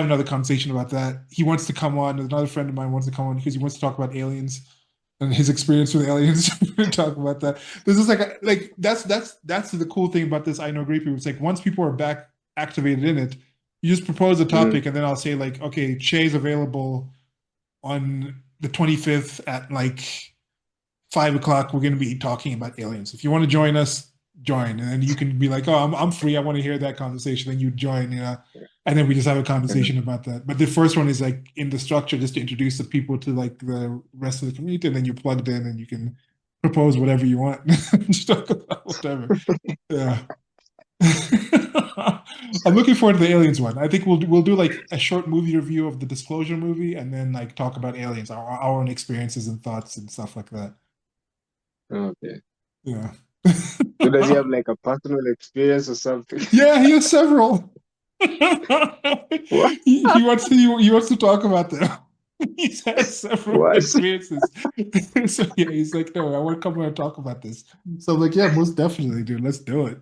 have another conversation about that. He wants to come on. Another friend of mine wants to come on because he wants to talk about aliens and his experience with aliens. Talk about that. This is like that's the cool thing about this. I know great people. It's like once people are back activated in it, you just propose a Mm, topic, and then I'll say like, okay, Shay's available on the 25th at like 5 o'clock. We're going to be talking about aliens. If you want to join us, join, and then you can be like, oh, I'm free. I want to hear that conversation. Then you join, and then we just have a mm. conversation about that. But the first one is like in the structure, just to introduce the people to like the rest of the community, and then you're plugged in, and you can propose whatever you want. Just talk about whatever. Yeah. I'm looking forward to the aliens one. I think we'll do like a short movie review of the Disclosure movie, and then like talk about aliens, our own experiences and thoughts and stuff like that. Okay. Yeah. So does he have like a personal experience or something? Yeah, he has several. What? He wants to talk about them. He's had several What? experiences. So yeah, he's like, no, I want to come here and talk about this. So I'm like, yeah, most definitely, dude. Let's do it.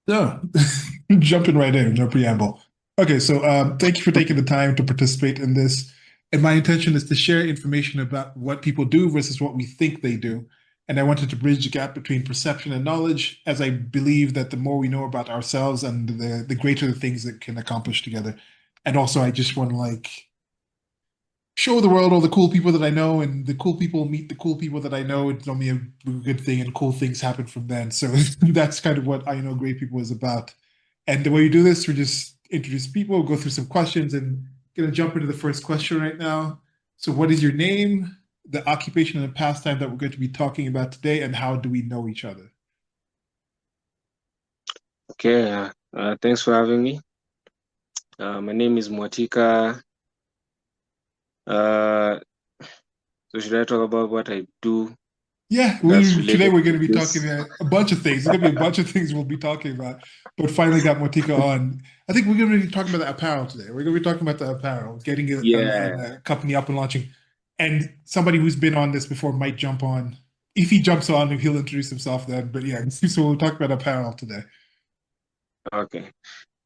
Yeah. Jumping right in, no preamble. Okay, so thank you for taking the time to participate in this. And my intention is to share information about what people do versus what we think they do. And I wanted to bridge the gap between perception and knowledge, as I believe that the more we know about ourselves and the greater the things that can accomplish together. And also, I just want to like show the world all the cool people that I know, and the cool people meet the cool people that I know. It's only a good thing, and cool things happen from then. So that's kind of what I know great people is about. And the way we do this, we just introduce people, go through some questions, and gonna jump into the first question right now. So, what is your name, the occupation and the pastime that we're going to be talking about today, and how do we know each other? Okay. Thanks for having me. My name is Mwatika. Uh, so should I talk about what I do Yeah, that's we today related we're going to to be talking this? a bunch of things. There's going to be a bunch of things we'll be talking about, but finally got Mwatika on. I think we're going to be talking about the apparel today. We're going to be talking about the apparel, getting Yeah. a company up and launching. And somebody who's been on this before might jump on. If he jumps on, he'll introduce himself then. But yeah, so we'll talk about apparel today. Okay.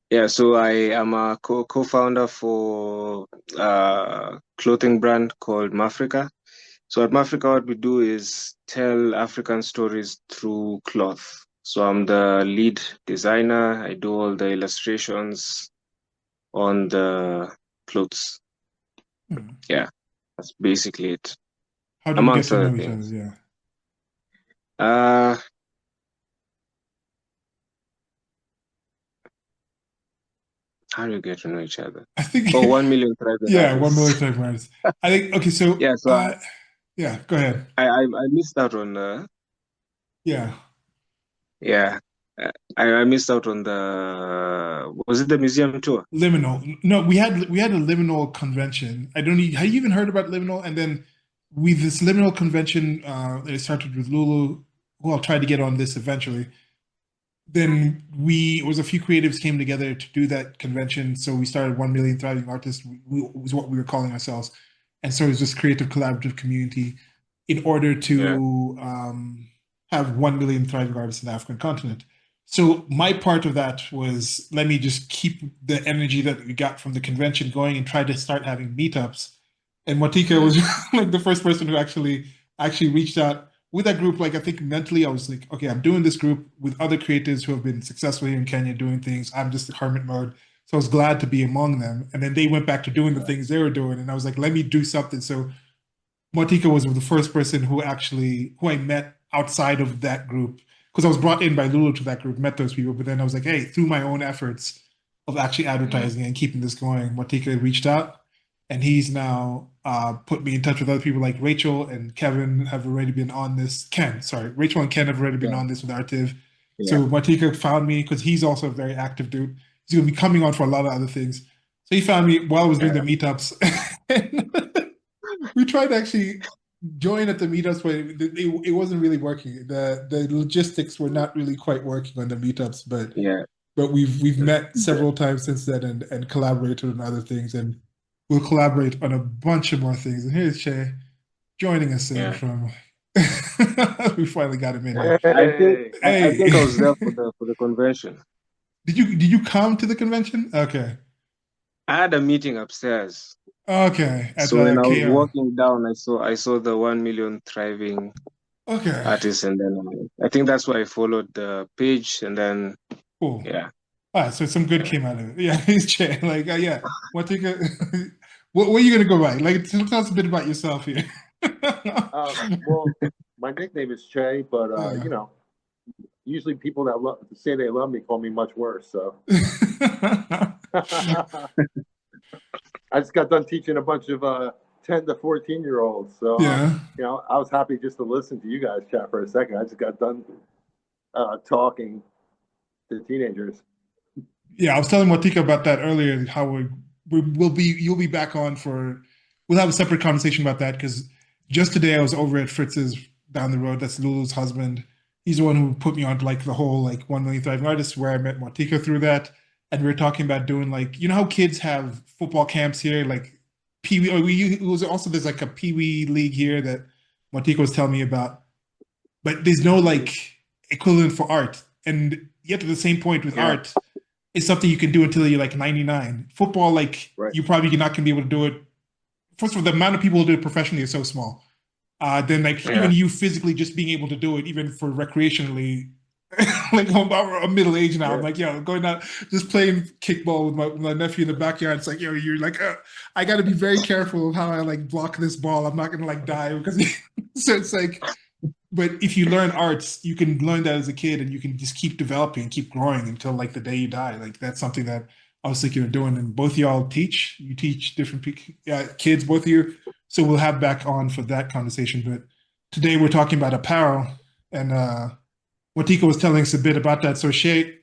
Yeah. So I am a co-founder for clothing brand called Mafrica. So at Mafrica, what we do is tell African stories through cloth. So I'm the lead designer. I do all the illustrations on the clothes. Hmm. Yeah, that's basically it, How do we get amongst to other know each other? things. Yeah. Uh, how do you get to know each other? I think, Oh, 1 million private yeah, 1 million artists. typewriters. I think, okay, so Yeah, so yeah, go ahead. I missed out on Yeah. yeah, I missed out on the, was it the museum tour? Liminal. No, we had a liminal convention. I don't need. Have you even heard about liminal? And then we this liminal convention. It started with Lulu, who I'll try to get on this eventually. Then it was a few creatives came together to do that convention. So we started 1 million thriving artists. Was what we were calling ourselves, and so it was this creative collaborative community in order Yeah, to have 1 million thriving artists in the African continent. So my part of that was let me just keep the energy that we got from the convention going and try to start having meetups. And Mwatika mm, was like the first person who actually reached out with that group. Like I think mentally, I was like, okay, I'm doing this group with other creators who have been successful here in Kenya doing things. I'm just in hermit mode. So I was glad to be among them. And then they went back to doing the yeah, things they were doing. And I was like, let me do something. So Mwatika was the first person who I met outside of that group because I was brought in by Lulu to that group, met those people, but then I was like, hey, through my own efforts of actually mm, advertising and keeping this going, Mwatika reached out, and he's now put me in touch with other people like Rachel and Kevin have already been on this. Ken, sorry, Rachel and Ken have already been yeah, on this with Artiv. yeah. So Mwatika found me because he's also a very active dude. He's gonna be coming on for a lot of other things. So he found me while I was doing the Yeah. meetups. We tried to actually join at the meetups, but it wasn't really working. The logistics were not really quite working on the meetups, Yeah. but we've met several times since then and collaborated on other things, and we'll collaborate on a bunch of more things. And here's Shay joining us in Yeah. from. We finally got him in here. Hey, I Hey, think I was there for the convention. did you come to the convention? Okay. I had a meeting upstairs. Okay. At So when I was KO. walking down, I saw the 1 million thriving Okay. artists, and then I think that's why I followed the page, and then Cool. yeah. All right, so some good came out of it. Yeah, he's chat. Like, yeah. Mwatika, what are you gonna go by? Like, tell us a bit about yourself here. well, my nickname is Che, but Yeah. you know, usually people that say they love me call me much worse. So I just got done teaching a bunch of 10 to 14-year-olds. So Yeah. you know, I was happy just to listen to you guys chat for a second. I just got done talking to teenagers. Yeah, I was telling Mwatika about that earlier, how you'll be back on we'll have a separate conversation about that because just today I was over at Fritz's down the road. That's Lulu's husband. He's the one who put me on like the whole like 1 million thriving artists where I met Mwatika through that. And we were talking about doing like, you know how kids have football camps here, like Pee Wee, it was also there's like a Pee Wee league here that Mwatika was telling me about, but there's no like equivalent for art. And yet at the same point with Yeah, art, it's something you can do until you're like 99. Football, like right. you probably not gonna be able to do it. First of all, the amount of people who do it professionally is so small. Then like Yeah. even you physically just being able to do it, even for recreationally, like I'm about a middle age now. I'm Yeah, like, yo, going out just playing kickball with my nephew in the backyard. It's like, yo, you're like, I got to be very careful of how I like block this ball. I'm not gonna like die because so it's like, but if you learn arts, you can learn that as a kid and you can just keep developing and keep growing until like the day you die. Like that's something that I was thinking of doing. And both of y'all teach, you teach different kids, both of you. So we'll have back on for that conversation. But today we're talking about apparel and Mwatika was telling us a bit about that. So Shay,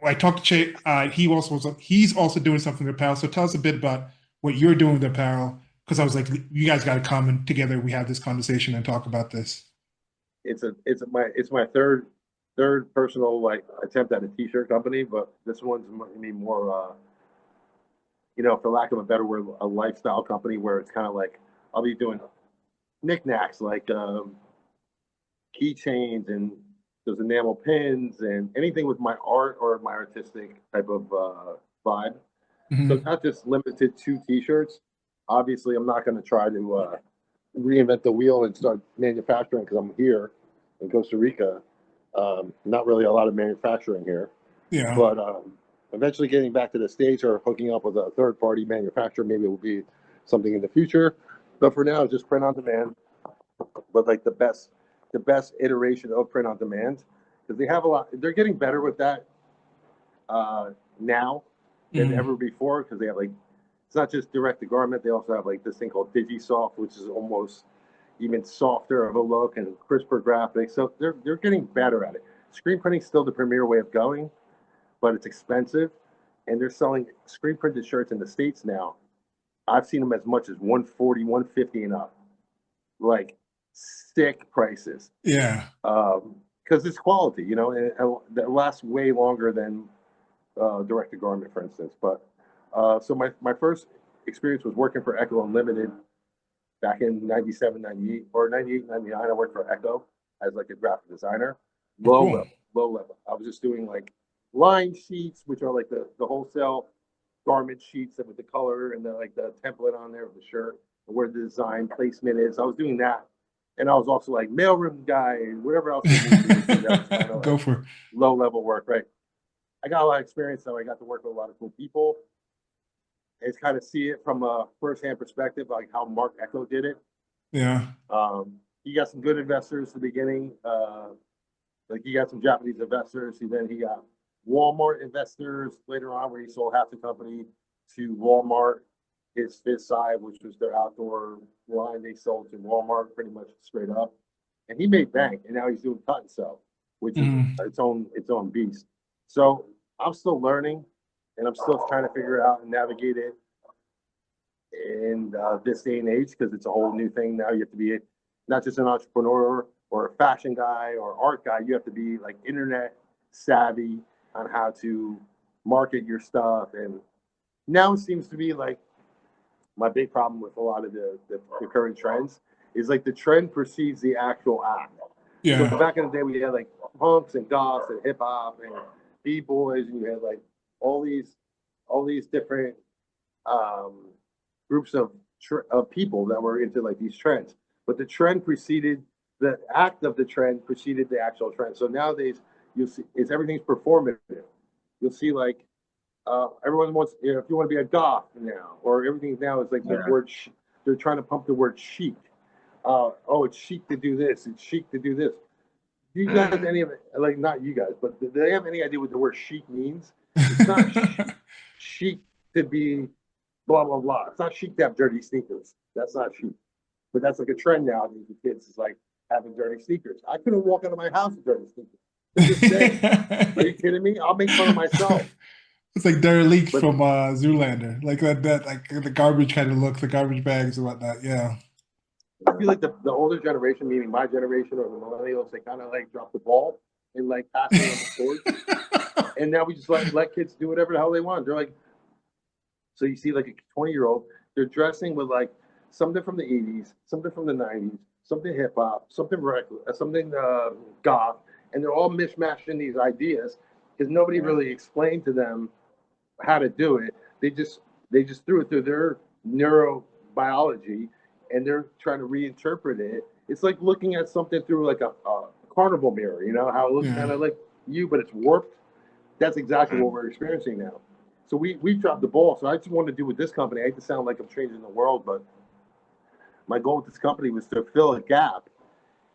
I talked to Shay, he's also doing something with apparel. So tell us a bit about what you're doing with apparel. Because I was like, you guys got to come and together we have this conversation and talk about this. it's my third personal like attempt at a t-shirt company, but this one's more you know, for lack of a better word, a lifestyle company where it's kind of like I'll be doing knickknacks like keychains and those enamel pins and anything with my art or my artistic type of vibe. So Mhm. not just limited to t-shirts. Obviously, I'm not going to try to reinvent the wheel and start manufacturing because I'm here in Costa Rica. Not really a lot of manufacturing here, Yeah. but eventually getting back to the States or hooking up with a third party manufacturer, maybe it will be something in the future. But for now, just print on demand, but like the best iteration of print on demand because they have a lot. They're getting better with that now than Mm. ever before because they have like it's not just direct to garment. They also have like this thing called DigiSoft, which is almost even softer of a look and crisper graphics. So they're getting better at it. Screen printing is still the premier way of going, but it's expensive, and they're selling screen printed shirts in the States now. I've seen them as much as 140, 150 and up, like sick prices. Yeah. Because it's quality, you know, and that lasts way longer than direct to garment, for instance. But so my first experience was working for Echo Unlimited back in 97, 98, or 98, 99. I worked for Echo as like a graphic designer, Oh, cool. low level. I was just doing like line sheets, which are like the wholesale garment sheets with the color and the like the template on there of the shirt, where the design placement is. I was doing that. And I was also like mailroom guy and whatever else they needed me to do. That was kind of Go like for low level work, right? I got a lot of experience, so I got to work with a lot of cool people and kind of see it from a first-hand perspective, like how Mark Echo did it. yeah. He got some good investors at the beginning. Like he got some Japanese investors. He got Walmart investors later on, where he sold half the company to Walmart. His side, which was their outdoor line, they sold to Walmart pretty much straight up. And he made bank, and now he's doing cut and sew, which is Mm. its own beast. So I'm still learning, and I'm still trying to figure it out and navigate it in this day and age because it's a whole new thing now. You have to be not just an entrepreneur or a fashion guy or art guy. You have to be like internet savvy on how to market your stuff. And now it seems to be like my big problem with a lot of the current trends is like the trend precedes the actual act. So Yeah. back in the day, we had like punks and goths and hip hop and b-boys, and you had like all these different um, groups of people that were into like these trends. But the trend preceded the act of the trend preceded the actual trend. So nowadays, you see, it's everything's performative. You'll see like everyone wants, you know, if you want to be a goth now, or everything now is like the word. They're trying to pump the word chic. Oh, it's chic to do this. It's chic to do this. Do you guys have any of it? Like not you guys, but do they have any idea what the word chic means? It's not chic to be blah blah blah. It's not chic to have dirty sneakers. That's not chic. But that's like a trend now. These kids is like having dirty sneakers. I couldn't walk out of my house with dirty sneakers. Are you kidding me? I'll make fun of myself. It's like Derelict from Zoolander, like that, like the garbage kind of look, the garbage bags and whatnot. Yeah. I feel like the older generation, meaning my generation or the millennials, they kind of like drop the ball and like pass it on the torch. And now we just let kids do whatever the hell they want. They're like, so you see like a 20-year-old, they're dressing with like something from the 80s, something from the 90s, something hip hop, something regular, something goth, and they're all mishmashing these ideas because nobody really explained to them how to do it. They just threw it through their neurobiology and they're trying to reinterpret it. It's like looking at something through like a carnival mirror, you know, how it looks kind of like you, but it's warped. That's exactly what we're experiencing now. So we dropped the ball. So I just want to do with this company. I hate to sound like I'm changing the world, but my goal with this company was to fill a gap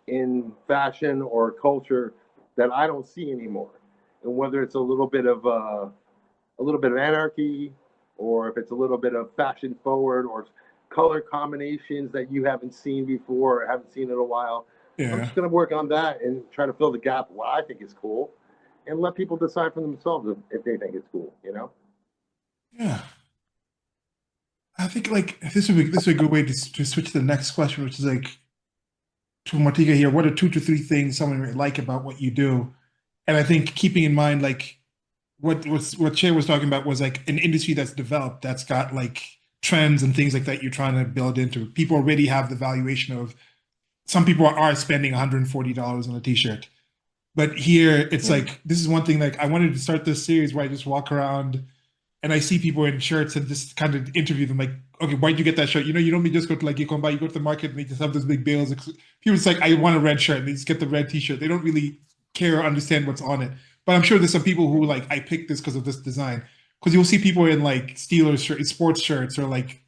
in fashion or culture that I don't see anymore. And whether it's a little bit of anarchy, or if it's a little bit of fashion forward, or color combinations that you haven't seen before or haven't seen in a while. I'm just going to work on that and try to fill the gap what I think is cool and let people decide for themselves if they think it's cool, you know? Yeah. I think like this would be a good way to switch to the next question, which is like to Mwatika here, what are 2 to 3 things someone might like about what you do? And I think keeping in mind like what Che was talking about was like an industry that's developed, that's got like trends and things like that you're trying to build into. People already have the valuation of some people are spending $140 on a t-shirt. But here it's like this is one thing like I wanted to start this series where I just walk around and I see people in shirts and just kind of interview them like, okay, why'd you get that shirt? You know, you don't just go to like Gikomba, you go to the market and they just have those big bales. People it's like, I want a red shirt and they just get the red t-shirt. They don't really care or understand what's on it. But I'm sure there's some people who like, I picked this because of this design. Because you'll see people in like Steelers shirts, sports shirts, or like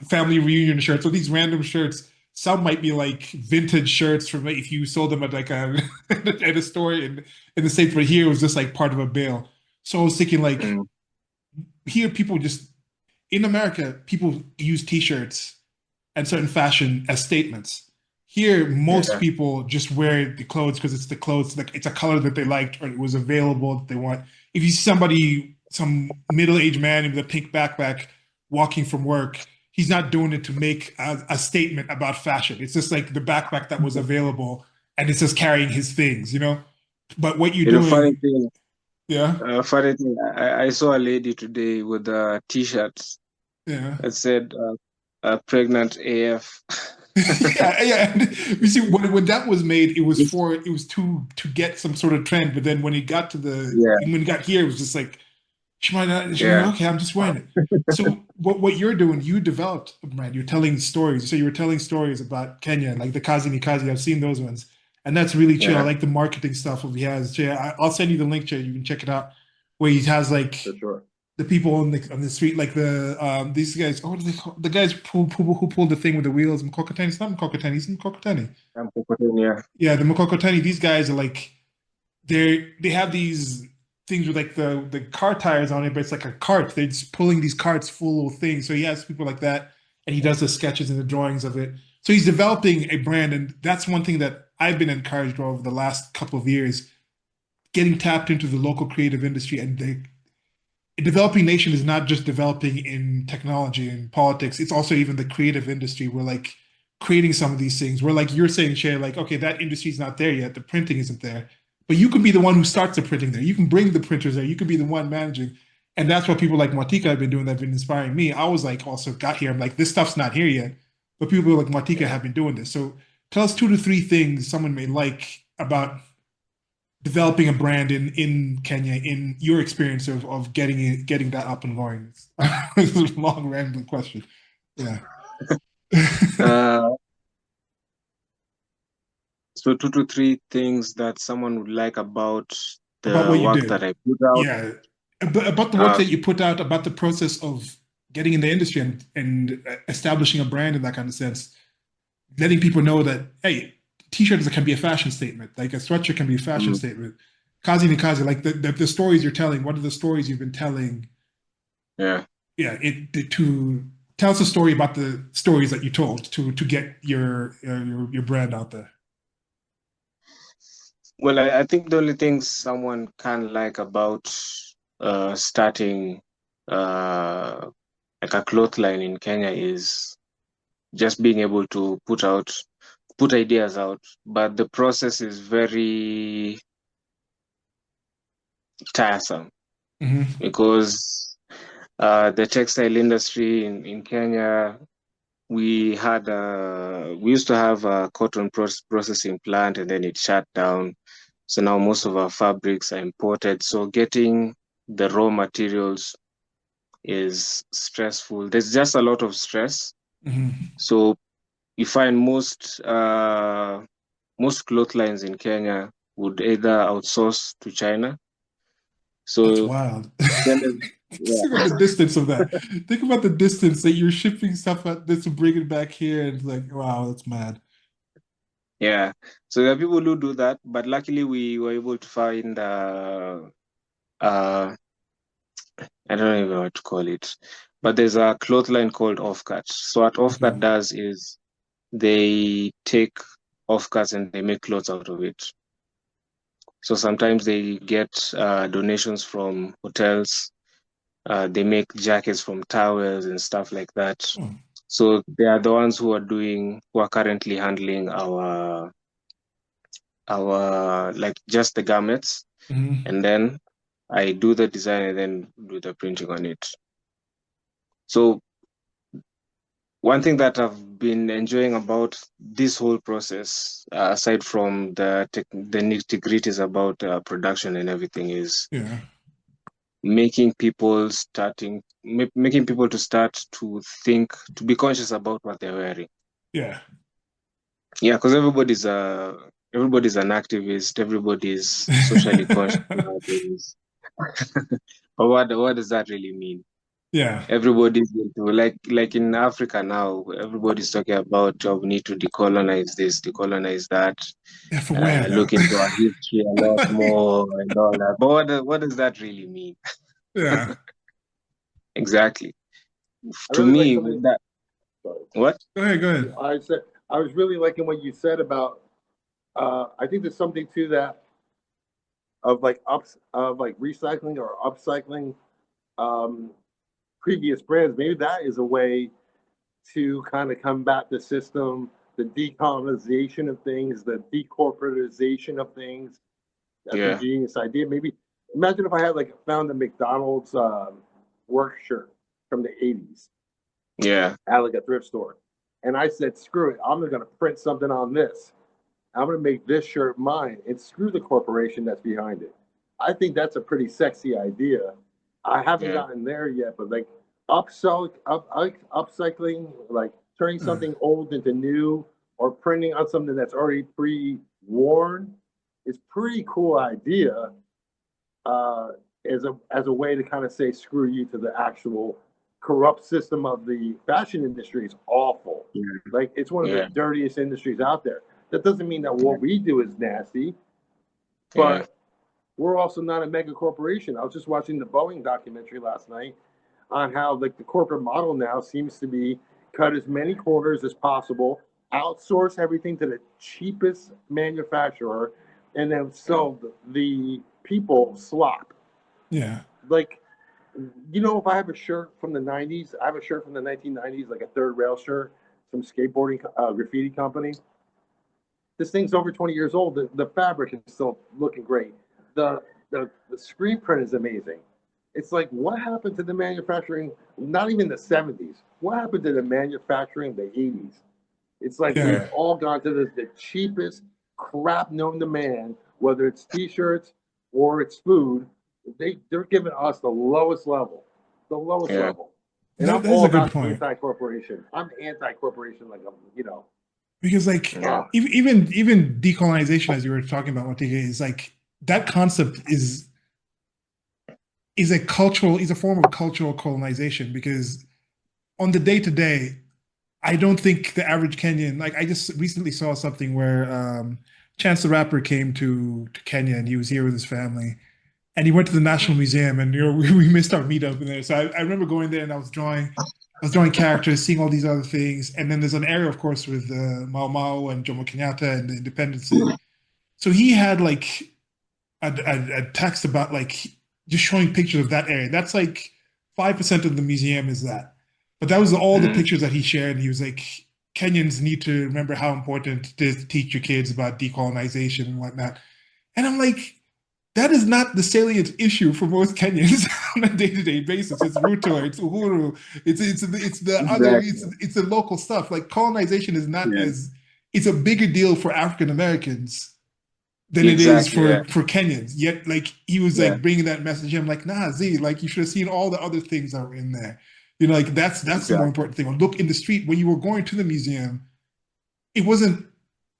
family reunion shirts, or these random shirts. Some might be like vintage shirts from like, if you sold them at like at a store in the States, but here it was just like part of a bale. So I was thinking like here people just in America, people use t-shirts and certain fashion as statements. Here, most people just wear the clothes because it's the clothes, like it's a color that they liked or it was available that they want. If you see somebody, some middle-aged man with a pink backpack walking from work, he's not doing it to make a statement about fashion. It's just like the backpack that was available and it's just carrying his things, you know? But what you're doing... Funny thing, funny thing, I saw a lady today with T-shirts that said pregnant AF. yeah. You see, when that was made, it was to get some sort of trend. But then when it got to when it got here, it was just like, she might not. Like, okay, I'm just wearing it. So what you're doing, you developed a brand. You're telling stories. So you were telling stories about Kenya, like the Kazi Ni Kazi. I've seen those ones, and that's really chill. I like the marketing stuff he has. I'll send you the link, Jay. You can check it out. Where he has like the people on the street, like the these guys. Oh, what are they called? The guys who pulled the thing with the wheels. Mkokoteni. It's not Mkokoteni. It's Mkokoteni. Yeah, the Mkokoteni. These guys are like they have these things with like the car tires on it, but it's like a cart. They're just pulling these carts full of things. So he has people like that, and he does the sketches and the drawings of it. So he's developing a brand, and that's one thing that I've been encouraged over the last couple of years, getting tapped into the local creative industry. And a developing nation is not just developing in technology and politics. It's also even the creative industry. We're like creating some of these things. We're like, you're saying, Shay, like, okay, that industry's not there yet. The printing isn't there. But you can be the one who starts the printing there. You can bring the printers there. You can be the one managing. And that's what people like Mwatika have been doing that have been inspiring me. I was like, also got here. I'm like, this stuff's not here yet. But people like Mwatika have been doing this. So tell us 2 to 3 things someone may like about developing a brand in Kenya in your experience of getting that up and going. It's a long rambling question. Yeah. Uh, so 2 to 3 things that someone would like about About the what you work that did. I put out. Yeah. About the work Uh, that you put out, about the process of getting in the industry and establishing a brand in that kind of sense, letting people know that, hey, t-shirts can be a fashion statement, like a sweatshirt can be a fashion mm, statement. Kazi Ni Kazi, like the stories you're telling, what are the stories you've been telling? yeah. Yeah, to tell us a story about the stories that you told to get your brand out there. Well, I think the only things someone can like about starting like a cloth line in Kenya is just being able to put ideas out. But the process is very tiresome Hmm. because the textile industry in Kenya, we used to have a cotton processing plant and then it shut down. So now most of our fabrics are imported. So getting the raw materials is stressful. There's just a lot of stress. Hmm. So you find most cloth lines in Kenya would either outsource to China. That's So wild. then, Think about the yeah, distance of that. Think about the distance that you're shipping stuff out this to bring it back here. And it's like, wow, that's mad. yeah. So there are people who do that, but luckily we were able to find uh, I don't even know what to call it, but there's a cloth line called Offcut. So what Okay. Offcut does is they take offcuts and they make clothes out of it. So sometimes they get donations from hotels. They make jackets from towels and stuff like that. Oh. So they are the ones who are currently handling our like just the garments, Hmm. and then I do the design and then do the printing on it. So one thing that I've been enjoying about this whole process, aside from the nitty-gritties about production and everything, is Yeah. making people to start to think, to be conscious about what they're wearing. Yeah. Yeah, because everybody's an activist, everybody's socially conscious nowadays. But what does that really mean? Yeah. Everybody's into like in Africa now, everybody's talking about we need to decolonize this, decolonize that, Yeah, for where though? look into our history a lot more and all that. But what does that really mean? Yeah. Exactly. I To really like me, something. that Sorry. what? Go ahead. Go ahead. I said I was really liking what you said about. I think there's something to that of like recycling or upcycling um, previous brands. Maybe that is a way to kind of combat the system, the decolonization of things, the decorporatization of things. That's a Yeah, genius idea. Maybe imagine if I had like found a McDonald's work shirt from the '80s yeah, at like a thrift store, and I said, "Screw it! I'm going to print something on this. I'm going to make this shirt mine, and screw the corporation that's behind it." I think that's a pretty sexy idea. I haven't yeah, gotten there yet, but like upcycling, like turning Uh, something old into new, or printing on something that's already pre-worn, is pretty cool idea. Uh, as a way to kind of say screw you to the actual corrupt system of the fashion industry is awful. yeah, Like it's one of the yeah, dirtiest industries out there. That doesn't mean that what we do is nasty, yeah, but we're also not a mega corporation. I was just watching the Boeing documentary last night on how like the corporate model now seems to be cut as many corners as possible, outsource everything to the cheapest manufacturer, and then yeah, sell the people slop. yeah. Like, if I have a shirt from the '90s, I have a shirt from the 1990s, like a third rail shirt, some skateboarding graffiti company. This thing's over 20 years old. The fabric is still looking great. The screen print is amazing. It's like, what happened to the manufacturing? Not even the '70s. What happened to the manufacturing of the '80s? It's like Yeah. we've all gone to the cheapest crap known to man, whether it's t-shirts or it's food. They're giving us the lowest level, the lowest Yeah. level. And That I'm is all a good about point. anti-corporation. I'm anti-corporation, like I'm, you know. Because like Yeah. even decolonization, as you were talking about, Mwatika, is like that concept is a form of cultural colonization, because on the day to day, I don't think the average Kenyan, like I just recently saw something where Chance the Rapper came to Kenya, and he was here with his family, and he went to the National Museum, and we missed our meetup in there. So I remember going there, and I was drawing characters, seeing all these other things, and then there's an area, of course, with Mau Mau and Jomo Kenyatta and the Independence Day. So he had like a text about like just showing pictures of that area. That's like 5% of the museum is that. But that was all the pictures that he shared. And he was like, Kenyans need to remember how important it is to teach your kids about decolonization and whatnot. And I'm like, that is not the salient issue for most Kenyans on a day-to-day basis. It's Ruto, it's Uhuru, it's the other, Exactly. it's the local stuff. Like colonization is not Yeah. as, it's a bigger deal for African Americans than it is Exactly. Yeah. for Kenyans. Yet, like he was Yeah. like bringing that message. I'm like, nah, Z, like you should have seen all the other things that were in there. You know, like that's the more Exactly. important thing. Or look in the street when you were going to the museum. It wasn't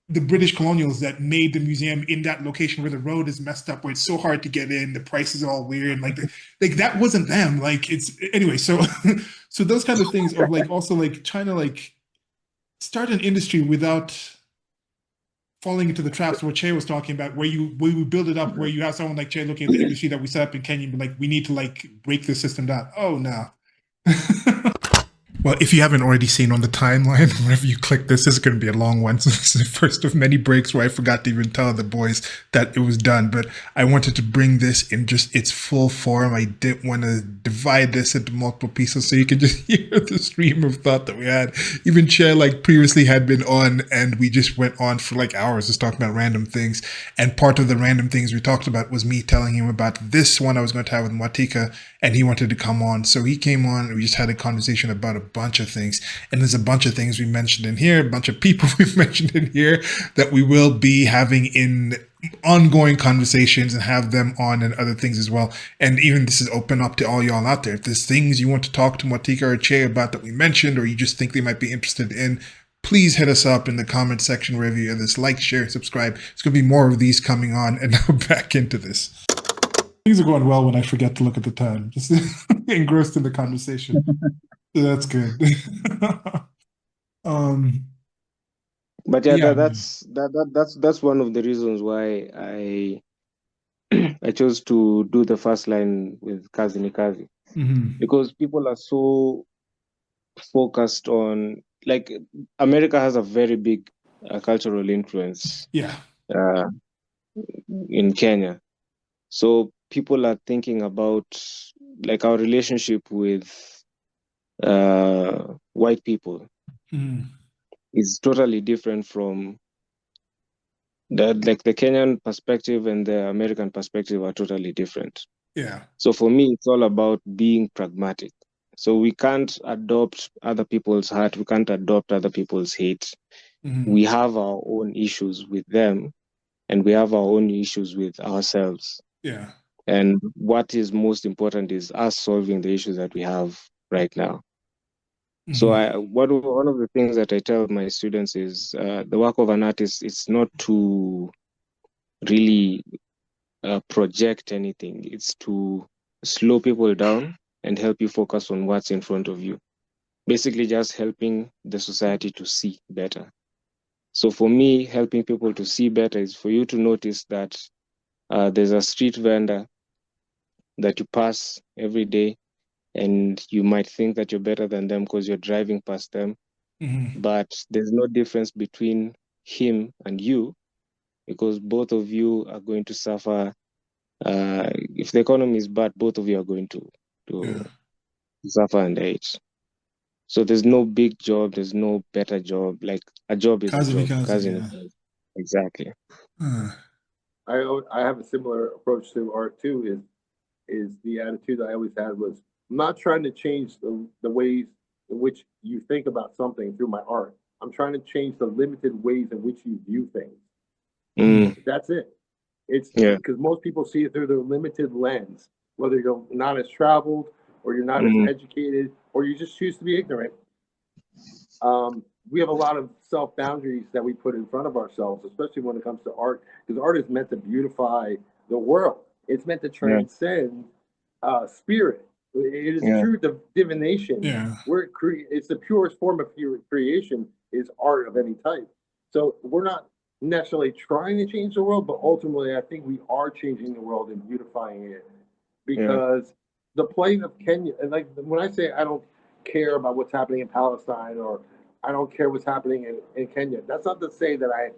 the British colonials that made the museum in that location where the road is messed up, where it's so hard to get in, the prices are all weird. Like that wasn't them. Like it's anyway. So so those kind of things of like also like trying to like start an industry without falling into the traps what Che was talking about, where we build it up, where you have someone like Che looking at the industry that we set up in Kenya, and be like, we need to like break this system down. Oh no. Well, if you haven't already seen on the timeline, whenever you click this is going to be a long one. So this is the first of many breaks where I forgot to even tell the boys that it was done. But I wanted to bring this in just its full form. I didn't want to divide this into multiple pieces so you can just hear the stream of thought that we had. Even Chair, like previously had been on, and we just went on for like hours just talking about random things. And part of the random things we talked about was me telling him about this one I was going to have with Mwatika, and he wanted to come on. So he came on, and we just had a conversation about a bunch of things. And there's a bunch of things we mentioned in here, a bunch of people we've mentioned in here that we will be having in ongoing conversations and have them on and other things as well. And even this is open up to all y'all out there. If there's things you want to talk to Mwatika or Che about that we mentioned, or you just think they might be interested in, please hit us up in the comment section wherever you hear this. Like, share, subscribe. There's going to be more of these coming on. And now back into this. Things are going well when I forget to look at the time. Just engrossed in the conversation. So that's good. But yeah, Yeah. that's one of the reasons why I I chose to do the first line with Kazi Ni Kazi, Mhm. because people are so focused on, like, America has a very big cultural influence Yeah. uh, in Kenya. So people are thinking about like our relationship with white people Mhm. is totally different from the Kenyan perspective, and the American perspective are totally different. Yeah. So for me, it's all about being pragmatic. So we can't adopt other people's heart. We can't adopt other people's hate. Mhm. We have our own issues with them, and we have our own issues with ourselves. Yeah. And what is most important is us solving the issues that we have right now. So Mhm. one of the things that I tell my students is the work of an artist is not to really project anything. It's to slow people down and help you focus on what's in front of you. Basically, just helping the society to see better. So for me, helping people to see better is for you to notice that there's a street vendor that you pass every day, and you might think that you're better than them because you're driving past them. Mhm. But there's no difference between him and you, because both of you are going to suffer. If the economy is bad, both of you are going to Yeah. suffer and hate. So there's no big job, there's no better job. Like, a job is a Kazi Ni job. Kazi, Cousin, yeah. exactly. I have a similar approach to art too. Is the attitude I always had was I'm not trying to change the ways in which you think about something through my art. I'm trying to change the limited ways in which you view things. That's it. It's because most people see it through their limited lens, whether you're not as traveled or you're not as educated or you just choose to be ignorant. We have a lot of self boundaries that we put in front of ourselves, especially when it comes to art, because art is meant to beautify the world. It's meant to transcend spirit. It is true divination. Where it's the purest form of creation is art of any type. So we're not necessarily trying to change the world, but ultimately I think we are changing the world and beautifying it, because the plight of Kenya, and like when I say I don't care about what's happening in Palestine or I don't care what's happening in Kenya, that's not to say that I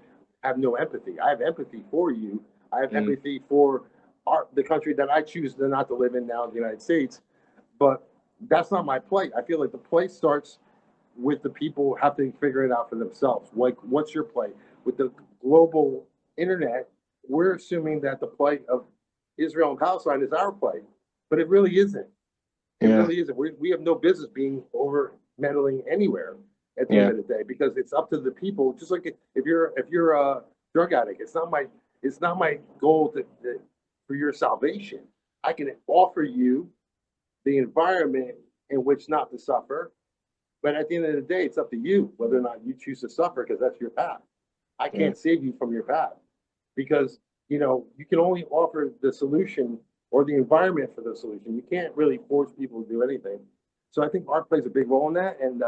have no empathy. I have empathy for you. I have empathy for the country that I choose to not to live in now, the United States. But that's not my plight. I feel like the plight starts with the people having to figure it out for themselves. Like, what's your plight? With the global internet, we're assuming that the plight of Israel and Palestine is our plight, but it really isn't. It really isn't. We have no business being over meddling anywhere at the end of the day, because it's up to the people. Just like if you're a drug addict, it's not my goal for your salvation. I can offer you the environment in which not to suffer, but at the end of the day, it's up to you whether or not you choose to suffer, because that's your path. I can't save you from your path, because you can only offer the solution or the environment for the solution. You can't really force people to do anything. So I think art plays a big role in that. And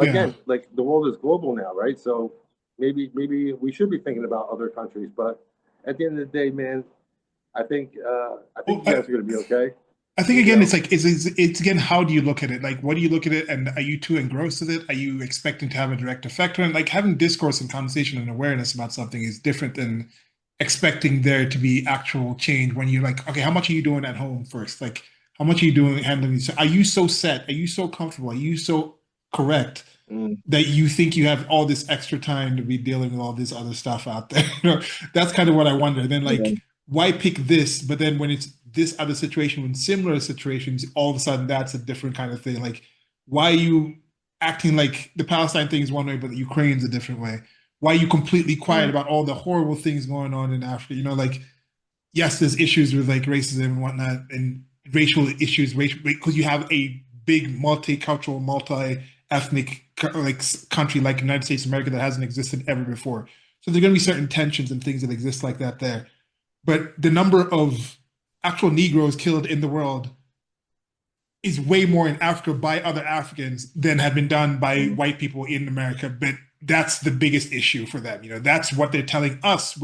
again, like the world is global now, right? So maybe we should be thinking about other countries. But at the end of the day, man, I think you guys are going to be okay. I think again, it's like it's again, how do you look at it? Like, what do you look at it, and are you too engrossed with it? Are you expecting to have a direct effect on it? Like, having discourse and conversation and awareness about something is different than expecting there to be actual change. When you're like, okay, how much are you doing at home first? Like, how much are you doing handling these? Are you so set? Are you so comfortable? Are you so correct that you think you have all this extra time to be dealing with all this other stuff out there? That's kind of what I wonder. And then like, why pick this? But then when it's this other situation, when similar situations, all of a sudden that's a different kind of thing. Like, why are you acting like the Palestine thing is one way, but the Ukraine's a different way? Why are you completely quiet about all the horrible things going on in Africa? Like, yes, there's issues with like racism and whatnot, and racial issues, because you have a big multicultural, multi-ethnic like country like United States of America that hasn't existed ever before. So there's going to be certain tensions and things that exist like that there. But the number of actual Negroes killed in the world is way more in Africa by other Africans than have been done by white people in America. But that's the biggest issue for them. That's what they're telling us.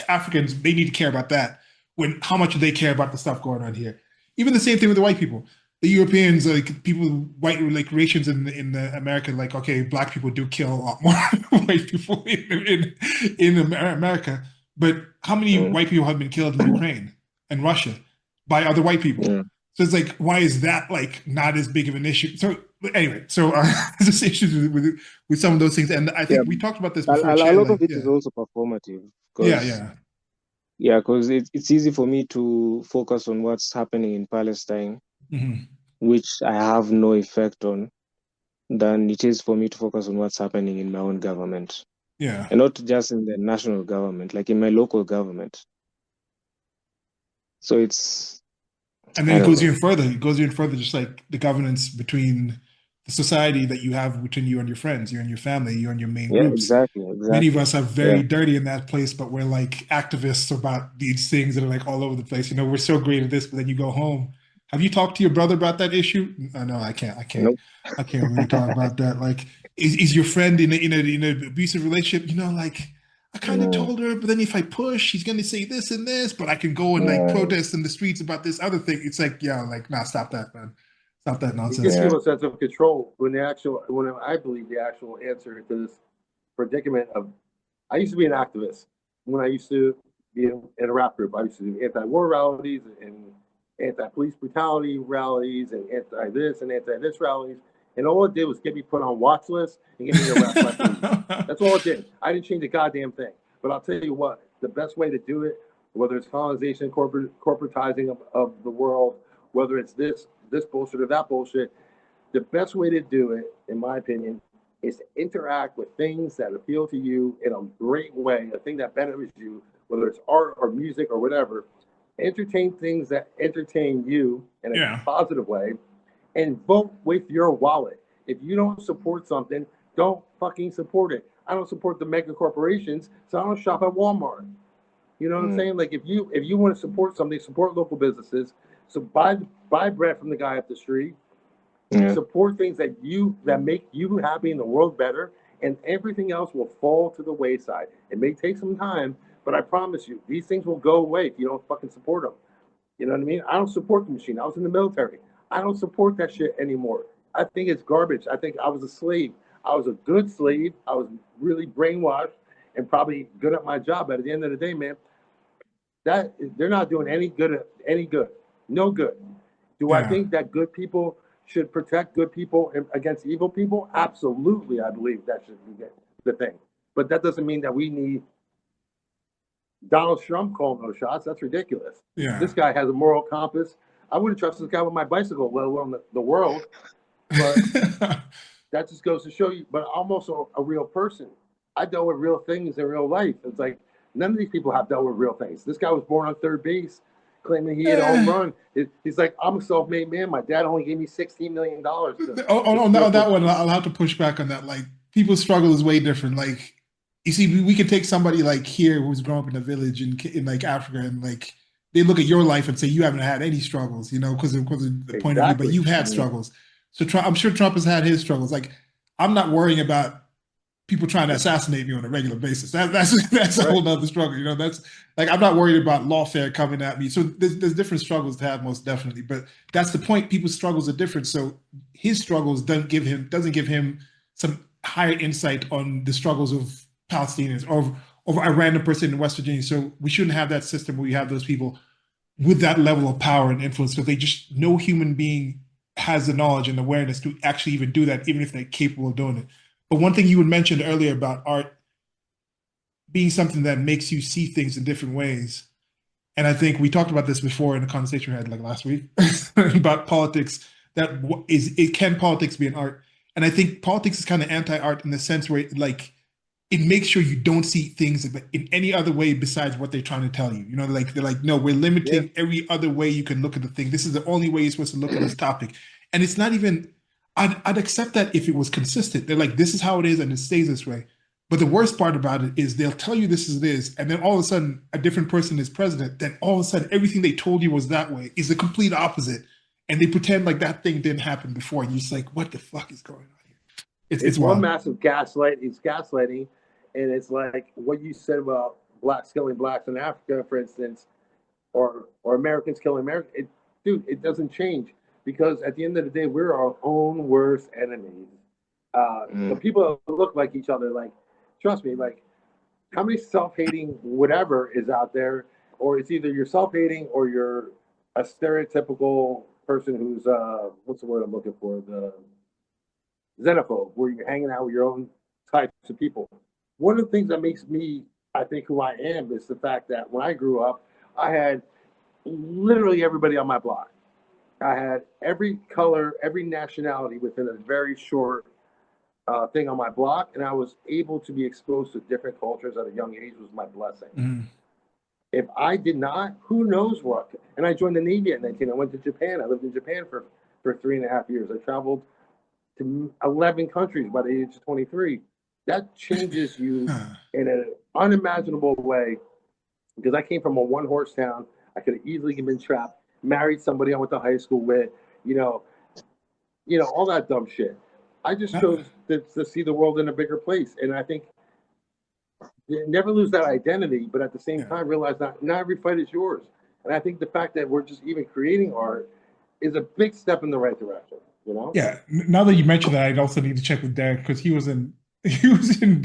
Africans, they need to care about that. When how much do they care about the stuff going on here? Even the same thing with the white people. The Europeans, like people, white like relations in the America, like, okay, black people do kill a lot more white people in America. But how many white people have been killed in Ukraine and Russia by other white people? So it's like, why is that like not as big of an issue? So anyway, there's issues with some of those things, and I think we talked about this before. A lot of it is also performative. Because it's easy for me to focus on what's happening in Palestine, which I have no effect on, than it is for me to focus on what's happening in my own government. And not just in the national government, like in my local government. So and then it goes even further. It goes even further, just like the governance between the society that you have between you and your friends, you and your family, you and your main groups. Exactly. Many of us are very dirty in that place, but we're like activists about these things that are like all over the place. We're so great at this, but then you go home. Have you talked to your brother about that issue? No, I can't. Nope. I can't really talk about that. Like, is your friend in an abusive relationship? Like, I kind of told her, but then if I push, she's going to say this and this, but I can go and like protest in the streets about this other thing. It's like, nah, stop that, man. Stop that nonsense. It gives you a sense of control when I believe the actual answer to this predicament I used to be an activist when I used to be in a rap group. I used to do anti-war rallies and anti-police brutality rallies and anti-this and anti-this rallies. And all it did was get me put on watch lists and get me arrested. That's all it did. I didn't change a goddamn thing. But I'll tell you what, the best way to do it, whether it's colonization, corporatizing of the world, whether it's this bullshit or that bullshit, the best way to do it, in my opinion, is to interact with things that appeal to you in a great way, a thing that benefits you, whether it's art or music or whatever. Entertain things that entertain you in a Yeah. positive way, and vote with your wallet. If you don't support something, don't fucking support it. I don't support the mega corporations, so I don't shop at Walmart. You know what I'm saying? Like if you want to support something, support local businesses. So buy bread from the guy up the street. Yeah. Support things that make you happy in the world better, and everything else will fall to the wayside. It may take some time, but I promise you, these things will go away if you don't fucking support them. You know what I mean? I don't support the machine. I was in the military. I don't support that shit anymore. I think it's garbage. I think I was a slave. I was a good slave. I was really brainwashed and probably good at my job. But at the end of the day, man, that they're not doing any good. No good. Do I Yeah. think that good people should protect good people against evil people? Absolutely, I believe that should be the thing. But that doesn't mean that we need Donald Trump calling those shots. That's ridiculous. Yeah. This guy has a moral compass. I wouldn't trust this guy with my bicycle, let alone the world. But that just goes to show you. But I'm also a real person. I dealt with real things in real life. It's like none of these people have dealt with real things. This guy was born on third base, claiming he had a home run. He's like, I'm a self-made man. My dad only gave me $16 million. On that one, I'll have to push back on that. Like, people's struggle is way different. Like, you see, we can take somebody like here who's grown up in a village in like Africa, and like they look at your life and say you haven't had any struggles, you know, because of the point of view, but you've had struggles. So I'm sure Trump has had his struggles. Like, I'm not worrying about people trying to assassinate me on a regular basis. That's a whole nother struggle. You know, that's like, I'm not worried about lawfare coming at me. So there's different struggles to have, most definitely. But that's the point. People's struggles are different. So his struggles doesn't give him some higher insight on the struggles of Palestinians or a random person in West Virginia. So we shouldn't have that system where you have those people with that level of power and influence, because no human being has the knowledge and awareness to actually even do that, even if they're capable of doing it. But one thing you had mentioned earlier about art being something that makes you see things in different ways. And I think we talked about this before in a conversation we had like last week about politics. Can politics be an art? And I think politics is kind of anti-art in the sense where it makes sure you don't see things in any other way besides what they're trying to tell you. You know, like they're like, no, we're limiting every other way you can look at the thing. This is the only way you're supposed to look at this topic. And it's not even, I'd accept that if it was consistent. They're like, this is how it is and it stays this way. But the worst part about it is they'll tell you this is this, and then all of a sudden a different person is president. Then all of a sudden everything they told you was that way is the complete opposite. And they pretend like that thing didn't happen before. And you're just like, what the fuck is going on here? It's one wild. massive gaslight. It's gaslighting. And it's like what you said about blacks killing blacks in Africa, for instance, or Americans killing Americans. Dude, it doesn't change, because at the end of the day, we're our own worst enemies. The people that look like each other, like, trust me, like, how many self-hating whatever is out there, or it's either you're self-hating or you're a stereotypical person who's what's the word I'm looking for? The xenophobe, where you're hanging out with your own types of people. One of the things that makes me, I think, who I am is the fact that when I grew up, I had literally everybody on my block. I had every color, every nationality within a very short thing on my block, and I was able to be exposed to different cultures at a young age was my blessing. Mm-hmm. If I did not, who knows what? And I joined the Navy at 19. I went to Japan. I lived in Japan for 3.5 years. I traveled to 11 countries by the age of 23. That changes you in an unimaginable way, because I came from a one-horse town. I could have easily been trapped, married somebody I went to high school with, you know, all that dumb shit. I just chose to see the world in a bigger place. And I think never lose that identity, but at the same time, realize that not every fight is yours. And I think the fact that we're just even creating art is a big step in the right direction, you know? Yeah. Now that you mentioned that, I'd also need to check with Derek, because he was in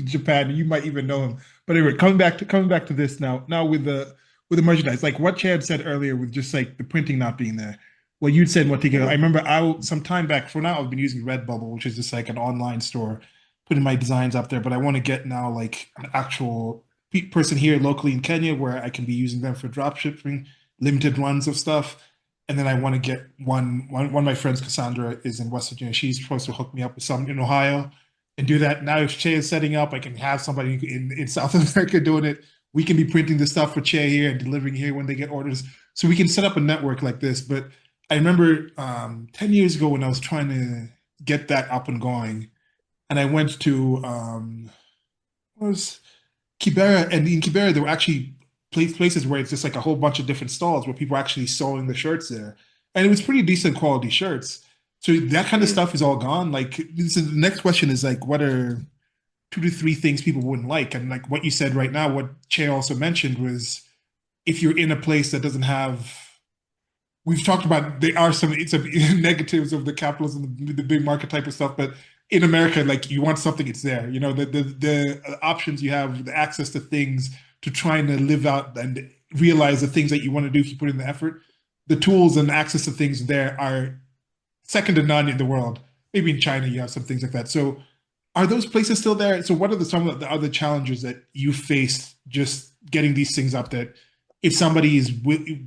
Japan, and you might even know him. But anyway, coming back to this now with the merchandise, like what Chad said earlier with just like the printing not being there. What you'd said, Mwatika, I remember some time back, for now I've been using Redbubble, which is just like an online store, putting my designs up there. But I want to get now like an actual person here locally in Kenya where I can be using them for drop shipping, limited runs of stuff. and then I want to get one of my friends, Cassandra, is in West Virginia. She's supposed to hook me up with some in Ohio and do that. Now, if Che is setting up, I can have somebody in South America doing it. We can be printing the stuff for Che here and delivering here when they get orders. So we can set up a network like this. But I remember 10 years ago when I was trying to get that up and going, and I went to what was Kibera, and in Kibera there were actually places where it's just like a whole bunch of different stalls where people are actually sewing the shirts there, and it was pretty decent quality shirts. So that kind of stuff is all gone. Like, so the next question is like, what are 2 to 3 things people wouldn't like? And like what you said right now, what Che also mentioned was if you're in a place that doesn't have, we've talked about there are some it's a negatives of the capitalism, the big market type of stuff, but in America, like you want something, it's there. You know, the options you have, the access to things to trying to live out and realize the things that you want to do if you put in the effort. The tools and access to things there are second to none in the world. Maybe in China you have some things like that. So are those places still there? So what are some of the other challenges that you face just getting these things up that if somebody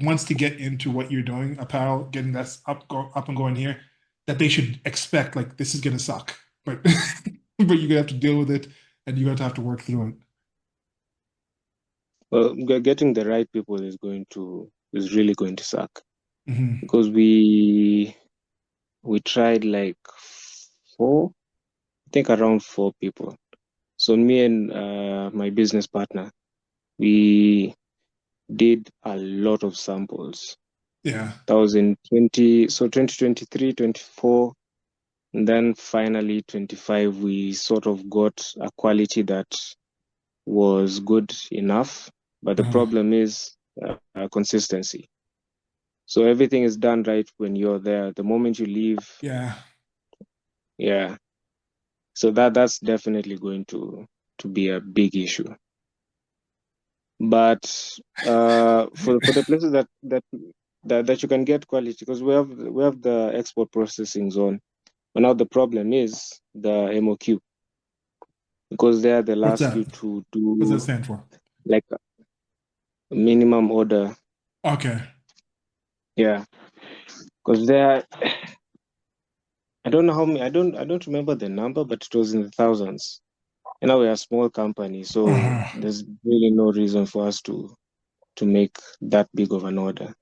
wants to get into what you're doing, apparel, getting that up and going here, that they should expect like this is gonna suck, but but you're gonna have to deal with it and you're gonna have to work through it. Well, getting the right people is really going to suck Hmm. because we tried like I think around 4 people. So me and my business partner, we did a lot of samples. Yeah. That was in 2023, 24, and then finally 25, we sort of got a quality that was good enough. But the problem is consistency. So everything is done right when you're there. The moment you leave, Yeah. yeah. So that's definitely going to be a big issue. But for the places that you can get quality, because we have the export processing zone, but now the problem is the MOQ, because they are the What's last that? you to What's that do stand for? like a minimum order. Okay. Yeah, because there, I don't know how many. I don't remember the number, but it was in the thousands. And now we're a small company, so Uh-huh. there's really no reason for us to make that big of an order.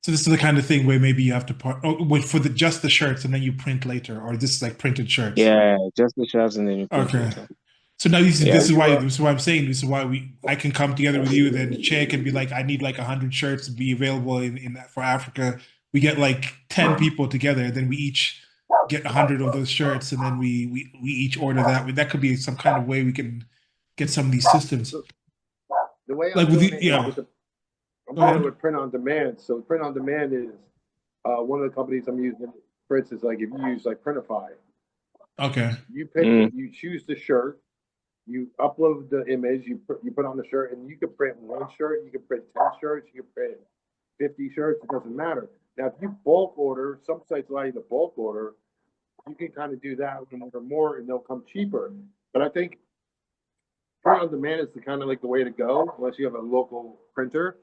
So this is the kind of thing where maybe you have to put wait for just the shirts and then you print later, or this is like printed shirts. Yeah, just the shafts and then you print Okay. later. So now Yeah. this is why I'm saying this is why I can come together with you. Then Che can be like, I need like 100 shirts to be available in for Africa. We get like 10 people together, then we each get 100 of those shirts, and then we each order that. That could be some kind of way we can get some of these systems. The way Like I'm with doing the, it is yeah. with I'm Go doing it ahead. with print on demand. So print on demand is one of the companies I'm using. For instance, like if you use like Printify, Okay. you pick, you choose the shirt, you upload the image, you put on the shirt, and you can print one shirt, you can print 10 shirts, you can print 50 shirts. It doesn't matter. Now, if you bulk order, some sites allow you to bulk order. You can kind of do that and order more, and they'll come cheaper. But I think print on demand is the kind of like the way to go, unless you have a local printer,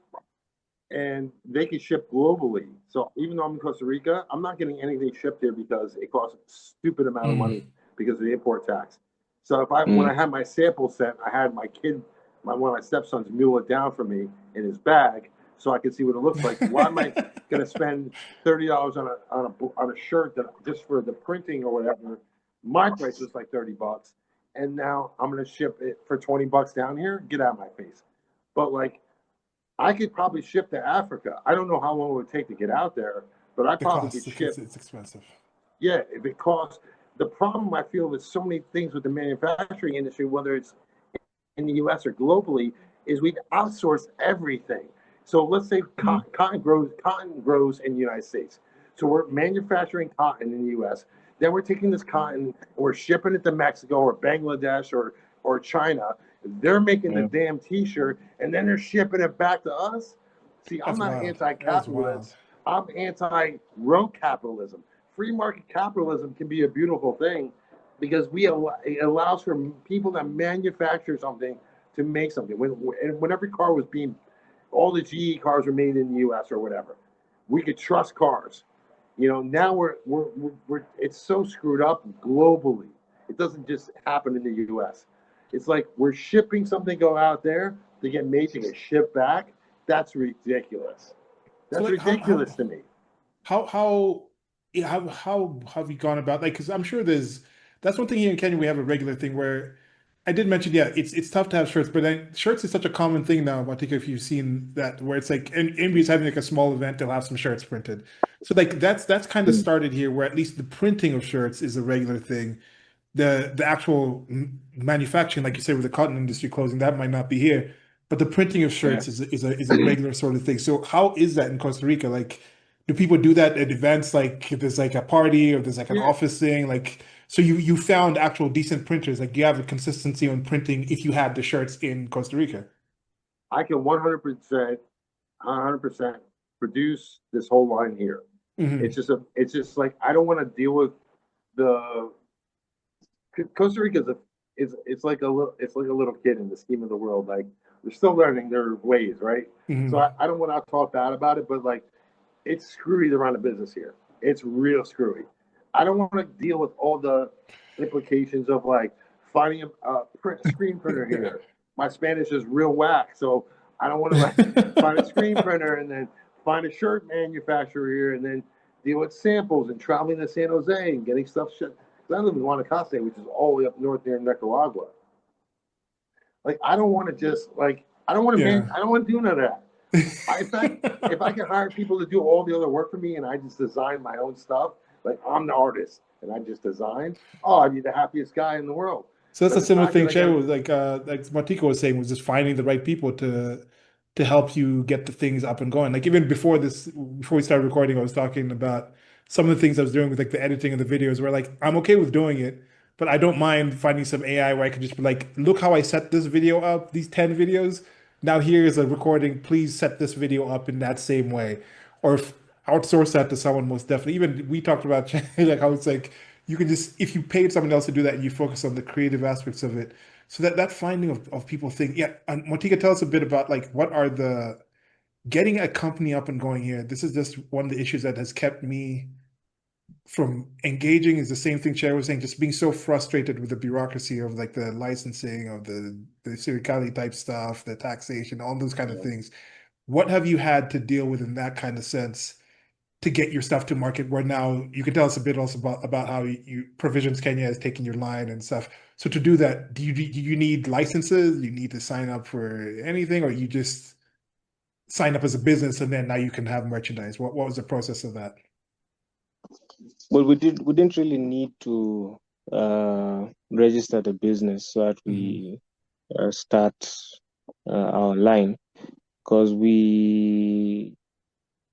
and they can ship globally. So even though I'm in Costa Rica, I'm not getting anything shipped here because it costs a stupid amount of money because of the import tax. So when I had my sample set, I had my kid, one of my stepsons, mule it down for me in his bag so I could see what it looks like. Why am I going to spend $30 on a shirt that just for the printing or whatever? My price was like $30, and now I'm going to ship it for $20 down here. Get out of my face! But like, I could probably ship to Africa. I don't know how long it would take to get out there, but I The probably could cost, because ship. it's expensive. Yeah, if it costs. The problem I feel with so many things with the manufacturing industry, whether it's in the U.S. or globally, is we've outsourced everything. So let's say cotton grows in the United States. So we're manufacturing cotton in the U.S. Then we're taking this cotton and we're shipping it to Mexico or Bangladesh or China. They're making the damn T-shirt and then they're shipping it back to us. See, I'm That's not wild. That's wild. anti-capitalist. I'm anti-rogue capitalism. Free market capitalism can be a beautiful thing because it allows for people that manufacture something to make something. When every car was being, all the GE cars were made in the U.S. or whatever. we could trust cars. Now we're it's so screwed up globally. It doesn't just happen in the U.S. It's like we're shipping something go out there to get made to get shipped back. That's ridiculous. That's So like ridiculous to me. how yeah, how have you gone about, like, because I'm sure that's one thing here in Kenya. We have a regular thing where I did mention, yeah, it's tough to have shirts, but then shirts is such a common thing now. Mwatika, if you've seen that, where it's like, and anybody's having like a small event, they'll have some shirts printed. So like that's kind of started here, where at least the printing of shirts is a regular thing. The actual manufacturing, like you said, with the cotton industry closing, that might not be here, but the printing of Yeah. shirts is a regular sort of thing. So how is that in Costa Rica? Like, do people do that at events? Like, if there's like a party or there's like an Yeah, office thing, like, so you found actual decent printers. Like, do you have a consistency on printing if you had the shirts in Costa Rica? I can 100% produce this whole line here. Hmm. It's just like I don't want to deal with the Costa Rica it's like a little kid in the scheme of the world. Like they're still learning their ways, right? So Hmm. I don't want to talk bad about it, but like it's screwy to run a business here. It's real screwy. I don't want to deal with all the implications of like finding a screen printer Yeah. here. My Spanish is real whack, so I don't want to like find a screen printer and then find a shirt manufacturer here and then deal with samples and traveling to San Jose and getting stuff shipped. I live in Guanacaste, which is all the way up north near Nicaragua. Like I don't want to just like I don't want to Yeah. I don't want to do none of that. In fact, if I could hire people to do all the other work for me and I just design my own stuff, like I'm the artist and I just design, oh, I'd be the happiest guy in the world. So that's But a the similar fact that thing I Che got was like Mwatika was saying, was just finding the right people to help you get the things up and going. Like even before we started recording, I was talking about some of the things I was doing with like the editing of the videos where like I'm okay with doing it, but I don't mind finding some AI where I can just be like, look how I set this video up, these 10 videos. Now here is a recording. Please set this video up in that same way. Or outsource that to someone, most definitely. Even we talked about like how it's like you can just, if you paid someone else to do that and you focus on the creative aspects of it. So that finding of people think, yeah, and Mwatika, tell us a bit about like what are the getting a company up and going here. This is just one of the issues that has kept me from engaging, is the same thing Cher was saying, just being so frustrated with the bureaucracy of like the licensing of the Sirikali type stuff, the taxation, all those kind of yeah. things. What have you had to deal with in that kind of sense to get your stuff to market, where now you can tell us a bit also about how Provisions Kenya is taking your line and stuff. So to do that, do you need licenses? Do you need to sign up for anything, or you just sign up as a business and then now you can have merchandise? What was the process of that? Well, we didn't really need to register the business so that Hmm. we start our line, because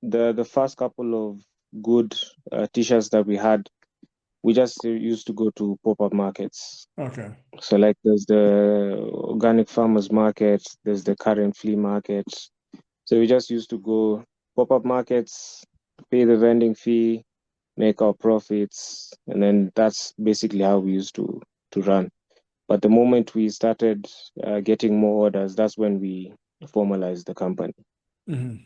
the first couple of good t-shirts that we had, we just used to go to pop-up markets. Okay. So like there's the organic farmers market, there's the current flea market. So we just used to go pop-up markets, pay the vending fee, make our profits, and then that's basically how we used to run. But the moment we started getting more orders, that's when we formalized the company. Hmm.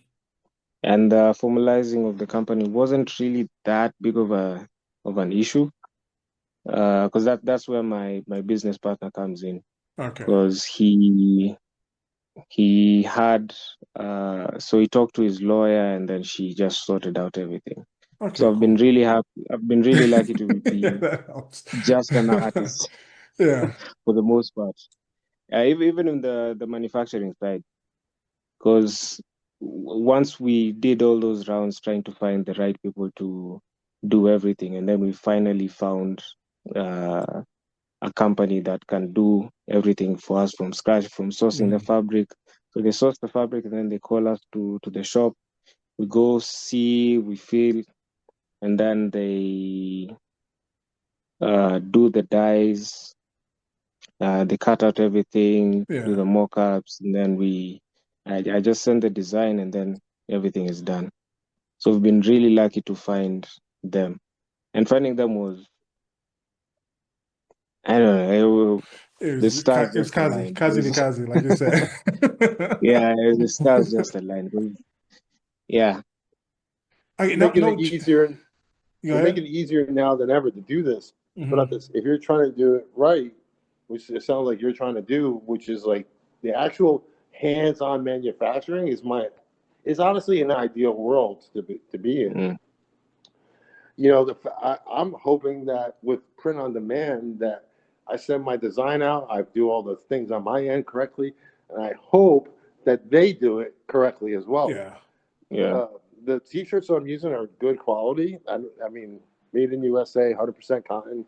And the formalizing of the company wasn't really that big of an issue, because that's where my business partner comes in, Okay. because he had so he talked to his lawyer and then she just sorted out everything. Okay, So I've been cool. really happy. I've been really lucky to be That helps. just an artist Yeah. for the most part. Even in the manufacturing side, because once we did all those rounds trying to find the right people to do everything, and then we finally found uh, a company that can do everything for us from scratch, from sourcing the Mhm. fabric. So they source the fabric and then they call us to the shop. We go see, we feel, and then they do the dyes. They cut out everything, do Yeah. the mock-ups, and then I just send the design and then everything is done. So we've been really lucky to find them. And finding them was, I don't know, the stars It was just Kazi, aligned. Kazi Ni Kazi, like you said. Yeah, the stars just aligned. Yeah, Okay, making it easier. Go They're ahead. making it easier now than ever to do this. Mhm. But if you're trying to do it right, which it sounds like you're trying to do, which is like the actual hands-on manufacturing, is honestly an ideal world to be in. Mm. You know, I'm hoping that with print on demand, that I send my design out, I do all the things on my end correctly, and I hope that they do it correctly as well. Yeah. Yeah. The t-shirts I'm using are good quality. I mean, made in USA, 100% cotton.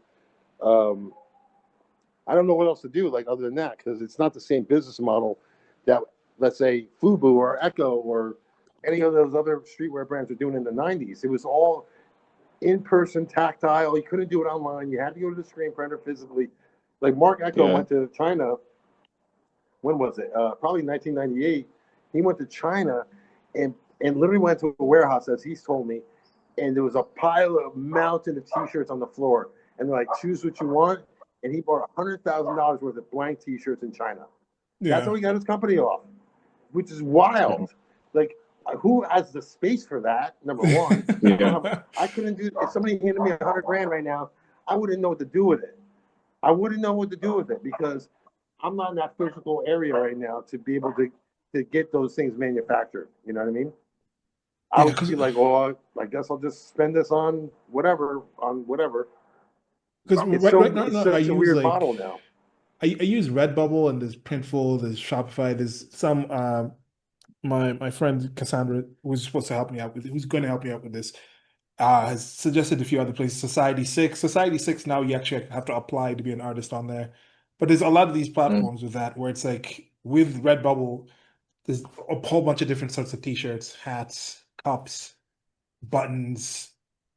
I don't know what else to do like other than that, because it's not the same business model that, let's say, Fubu or Echo or any of those other streetwear brands were doing in the 90s. It was all in-person, tactile. You couldn't do it online. You had to go to the screen printer physically. Like Mark Echo Yeah. went to China. When was it? Probably 1998. He went to China and literally went to a warehouse, as he's told me, and there was a pile of mountain of t-shirts on the floor, and they're like, choose what you want. And he bought $100,000 worth of blank t-shirts in China. Yeah. That's how he got his company off, which is wild. Like, who has the space for that? Number one. Yeah. I couldn't do. If somebody handed me $100,000 right now, I wouldn't know what to do with it. I wouldn't know what to do with it because I'm not in that physical area right now to be able to get those things manufactured. You know what I mean? I would be like, oh, I guess I'll just spend this on whatever. Because It's right now I such a use weird like model now. I use Redbubble and there's Printful, there's Shopify, there's some my friend Cassandra, who's supposed to help me out with who's going to help me out with this, has suggested a few other places. Society 6 now you actually have to apply to be an artist on there. But there's a lot of these platforms with that where it's like with Redbubble, there's a whole bunch of different sorts of t-shirts, hats, cups, buttons,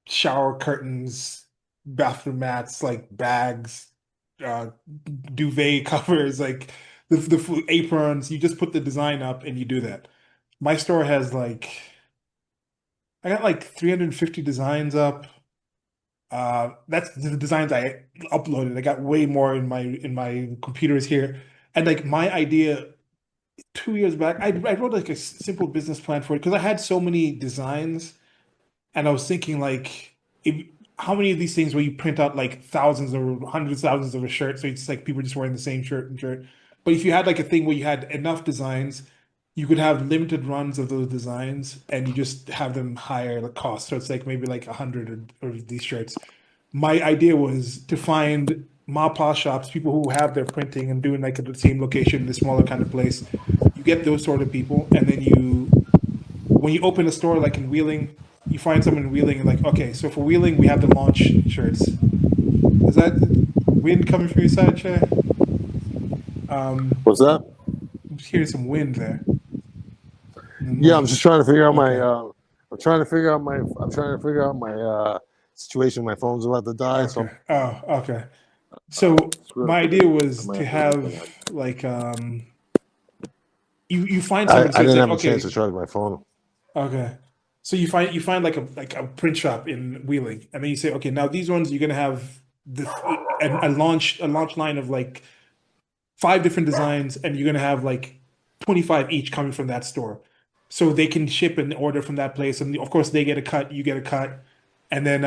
shower curtains, bathroom mats, like bags, uh, duvet covers, like the aprons. You just put the design up and you do that. My store has like I got like 350 designs up. That's the designs I uploaded. I got way more in my computers here. And like my idea 2 years back, I wrote like a simple business plan for it because I had so many designs, and I was thinking like, how many of these things where you print out like thousands or hundreds of thousands of a shirt, so it's like people just wearing the same shirt and shirt. But if you had like a thing where you had enough designs, you could have limited runs of those designs, and you just have them higher the cost. So it's like maybe like 100 of these shirts. My idea was to find ma pa shops, people who have their printing and doing like at the same location in a smaller kind of place. You get those sort of people, and then when you open a store like in Wheeling, you find someone in Wheeling and like, okay, so for Wheeling we have the launch shirts. Is that wind coming from your side, Shay? What's that? I'm just hearing some wind there. Yeah, I'm just trying to figure out Okay. I'm trying to figure out my situation. My phone's about to die. So Okay. Oh, okay. So my idea was to have like you find someone I who says didn't like, have a okay, chance to charge my phone. okay. So you find like a print shop in Wheeling, and then you say, okay, now these ones you're gonna have a launch line of like 5 different designs, and you're gonna have like 25 each coming from that store, so they can ship and order from that place, and of course they get a cut, you get a cut, and then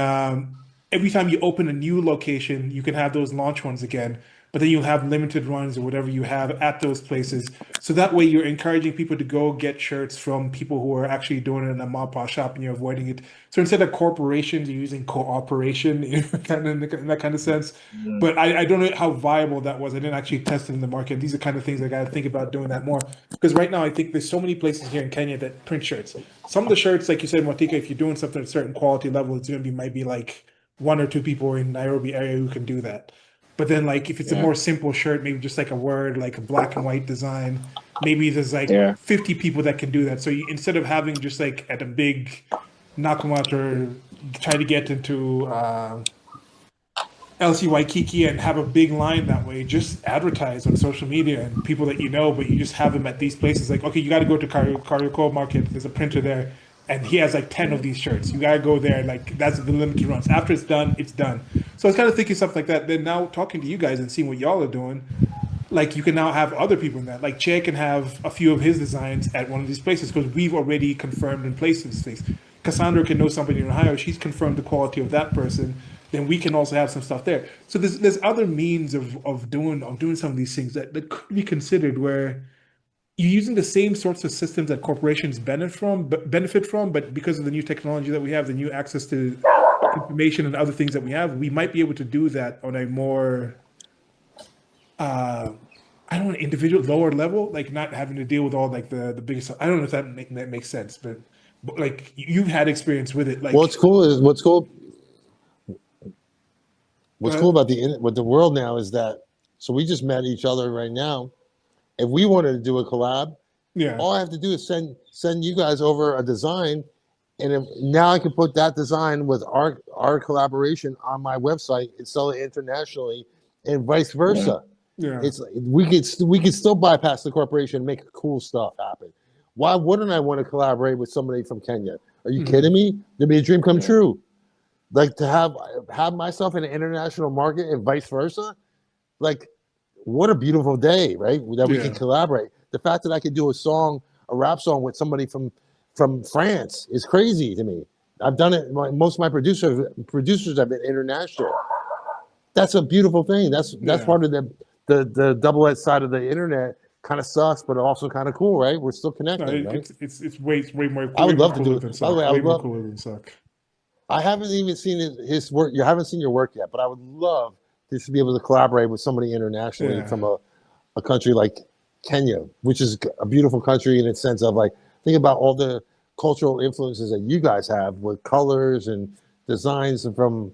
every time you open a new location, you can have those launch ones again, but then you'll have limited runs or whatever you have at those places. So that way you're encouraging people to go get shirts from people who are actually doing it in a mom pop shop, and you're avoiding it. So instead of corporations, you're using cooperation, kind of in that kind of sense. But I don't know how viable that was. I didn't actually test it in the market. These are kind of things I got to think about doing that more. Because right now, I think there's so many places here in Kenya that print shirts. Some of the shirts, like you said, Mwatika, if you're doing something at a certain quality level, it's going to be might be like 1 or 2 people in Nairobi area who can do that. But then, like, if it's a more simple shirt, maybe just like a word, like a black and white design, maybe there's like 50 people that can do that. So instead of having just like at a big Nakumat or try to get into LC Waikiki and have a big line that way, just advertise on social media and people that you know, but you just have them at these places. Like, okay, you got to go to Kariako Market. There's a printer there, and he has like 10 of these shirts. You got to go there. Like, that's the limited runs. After it's done, it's done. So I was kind of thinking stuff like that. Then now talking to you guys and seeing what y'all are doing, like you can now have other people in that. Like Che can have a few of his designs at one of these places because we've already confirmed and placed this place. Cassandra can know somebody in Ohio, she's confirmed the quality of that person, then we can also have some stuff there. So there's other means of doing some of these things that could be considered where you're using the same sorts of systems that corporations benefit from, but because of the new technology that we have, the new access to information and other things that we have, we might be able to do that on a more I don't know, individual lower level, like not having to deal with all like the biggest. I don't know if that makes sense, but like you've had experience with it. Like, What's cool is what's cool. go What's ahead. cool about with the world now is that so we just met each other right now. If we wanted to do a collab, Yeah, all I have to do is send you guys over a design, and now I can put that design with our collaboration on my website and sell it internationally, and vice versa. yeah, It's like we could still bypass the corporation and make cool stuff happen. Why wouldn't I want to collaborate with somebody from Kenya? Are you kidding me? It'd be a dream come true. Like to have myself in an international market and vice versa. Like, what a beautiful day, right? That we yeah. can collaborate. The fact that I could do a rap song with somebody from France is crazy to me. I've done it. Most of my producers have been international. That's a beautiful thing. That's Yeah. part of the double-edged side of the internet. Kind of sucks, but also kind of cool, right? We're still No, connected, right? it's way more I would way more love to do cooler it. than By the suck. way, I Way would more love. cooler than suck. I haven't even seen his work. You haven't seen your work yet, but I would love to be able to collaborate with somebody internationally Yeah. from a country like Kenya, which is a beautiful country in its sense of like, think about all the cultural influences that you guys have with colors and designs and from,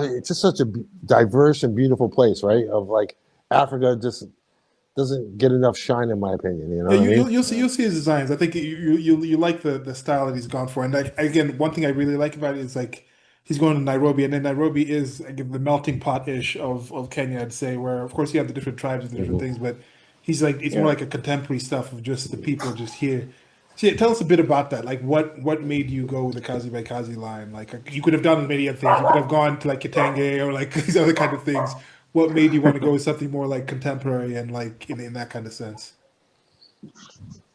it's just such a diverse and beautiful place, right? Of like Africa just doesn't get enough shine in my opinion. You know Yeah, what I mean? you'll see his designs. I think you like the style that he's gone for. And like again, one thing I really like about it is like he's going to Nairobi, and then Nairobi is again the melting pot ish of Kenya, I'd say, where of course you have the different tribes and the different things, but he's like it's more like a contemporary stuff of just the people just here. So yeah, tell us a bit about that. Like what made you go with the Kazi by Kazi line? Like you could have done many other things. You could have gone to like Kitenge or like these other kind of things. What made you want to go with something more like contemporary and like in that kind of sense?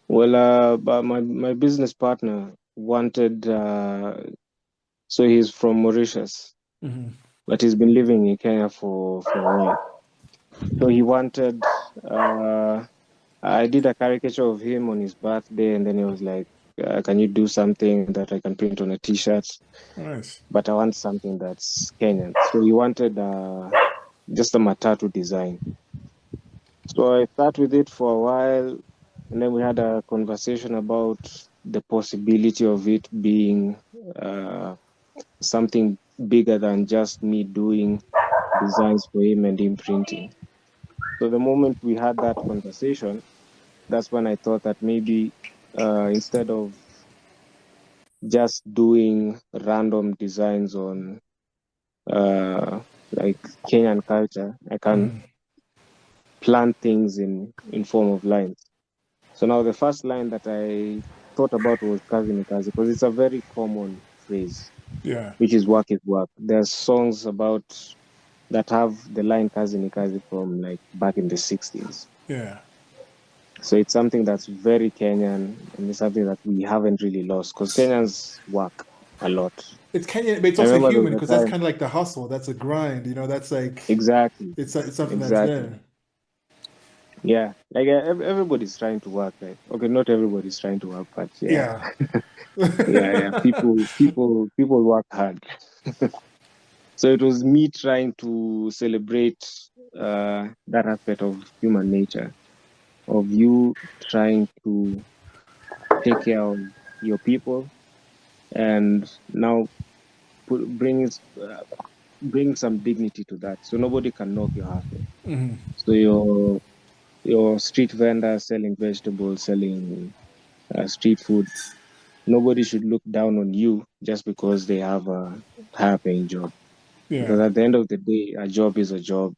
Well, but my business partner wanted, so he's from Mauritius, Hmm. but he's been living in Kenya for a while. So he wanted, I did a caricature of him on his birthday, and then he was like, "Can you do something that I can print on a T-shirt? Nice. But I want something that's Kenyan." So he wanted just a matatu design. So I sat with it for a while, and then we had a conversation about the possibility of it being something bigger than just me doing designs for him and him printing. So the moment we had that conversation, that's when I thought that maybe instead of just doing random designs on like Kenyan culture, I can plan things in form of lines. So now the first line that I thought about was Kazi Ni Kazi, because it's a very common phrase, Yeah. which is work is work. There's songs about that have the line Kazi Ni Kazi from like back in the 60s. Yeah. So it's something that's very Kenyan, and it's something that we haven't really lost because Kenyans work a lot. It's Kenya, but it's I also remember there human was because a that's time. kind of like the hustle. That's a grind, that's like Exactly. it's something that's Exactly. there. Yeah. Like everybody's trying to work, right? Okay, not everybody's trying to work, but yeah. Yeah. Yeah. People work hard. So it was me trying to celebrate that aspect of human nature, of you trying to take care of your people and now bring some dignity to that, so nobody can knock your hustle. So your street vendor selling vegetables, selling street food, nobody should look down on you just because they have a higher paying job. Because Yeah. at the end of the day, a job is a job.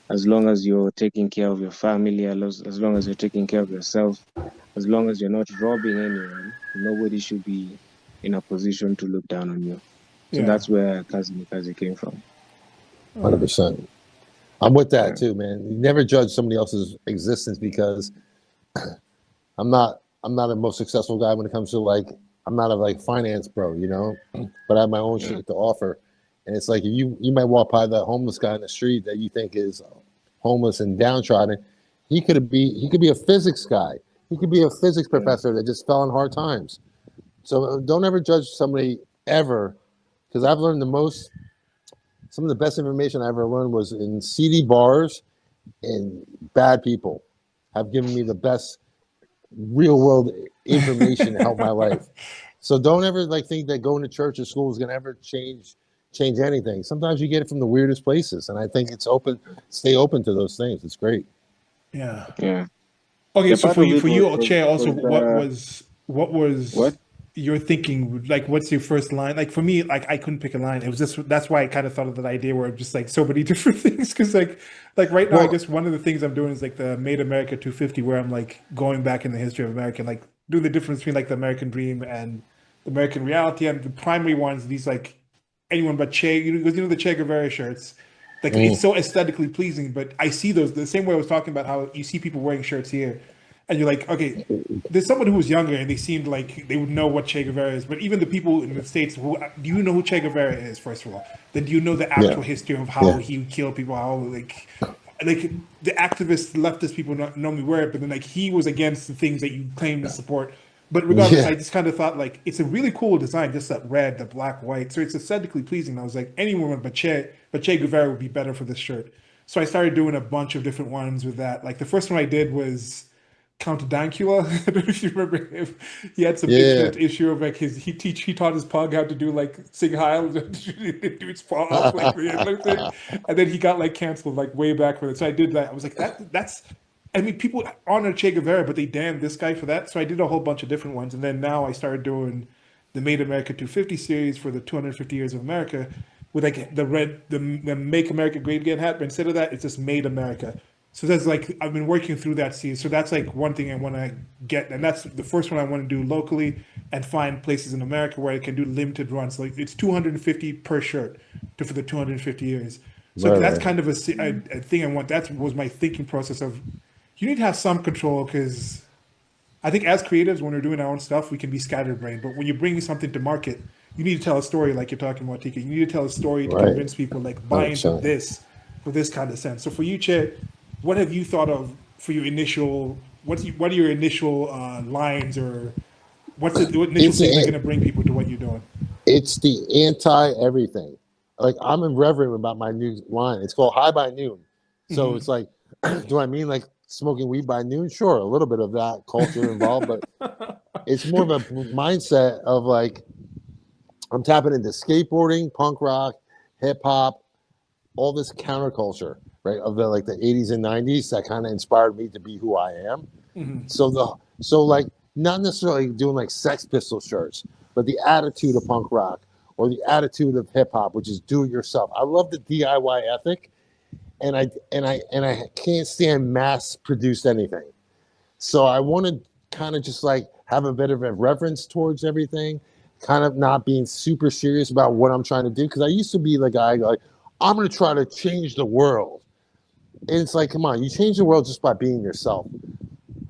As long as you're taking care of your family, as long as you're taking care of yourself, as long as you're not robbing anyone, nobody should be in a position to look down on you. So Yeah. that's where Kazi Ni Kazi came from. 100%. I'm with Yeah. that too, man. You never judge somebody else's existence because I'm not the most successful guy when it comes to like I'm not a like finance bro, you know, but I have my own shit to offer. And it's like you might walk by that homeless guy in the street that you think is homeless and downtrodden. He could be a physics guy. He could be a physics professor that just fell in hard times. So don't ever judge somebody ever, because I've learned some of the best information I ever learned was in CD bars, and bad people have given me the best real world information to help my life. So don't ever like think that going to church or school is gonna ever change anything. Sometimes you get it from the weirdest places, and I think it's open. Stay open to those things. It's great. Yeah. Yeah. Okay, Yeah, so part for of you, it Chair, also, was, what was what? your thinking? Like, what's your first line? Like for me, like I couldn't pick a line. It was just that's why I kind of thought of that idea where just like so many different things. Because like right now, I Well, guess one of the things I'm doing is like the Made America 250, where I'm like going back in the history of America, and like doing the difference between like the American dream and the American reality. And the primary ones, these like anyone but Che, the Che Guevara shirts. Like it's so aesthetically pleasing, but I see those the same way I was talking about how you see people wearing shirts here, and you're like, okay, there's someone who was younger and they seemed like they would know what Che Guevara is, but even the people in the States who do you know who Che Guevara is, first of all? Then do you know the yeah, actual history of how yeah, he killed people, how like the activist leftist people not normally wear it, but then like he was against the things that you claim to support. But regardless, yeah, I just kind of thought like it's a really cool design, just that red, the black, white. So it's aesthetically pleasing. And I was like, any woman but Che Guevara would be better for this shirt. So I started doing a bunch of different ones with that. Like the first one I did was Count Dankula. I don't know if you remember him. He had some yeah. internet issue of like he taught his pug how to do like sing Heil, do its paw off like the Hitler thing, and then he got like canceled like way back with it. So I did that. I was like that's. I mean, people honor Che Guevara, but they damn this guy for that. So I did a whole bunch of different ones, and then now I started doing the Made America 250 series for the 250 years of America, with like the Make America Great Again hat. But instead of that, it's just Made America. So that's like I've been working through that series. So that's like one thing I want to get, and that's the first one I want to do locally and find places in America where I can do limited runs. Like it's 250 per shirt for the 250 years. So Right, that's right. kind of a thing I want. That was my thinking process of you need to have some control because I think as creatives, when we're doing our own stuff, we can be scatterbrained. But when you're bringing something to market, you need to tell a story like you're talking about, Tika. You need to tell a story to Right. convince people like buy into 100%. this for this kind of sense. So for you, Che, what have you thought of for your initial? What are your initial lines or what's the initial It's thing that are going a, to bring people to what you're doing? it's the anti everything. Like I'm irreverent about my new line. It's called High by Noon. So it's like, do I mean like smoking weed by noon? Sure, a little bit of that culture involved, but it's more of a mindset of like I'm tapping into skateboarding, punk rock, hip hop, all this counterculture, right? Of the like the 80s and 90s that kind of inspired me to be who I am. So like not necessarily doing like Sex Pistol shirts, but the attitude of punk rock or the attitude of hip hop, which is do it yourself. I love the DIY ethic, and I can't stand mass produced anything. So I want to kind of just like have a bit of a reverence towards everything, kind of not being super serious about what I'm trying to do. Because I used to be the guy like, I'm going to try to change the world. And it's like, come on, you change the world just by being yourself.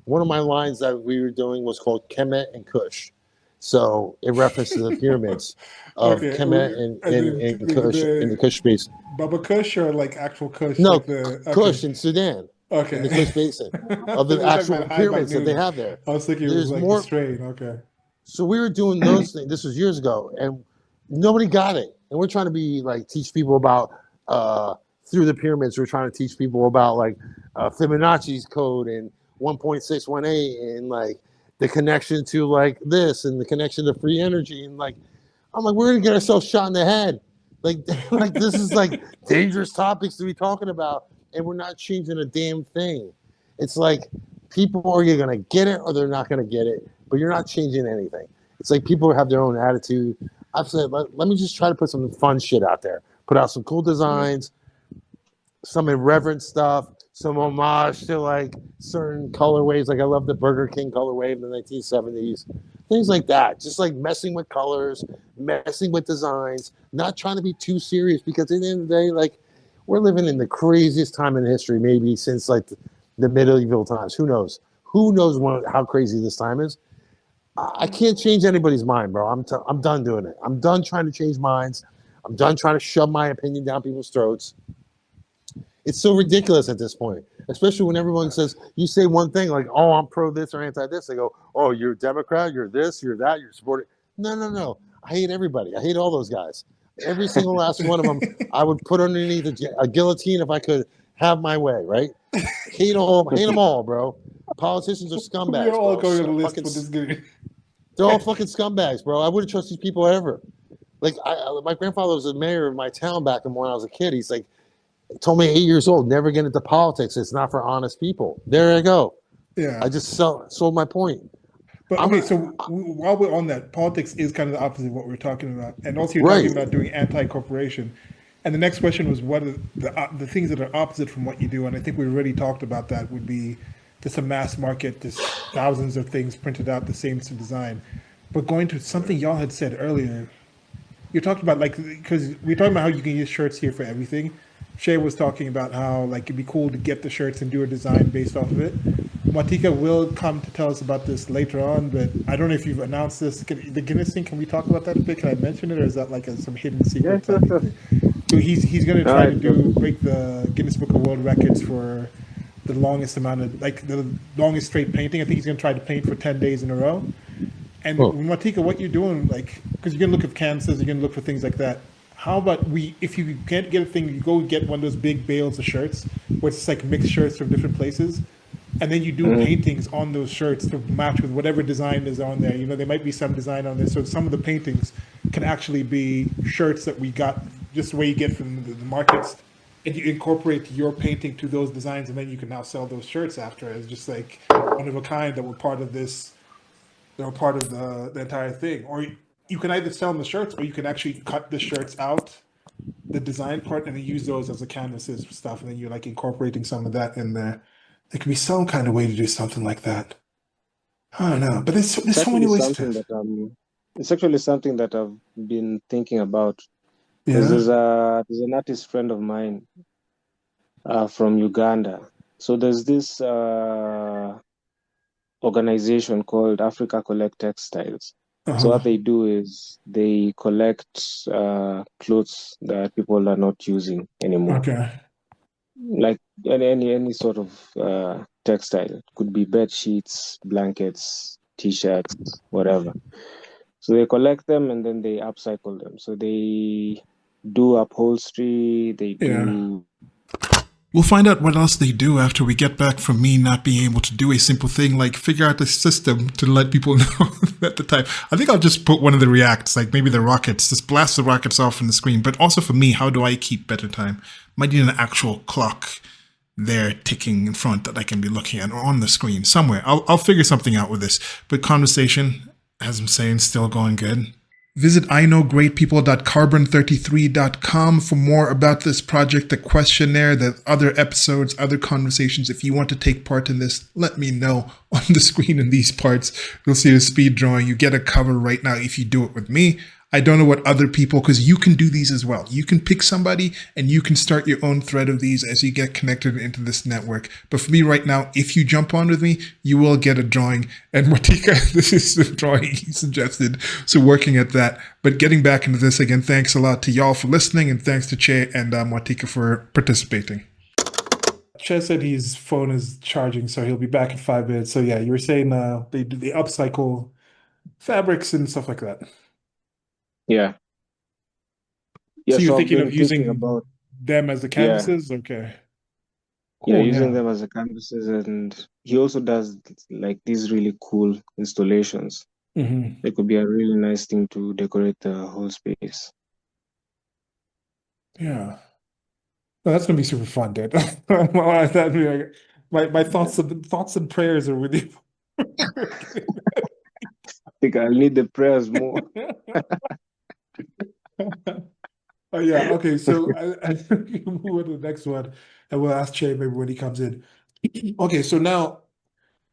One of my lines that we were doing was called Kemet and Kush. So in reference to the pyramids of Okay, Kemet and then and like Kush in the the Kush Basin. Bubba Kush or like actual Kush, No, like the okay. Kush in Sudan, in the Okay. Kush Basin, I of thought the you were talking actual about high by pyramids that they noon. have there. I was thinking it was There's like the more. strain. Okay. So we were doing those things. This was years ago, and nobody got it. And we're trying to be like teach people about through the pyramids. We're trying to teach people about like Fibonacci's code and 1.618 and like the connection to like this and the connection to free energy and like I'm like we're gonna get ourselves shot in the head. Like like this is like dangerous topics to be talking about, and we're not changing a damn thing. It's like people are either gonna get it or they're not gonna get it, but you're not changing anything. It's like people have their own attitude. I've said, let me just try to put some fun shit out there. Put out some cool designs, some irreverent stuff, some homage to like certain colorways. Like I love the Burger King colorway of the 1970s. Things like that. Just like messing with colors, messing with designs, not trying to be too serious because at the end of the day, like we're living in the craziest time in history, maybe since like the medieval times. Who knows? Who knows how crazy this time is? I can't change anybody's mind, bro. I'm done doing it. I'm done trying to change minds. I'm done trying to shove my opinion down people's throats. It's so ridiculous at this point, especially when everyone says, you say one thing like, oh, I'm pro this or anti this. They go, oh, you're a Democrat, you're this, you're that, you're supporting. No, no, no. I hate everybody. I hate all those guys. Every single last one of them, I would put underneath a guillotine if I could have my way, right? Hate them all, bro. Politicians are We're scumbags, all bro. going on the list Fucking, for this game. they're all fucking scumbags, bro. I wouldn't trust these people ever. Like, my grandfather was the mayor of my town back when I was a kid. He's like, told me at 8 years old, never get into politics. It's not for honest people. There I go. Yeah. I just sold my point. But okay, so while we're on that, politics is kind of the opposite of what we're talking about, and also you're Right. talking about doing anti-corporation. And the next question was, what are the things that are opposite from what you do? And I think we already talked about that. Would be just a mass market, just thousands of things printed out the same design. But going to something y'all had said earlier, you talked about like because we're talking about how you can use shirts here for everything. Shay was talking about how like it'd be cool to get the shirts and do a design based off of it. Mwatika will come to tell us about this later on, but I don't know if you've announced this. The Guinness thing, can we talk about that a bit? Can I mention it, or is that like some hidden secret? Yeah, sure. Thing? So he's going to try to break the Guinness Book of World Records for the longest amount of like the longest straight painting. I think he's going to try to paint for 10 days in a row. And Mwatika, what you're doing, like, because you're gonna look at canvases, you're gonna look for things like that. How about if you can't get a thing, you go get one of those big bales of shirts, where it's like mixed shirts from different places, and then you do paintings on those shirts to match with whatever design is on there. You know, there might be some design on there, so some of the paintings can actually be shirts that we got just the way you get from the markets, and you incorporate your painting to those designs, and then you can now sell those shirts after as just like one of a kind that were part of this. They're part of the entire thing. Or you can either sell them the shirts, or you can actually cut the shirts out, the design part, and then use those as the canvases stuff, and then you're like incorporating some of that in there. There could be some kind of way to do something like that. I don't know, but there's so many ways to. It's actually something that I've been thinking about. Yeah. There's an artist friend of mine from Uganda. So there's this organization called Africa Collect Textiles. So what they do is they collect clothes that people are not using anymore. Okay. Like any sort of textile. Could be bed sheets, blankets, t-shirts, whatever. So they collect them and then they upcycle them. So they do upholstery, they do. We'll find out what else they do after we get back from me not being able to do a simple thing like figure out the system to let people know at the time. I think I'll just put one of the reacts, like maybe the rockets, just blast the rockets off on the screen. But also for me, how do I keep better time? Might need an actual clock there ticking in front that I can be looking at or on the screen somewhere. I'll figure something out with this. But conversation, as I'm saying, still going good. Visit iknowgreatpeople.carbon33.com for more about this project, the questionnaire, the other episodes, other conversations. If you want to take part in this, let me know on the screen in these parts. You'll see a speed drawing. You get a cover right now if you do it with me. I don't know what other people, because you can do these as well. You can pick somebody and you can start your own thread of these as you get connected into this network. But for me right now, if you jump on with me, you will get a drawing. And Mwatika, this is the drawing he suggested. So working at that. But getting back into this again, thanks a lot to y'all for listening, and thanks to Che and Mwatika for participating. Che said his phone is charging, so he'll be back in 5 minutes. So yeah, you were saying they upcycle fabrics and stuff like that. Yeah. So you're so thinking of using about them as the canvases? Okay. Cool, using them as the canvases, and he also does like these really cool installations. It could be a really nice thing to decorate the whole space. Yeah. Well, that's gonna be super fun, dude. My thoughts and prayers are with you. I think I'll need the prayers more. Oh yeah, okay. So I move on to the next one, and we'll ask Che maybe when he comes in. Okay, so now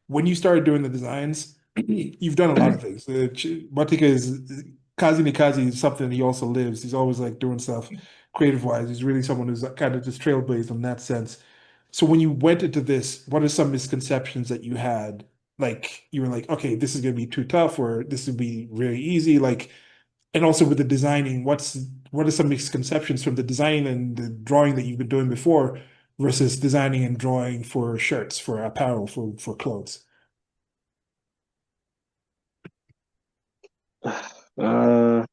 when you started doing the designs, you've done a lot of things. Mwatika is Kazi Ni Kazi is something he also lives. He's always like doing stuff creative wise. He's really someone who's kind of just trailblazed in that sense. So when you went into this, what are some misconceptions that you had like you were like, okay, this is gonna be too tough, or this would be very easy, like, and also with the designing, what are some misconceptions from the design and the drawing that you've been doing before versus designing and drawing for shirts, for apparel, for clothes? Uh,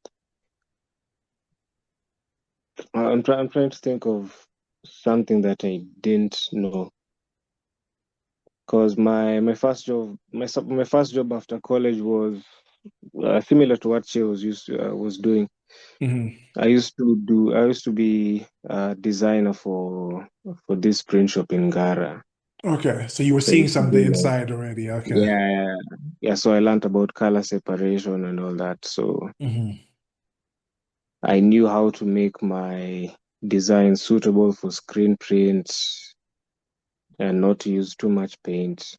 I'm trying to think of something that I didn't know. Because my first job after college was similar to what she was doing. Hmm. I used to be a designer for this print shop in Gara. Okay, so you were So I seeing used to some of the do like, inside already. Okay. yeah, yeah. So I learned about color separation and all that. So Hmm. I knew how to make my design suitable for screen prints and not to use too much paint.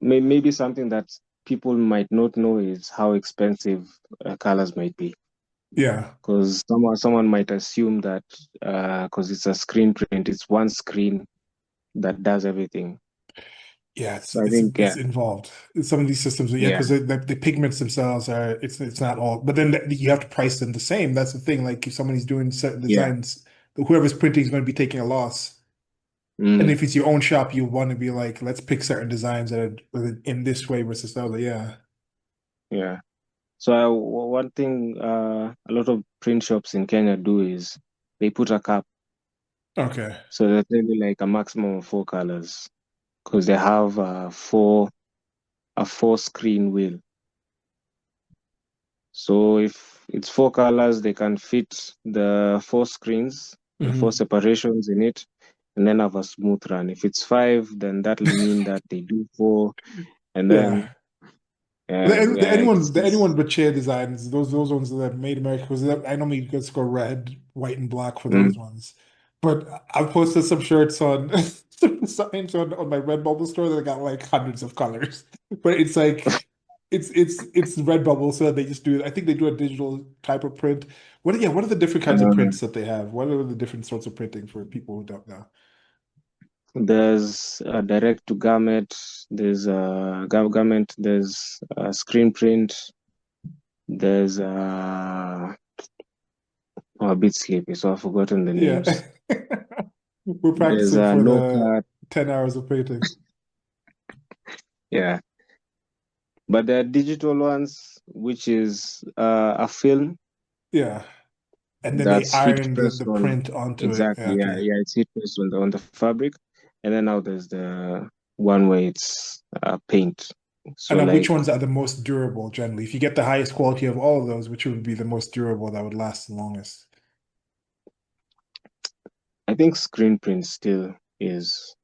Maybe something that people might not know is how expensive colors might be. Yeah. Because someone might assume that because it's a screen print, it's one screen that does everything. Yeah, So I think, it's involved. Some of these systems, yeah, yeah, because the pigments themselves are it's not all, but then you have to price them the same. That's the thing. Like if somebody's doing certain yeah, designs, whoever's printing is going to be taking a loss. And mm, if it's your own shop, you want to be like, let's pick certain designs that are in this way versus the other. Yeah. yeah. So one thing a lot of print shops in Kenya do is they put a cap, Okay. so there's maybe like a maximum of four colors because they have a four screen wheel. So if it's four colors, they can fit the four screens, the four Hmm. separations in it, and then have a smooth run. If it's five, then that'll mean that they do four, and Yeah. then yeah, The anyone but chair designs, those ones that made America, because I normally just go red, white, and black for mm, those ones. But I've posted some shirts on some signs on my Redbubble store that got like hundreds of colors. But it's like it's Redbubble, so they just do, I think they do a digital type of print. What are the different kinds of uh, prints that they have? What are the different sorts of printing for people who don't know? there's a direct to garment, there's a garment, there's a screen print, there's a bit sleepy, so I've forgotten the Yeah. names. We're There's practicing a for low the cut, 10 hours of painting. yeah. But there are digital ones, which is a film Yeah. And then they that's heat iron pressed the on. print onto it. Yeah, Exactly, yeah, okay. yeah. It's heat pressed on the fabric, and then now there's the one where it's paint. So And which like, ones are the most durable generally? If you get the highest quality of all of those, which would be the most durable that would last the longest? I think screen print still is,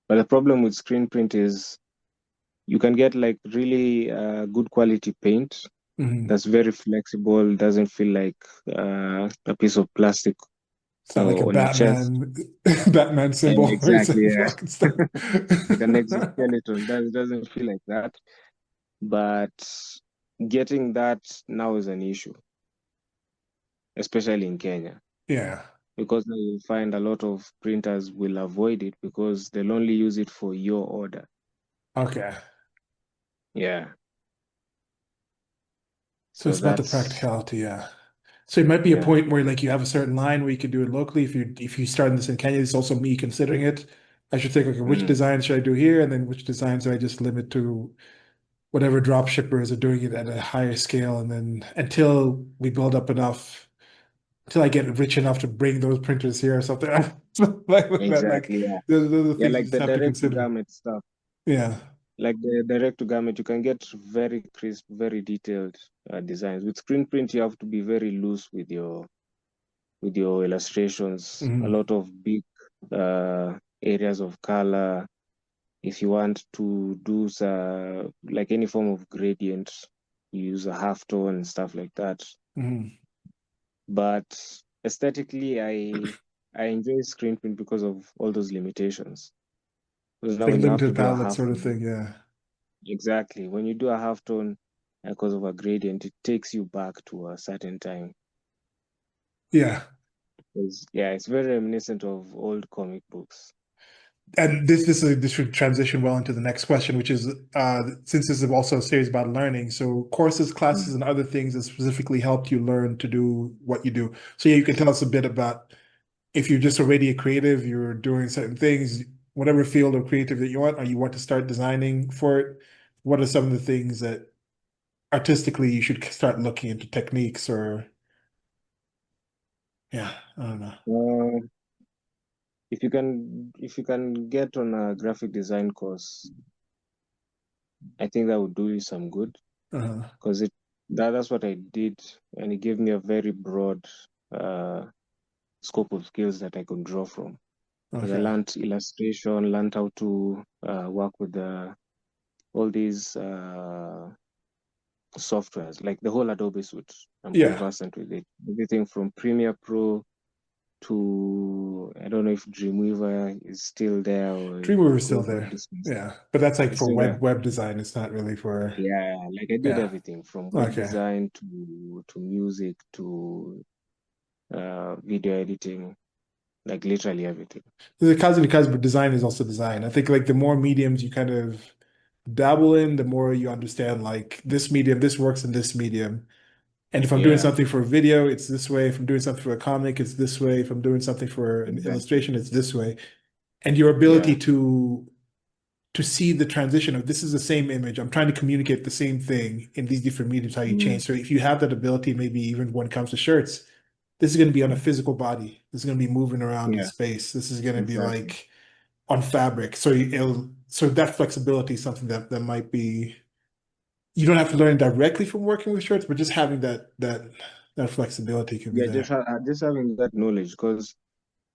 but the problem with screen print is you can get like really good quality paint Hmm. that's very flexible, doesn't feel like a piece of plastic It's not like a on your chest. Batman Batman Yeah, symbol where it's exactly, like yeah. fucking stuff. Like an exoskeleton. Doesn't feel like that. But getting that now is an issue, especially in Kenya, Yeah. because now you'll find a lot of printers will avoid it because they'll only use it for your order. Okay. Yeah. So So it's about the that's, practicality, yeah. So it might be a yeah. point where like you have a certain line where you could do it locally. If you start this in Kenya, it's also me considering it. I should think, okay, which Mm, design should I do here? And then which designs do I just limit to whatever drop shippers are doing it at a higher scale? And then until we build up enough, until I get rich enough to bring those printers here or something. Like that, like exactly. Yeah. those are the Yeah. things you Like just the have to direct to consider. garment stuff. Yeah. Like the direct to garment, you can get very crisp, very detailed designs. With screen print, you have to be very loose with your illustrations. A Hmm. lot of big areas of color. If you want to do like any form of gradient, you use a half tone and stuff like that. Hmm. But aesthetically, I enjoy screen print because of all those limitations. Because It's now like when you have to limited do a palette half sort of tone, thing. Yeah. exactly. When you do a half tone because of a gradient, it takes you back to a certain time. Yeah. Yeah, it's very reminiscent of old comic books. and this should transition well into the next question, which is since this is also a series about learning, so courses, classes, and other things that specifically helped you learn to do what you do. So yeah, you can tell us a bit about if you're just already a creative, you're doing certain things, whatever field of creative that you want, or you want to start designing for it. What are some of the things that artistically you should start looking into techniques or yeah, I don't know. If you can get on a graphic design course, I think that would do you some good, because that's what I did, and it gave me a very broad scope of skills that I could draw from. Because I learned illustration, learned how to work with all these softwares, like the whole Adobe suite. I'm conversant with it. Everything from Premiere Pro to, I don't know if Dreamweaver is still there, or Dreamweaver is still there. Yeah, but that's like it's for web design. It's not really for. Yeah, like I did everything from web design to music to video editing, like literally everything. The Kazi Ni Kazi, but design is also design. I think like the more mediums you kind of dabble in, the more you understand like this medium, this works in this medium. And if I'm doing something for a video, it's this way. If I'm doing something for a comic, it's this way. If I'm doing something for an illustration, it's this way. And your ability to see the transition of this is the same image. I'm trying to communicate the same thing in these different mediums, how you change. So if you have that ability, maybe even when it comes to shirts, this is going to be on a physical body. This is going to be moving around in space. This is going to be like on fabric. So that flexibility is something that might be, you don't have to learn directly from working with shirts, but just having that flexibility can be there. Just having that knowledge, because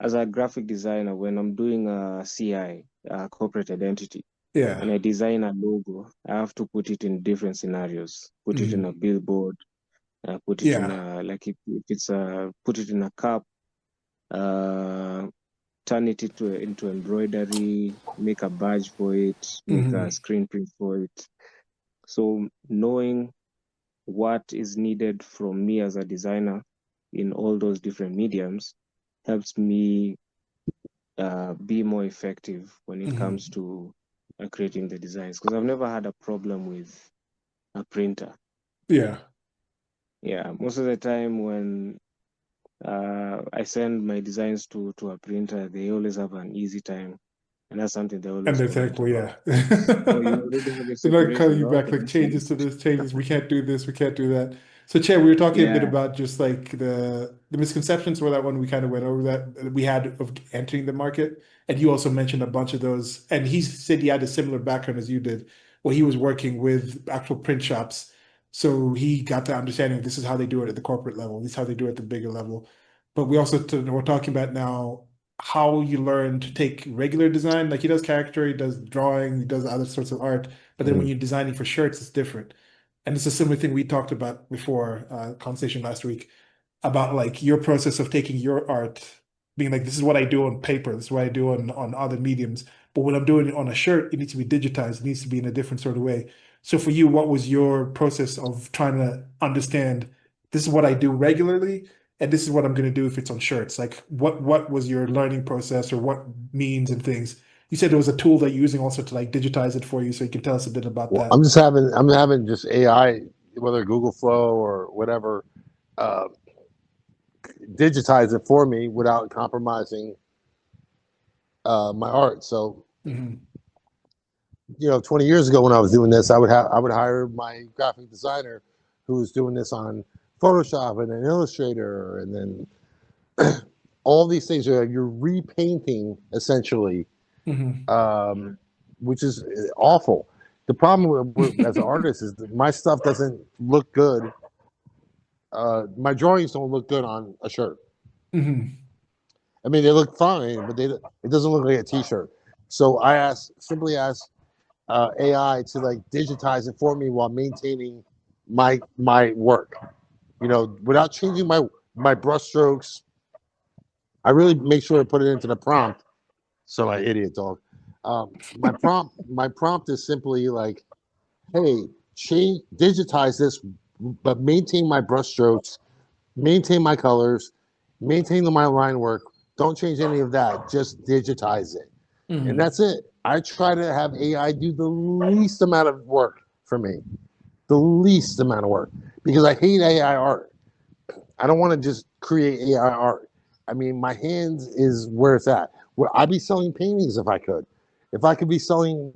as a graphic designer, when I'm doing a CI, corporate identity, and I design a logo, I have to put it in different scenarios. Put it in a billboard, put it in a, like if it's put it in a cup, turn it into embroidery, make a badge for it, make a screen print for it. So knowing what is needed from me as a designer in all those different mediums helps me be more effective when it comes to creating the designs, because I've never had a problem with a printer. Most of the time when I send my designs to a printer, they always have an easy time, and that's something they always. And they're thankful, you already have your they're not calling you back okay, like changes to this, changes. We can't do this, we can't do that. So, Chair, we were talking a bit about just like the misconceptions for that one. We kind of went over that we had of entering the market, and you also mentioned a bunch of those. And he said he had a similar background as you did, where he was working with actual print shops. So he got the understanding of this is how they do it at the corporate level. This is how they do it at the bigger level. But we also we're talking about now how you learn to take regular design, like he does caricature, he does drawing, he does other sorts of art. But then when you're designing for shirts, it's different. And it's a similar thing we talked about before, conversation last week about like your process of taking your art, being like, this is what I do on paper, this is what I do on other mediums. But when I'm doing it on a shirt, it needs to be digitized, it needs to be in a different sort of way. So for you, what was your process of trying to understand this is what I do regularly, and this is what I'm going to do if it's on shirts? Like what was your learning process, or what means and things? You said there was a tool that you're using also to like digitize it for you, so you can tell us a bit about that. I'm having just AI, whether Google Flow or whatever, digitize it for me without compromising my art. So, 20 years ago when I was doing this, I would hire my graphic designer who was doing this on Photoshop and then Illustrator, and then all these things are you're repainting essentially, which is awful. The problem with as an artist is that my stuff doesn't look good. My drawings don't look good on a shirt. I mean, they look fine, but it doesn't look like a T-shirt. So I simply asked AI to like digitize it for me while maintaining my work. Without changing my brush strokes. I really make sure to put it into the prompt. So my idiot dog. My prompt is simply like, hey, digitize this, but maintain my brush strokes, maintain my colors, maintain my line work. Don't change any of that. Just digitize it. and that's it. I try to have AI do the least amount of work for me, the least amount of work, because I hate AI art. I don't want to just create AI art. I mean, my hands is where it's at. Where I'd be selling paintings if I could. If I could be selling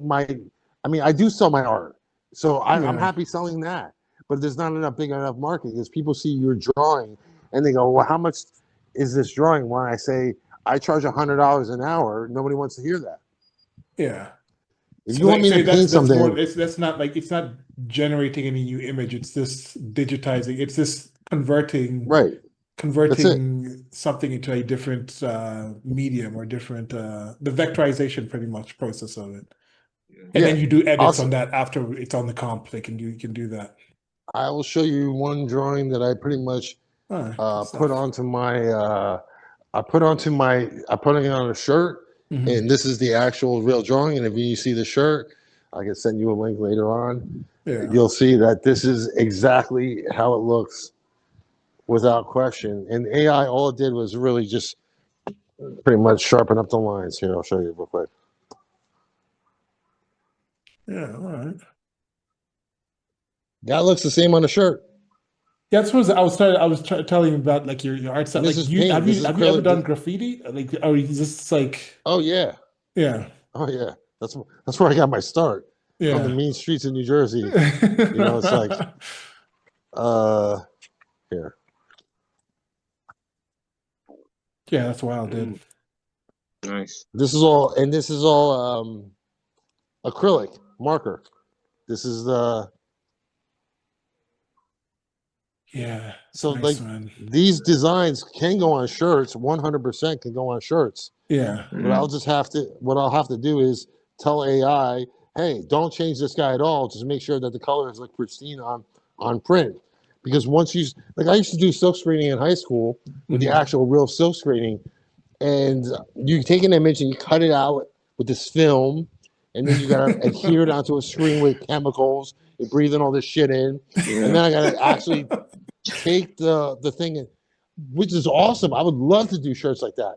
I mean, I do sell my art, so I'm happy selling that. But there's not enough big enough market because people see your drawing and they go, "Well, how much is this drawing?" When I say I charge $100 an hour, nobody wants to hear that. Yeah. If So you want me to paint something, more, that's not like, it's not generating any new image. It's just digitizing. It's just converting right? converting something into a different medium or different the vectorization pretty much process of it. And then you do edits on that after it's on the comp. You can do that. I will show you one drawing that I pretty much put onto my I put it on a shirt, and this is the actual real drawing. And if you see the shirt, I can send you a link later on. Yeah. You'll see that this is exactly how it looks without question. And AI, all it did was really just pretty much sharpen up the lines. Here, I'll show you real quick. Yeah, all right. That looks the same on the shirt. Yeah, that's what I was telling you about, like your art style. Like, have you ever done graffiti? Like, or is this like? Oh yeah. Yeah. Oh yeah. That's where I got my start. Yeah. On the mean streets of New Jersey. You know, it's like here. Yeah, that's wild, dude. Nice. This is all acrylic marker. This is the so nice, like man. These designs can go on shirts. 100% can go on shirts. Yeah. But what I'll have to do is tell AI, hey, don't change this guy at all. Just make sure that the colors look pristine on print. Because once you I used to do silk screening in high school with the actual real silk screening, and you take an image and you cut it out with this film, and then you gotta adhere it onto a screen with chemicals. You're breathing all this shit in, and then I gotta actually take the thing, which is awesome. I would love to do shirts like that,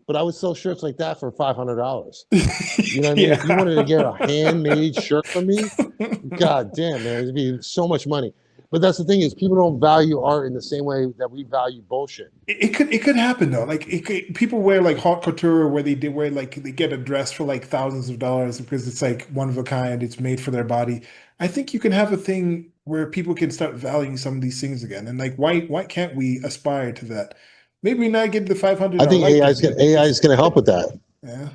but I would sell shirts like that for $500. You know what I mean? If you wanted to get a handmade shirt from me, god damn, man, it'd be so much money. But that's the thing is, people don't value art in the same way that we value bullshit. It could happen though. Like people wear like haute couture, where they wear like they get a dress for like thousands of dollars because it's like one of a kind. It's made for their body. I think you can have a thing where people can start valuing some of these things again. And like, why can't we aspire to that? Maybe not get the 500. I think AI is gonna help with that. Yeah,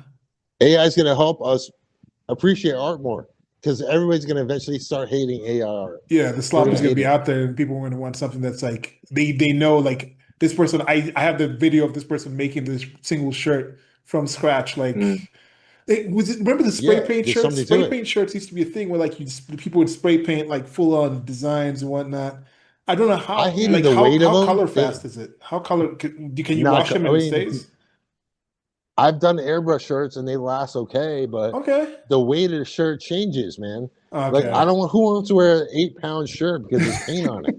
AI is gonna help us appreciate art more. Because everybody's going to eventually start hating AI art. Yeah, the slop is going to be out there, and people are going to want something that's like they know, like this person. I have the video of this person making this single shirt from scratch. Like, remember the spray paint shirts? Spray paint shirts used to be a thing where like people would spray paint like full on designs and whatnot. I don't know how. I hated the weight of them. How color fast is it? How color can you wash them and it stays? I've done airbrush shirts and they last okay, but the weight of the shirt changes, man. Like I don't want who wants to wear an 8-pound shirt because there's paint on it.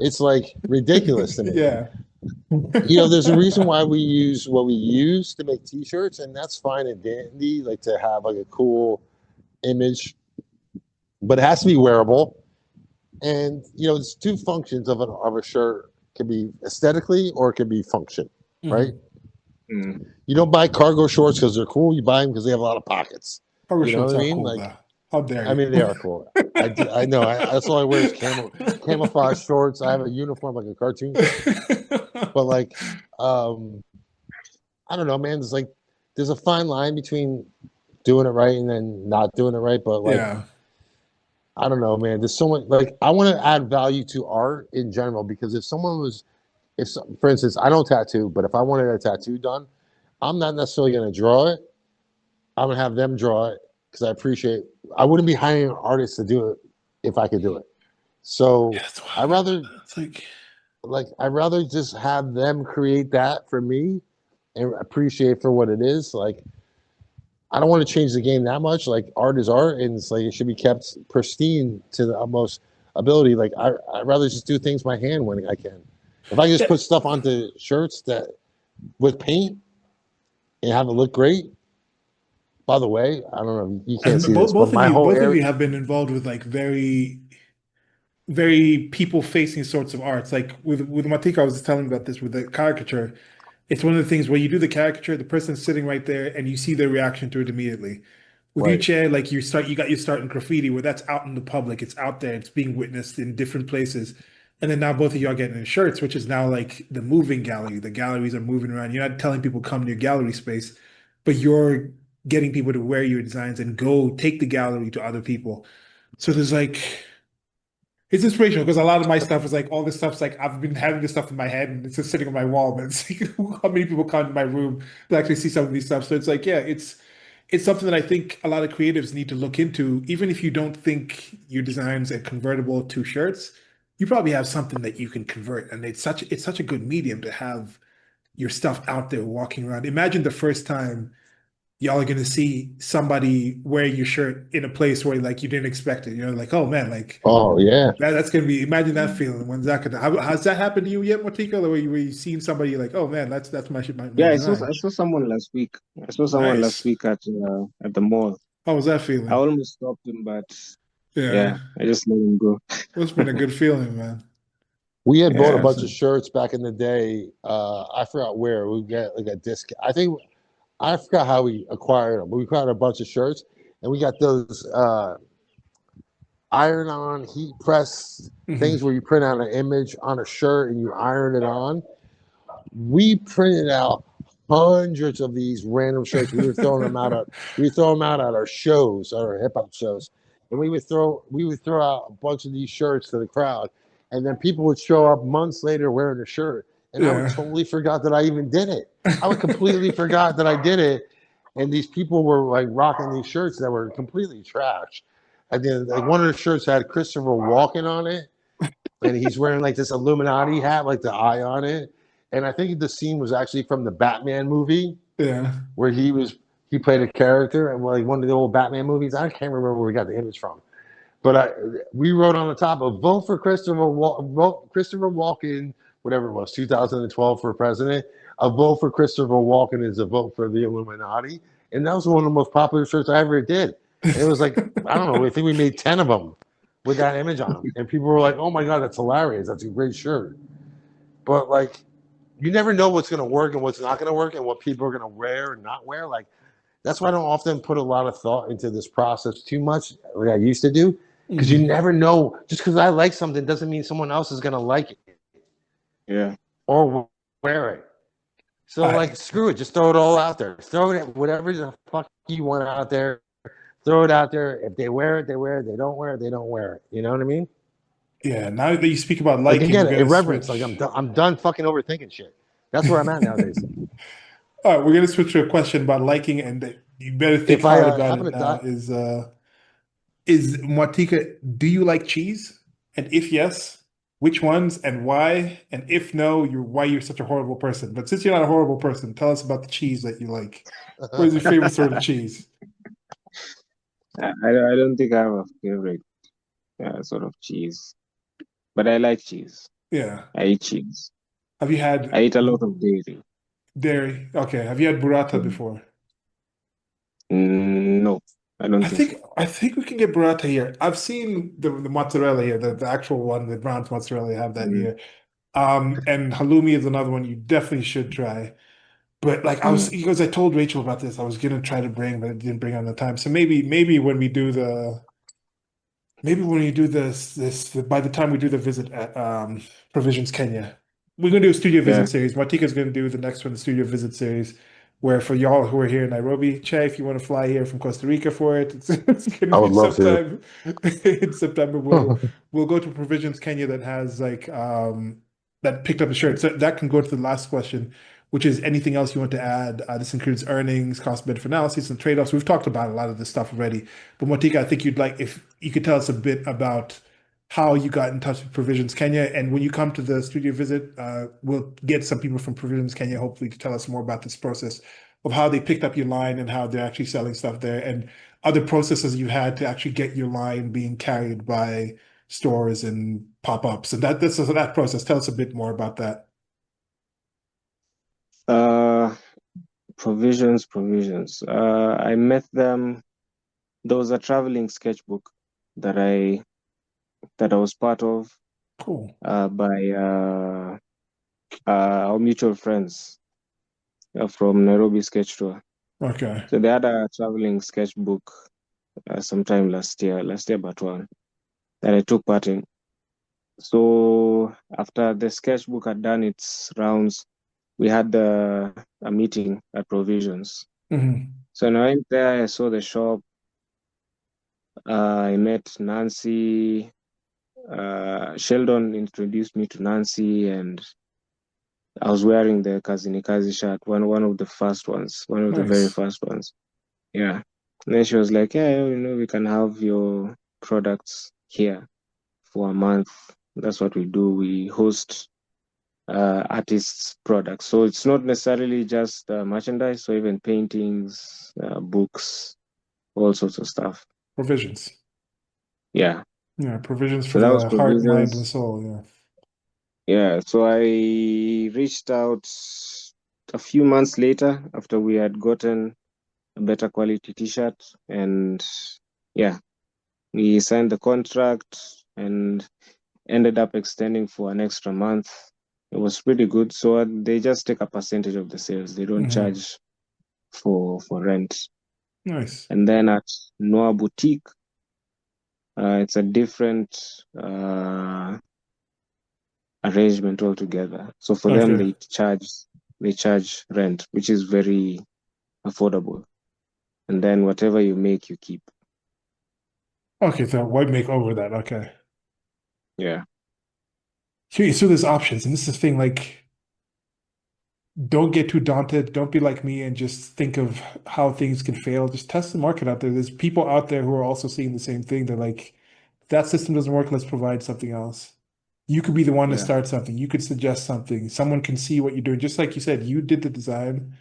It's like ridiculous to me. Yeah. You know, there's a reason why we use what we use to make t-shirts, and that's fine and dandy, like to have like a cool image, but it has to be wearable. And you know, there's two functions of a shirt. It can be aesthetically or it can be function, right? You don't buy cargo shorts because they're cool. You buy them because they have a lot of pockets. Cargo shorts are cool, like, how dare you? I mean, they are cool. I know. That's all I wear is camouflage shorts. I have a uniform like a cartoon. But like, I don't know, man. There's a fine line between doing it right and then not doing it right. But like, I don't know, man. There's so much. Like, I want to add value to art in general because if someone was for instance, I don't tattoo, but if I wanted a tattoo done, I'm not necessarily going to draw it. I'm going to have them draw it because I wouldn't be hiring an artist to do it if I could do it. So I'd rather just have them create that for me and appreciate for what it is. Like, I don't want to change the game that much. Like, art is art, and it's like it should be kept pristine to the utmost ability. Like, I'd rather just do things by hand when I can. If I just put stuff onto shirts that with paint and have it look great, By the way, I don't know, you can't And see this, but my whole both of area. you have been involved with like very people facing sorts of arts. Like with Mwatika, I was telling about this with the caricature. It's one of the things where you do the caricature, the person's sitting right there, and you see their reaction to it immediately. With you, Right. Che, like you got your start in graffiti, where that's out in the public, it's out there, it's being witnessed in different places. And then now both of you are getting in shirts, which is now like the moving gallery. The galleries are moving around. You're not telling people come to your gallery space, but you're getting people to wear your designs and go take the gallery to other people. So there's like it's inspirational because a lot of my stuff is like all this stuff's like I've been having this stuff in my head and it's just sitting on my wall, but it's like how many people come to my room to actually see some of these stuff. So it's like, yeah, it's something that I think a lot of creatives need to look into. Even if you don't think your designs are convertible to shirts, you probably have something that you can convert. And it's such a good medium to have your stuff out there walking around. Imagine the first time y'all are gonna see somebody wearing your shirt in a place where like you didn't expect it. You know, like, oh man, like Oh yeah. that's gonna be imagine that feeling. When's that gonna has that happened to you yet, Mwatika? Where you seen somebody like, oh man, that's my Yeah, design. I saw someone last week. I saw someone last Nice. week at the mall. How was that I feeling? almost stopped him, but Yeah, yeah, I just let him go. it's been a good feeling, man. We had bought a Yeah, bunch so, of shirts back in the day. I forgot where we got like a disc. I think I forgot how we acquired them. We acquired a bunch of shirts, and we got those iron-on heat press Hmm. things where you print out an image on a shirt and you iron it on. We printed out hundreds of these random shirts. We would throw them out at our shows, our hip hop shows, and we would throw out a bunch of these shirts to the crowd, and then people would show up months later wearing a shirt, and I would Yeah. totally forgot that I even did it. I would completely forgot that I did it, and these people were like rocking these shirts that were completely trash. And then like one of the shirts had Christopher Walken on it, and he's wearing like this Illuminati hat, like the eye on it. And I think the scene was actually from the Batman movie Yeah. where he played a character and like one of the old Batman movies. I can't remember where we got the image from, but we wrote on the top of vote for vote Christopher Walken, whatever it was, 2012 for president. A vote for Christopher Walken is a vote for the Illuminati, and that was one of the most popular shirts I ever did. And it was like I don't know, I think we made 10 of them with that image on them, and people were like, "Oh my god, that's hilarious! That's a great shirt." But like, you never know what's going to work and what's not going to work, and what people are going to wear and not wear. Like that's why I don't often put a lot of thought into this process too much, like I used to do, because you Hmm. never know. Just because I like something doesn't mean someone else is going to like it yeah. or wear it. So I like, screw it. Just throw it all out there. Throw it whatever the fuck you want out there. Throw it out there. If they wear it, they wear it. They don't wear it, they don't wear it. You know what I mean? yeah. Now that you speak about Like liking, again, we're gonna irreverence. Like switch. I'm done fucking overthinking shit. That's where I'm at nowadays. All right, we're gonna switch to a question about liking, and you better think If I hard about happen it to now. die, Is Mwatika, do you like cheese? And if yes, which ones and why? And if no, why you're such a horrible person. But since you're not a horrible person, tell us about the cheese that you like. What is your favorite sort of cheese? I don't think I have a favorite sort of cheese, but I like cheese. Yeah. I eat cheese. Have you I had eat a lot of dairy. dairy? Okay. Have you had burrata Mm. before? No, I don't think so. I think we can get burrata here. I've seen the mozzarella here, the actual one, the brown mozzarella have that Mm. here. And halloumi is another one you definitely should try. But like I was, Mm. because I told Rachel about this, I was gonna try to bring, but it didn't bring on the time. So maybe when we do by the time we do the visit at Provisions Kenya, we're gonna do a studio Yeah. visit series. Martika's gonna do the next one, the studio visit series, where for y'all who are here in Nairobi, Che, if you want to fly here from Costa Rica for it, it's gonna I be would love to. sometime in September. We'll go to Provisions Kenya that has like that picked up the shirt. So that can go to the last question, which is anything else you want to add. This includes earnings, cost benefit analysis, and trade-offs. We've talked about a lot of this stuff already. But Motika, I think you'd like if you could tell us a bit about how you got in touch with Provisions Kenya. And when you come to the studio visit, we'll get some people from Provisions Kenya, hopefully, to tell us more about this process of how they picked up your line and how they're actually selling stuff there and other processes you had to actually get your line being carried by stores and pop-ups. And that process. Tell us a bit more about that. Uh, Provisions. I met them. There was a traveling sketchbook that I was part of Cool. by our mutual friends from Nairobi Sketch Tour. Okay. So they had a traveling sketchbook sometime last year but one that I took part in. So after the sketchbook had done its rounds, we had a meeting at Provisions. Mm-hmm. So when I went there, I saw the shop. I met Nancy. Sheldon introduced me to Nancy, and I was wearing the Kazi Ni Kazi shirt, one of the first ones, one of the very Nice. first ones. Yeah. And then she was like, "Yeah, we can have your products here for a month." That's what we do. We host artists' products. So it's not necessarily just merchandise, so even paintings, books, all sorts of stuff. Provisions. Yeah. Yeah, provisions for So that was the heart, mind, and Provisions. soul. Yeah. Yeah. So I reached out a few months later after we had gotten a better quality t-shirt, and yeah, we signed the contract and ended up extending for an extra month. It was pretty good. So they just take a percentage of the sales. They don't Mm-hmm. charge for rent. Nice. And then at Noah Boutique, it's a different arrangement altogether. So for them, Okay. they charge rent, which is very affordable. And then whatever you make, you keep. Okay, so why make over that? Okay. Yeah. So there's options, and this is the thing, like, don't get too daunted. Don't be like me and just think of how things can fail. Just test the market out there. There's people out there who are also seeing the same thing. They're like, that system doesn't work, let's provide something else. You could be the one to Yeah. start something. You could suggest something. Someone can see what you're doing. Just like you said, you did the design.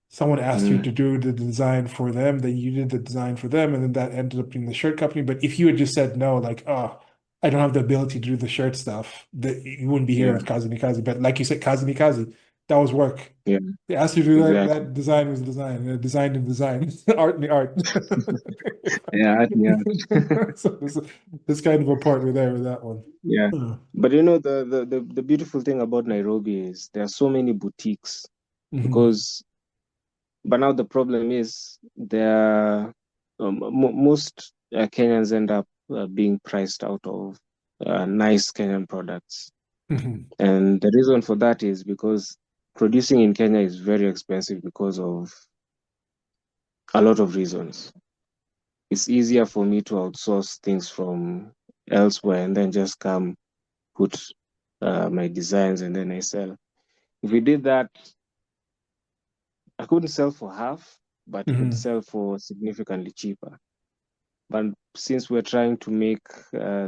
Someone asked you Mm. to do the design for them, then you did the design for them, and then that ended up being the shirt company. But if you had just said no, like, oh, I don't have the ability to do the shirt stuff, that you wouldn't be here Yeah. with Kazi Ni Kazi. But like you said, Kazi Ni Kazi, that was work. Yeah. They asked you to do that. Exactly. That design was design. Design and design. Art and the art. Yeah. Yeah. So this kind of a partner there with that one. Yeah. Huh. But the beautiful thing about Nairobi is there are so many boutiques Mhm. because, but now the problem is there most Kenyans end up being priced out of nice Kenyan products. Mhm. And the reason for that is because producing in Kenya is very expensive because of a lot of reasons. It's easier for me to outsource things from elsewhere and then just come put my designs and then I sell. If we did that, I couldn't sell for half, but you could Mhm. sell for significantly cheaper. But since we're trying to make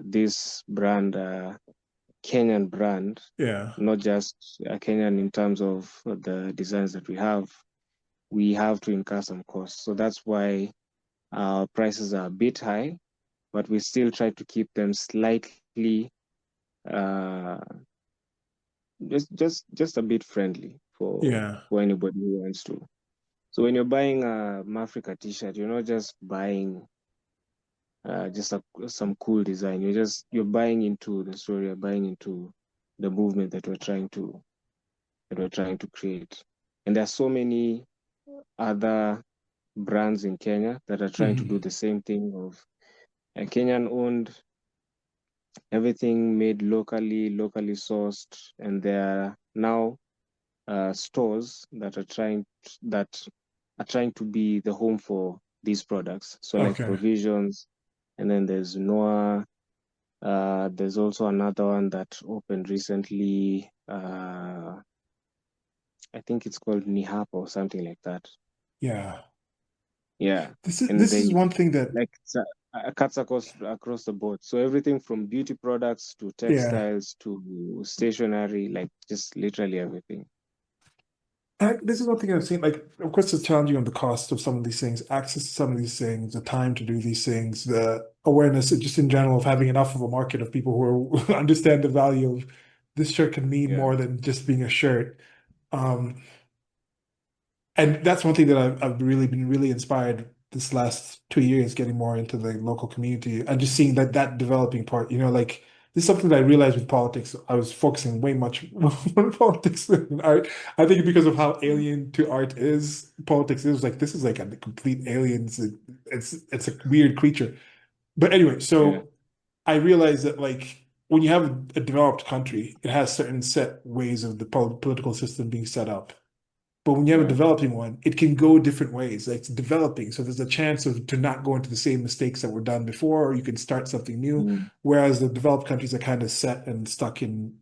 this brand a Kenyan brand, Yeah. not just a Kenyan in terms of the designs that we have to incur some costs. So that's why our prices are a bit high, but we still try to keep them slightly uh, just a bit friendly Yeah. for anybody who wants to. So when you're buying a Mafrica t-shirt, you're not just buying some cool design. You're buying into the story. You're buying into the movement that we're trying to create. And there are so many other brands in Kenya that are trying to do Mhm. the same thing of a Kenyan owned, everything made locally sourced, and there are now stores that are trying to be the home for these products. So like Okay. Provisions, and then there's Noah. There's also another one that opened recently. I think it's called Nihapa or something like that. Yeah. Yeah, This is and this is they one thing that, like cuts across the board. So everything from beauty products to yeah. textiles to stationery, like just literally everything. This is one thing I've seen. Like, of course, it's challenging on the cost of some of these things, access to some of these things, the time to do these things, the awareness, just in general, of having enough of a market of people who understand the value of this shirt can mean Yeah, more than just being a shirt. Um, And that's one thing that I've really been really inspired this last 2 years, getting more into the local community and just seeing that developing part. Like this is something that I realized with politics. I was focusing way much more on politics than art. I think because of how alien to art is, politics is like this is like a complete alien. It's a weird creature. But anyway, Yeah. so I realized that like when you have a developed country, it has certain set ways of the political system being set up. But when you have a Yeah. developing one, it can go different ways. Like it's developing, so there's a chance of to not go into the same mistakes that were done before, or you can start something new. Mm. Whereas the developed countries are kind of set and stuck in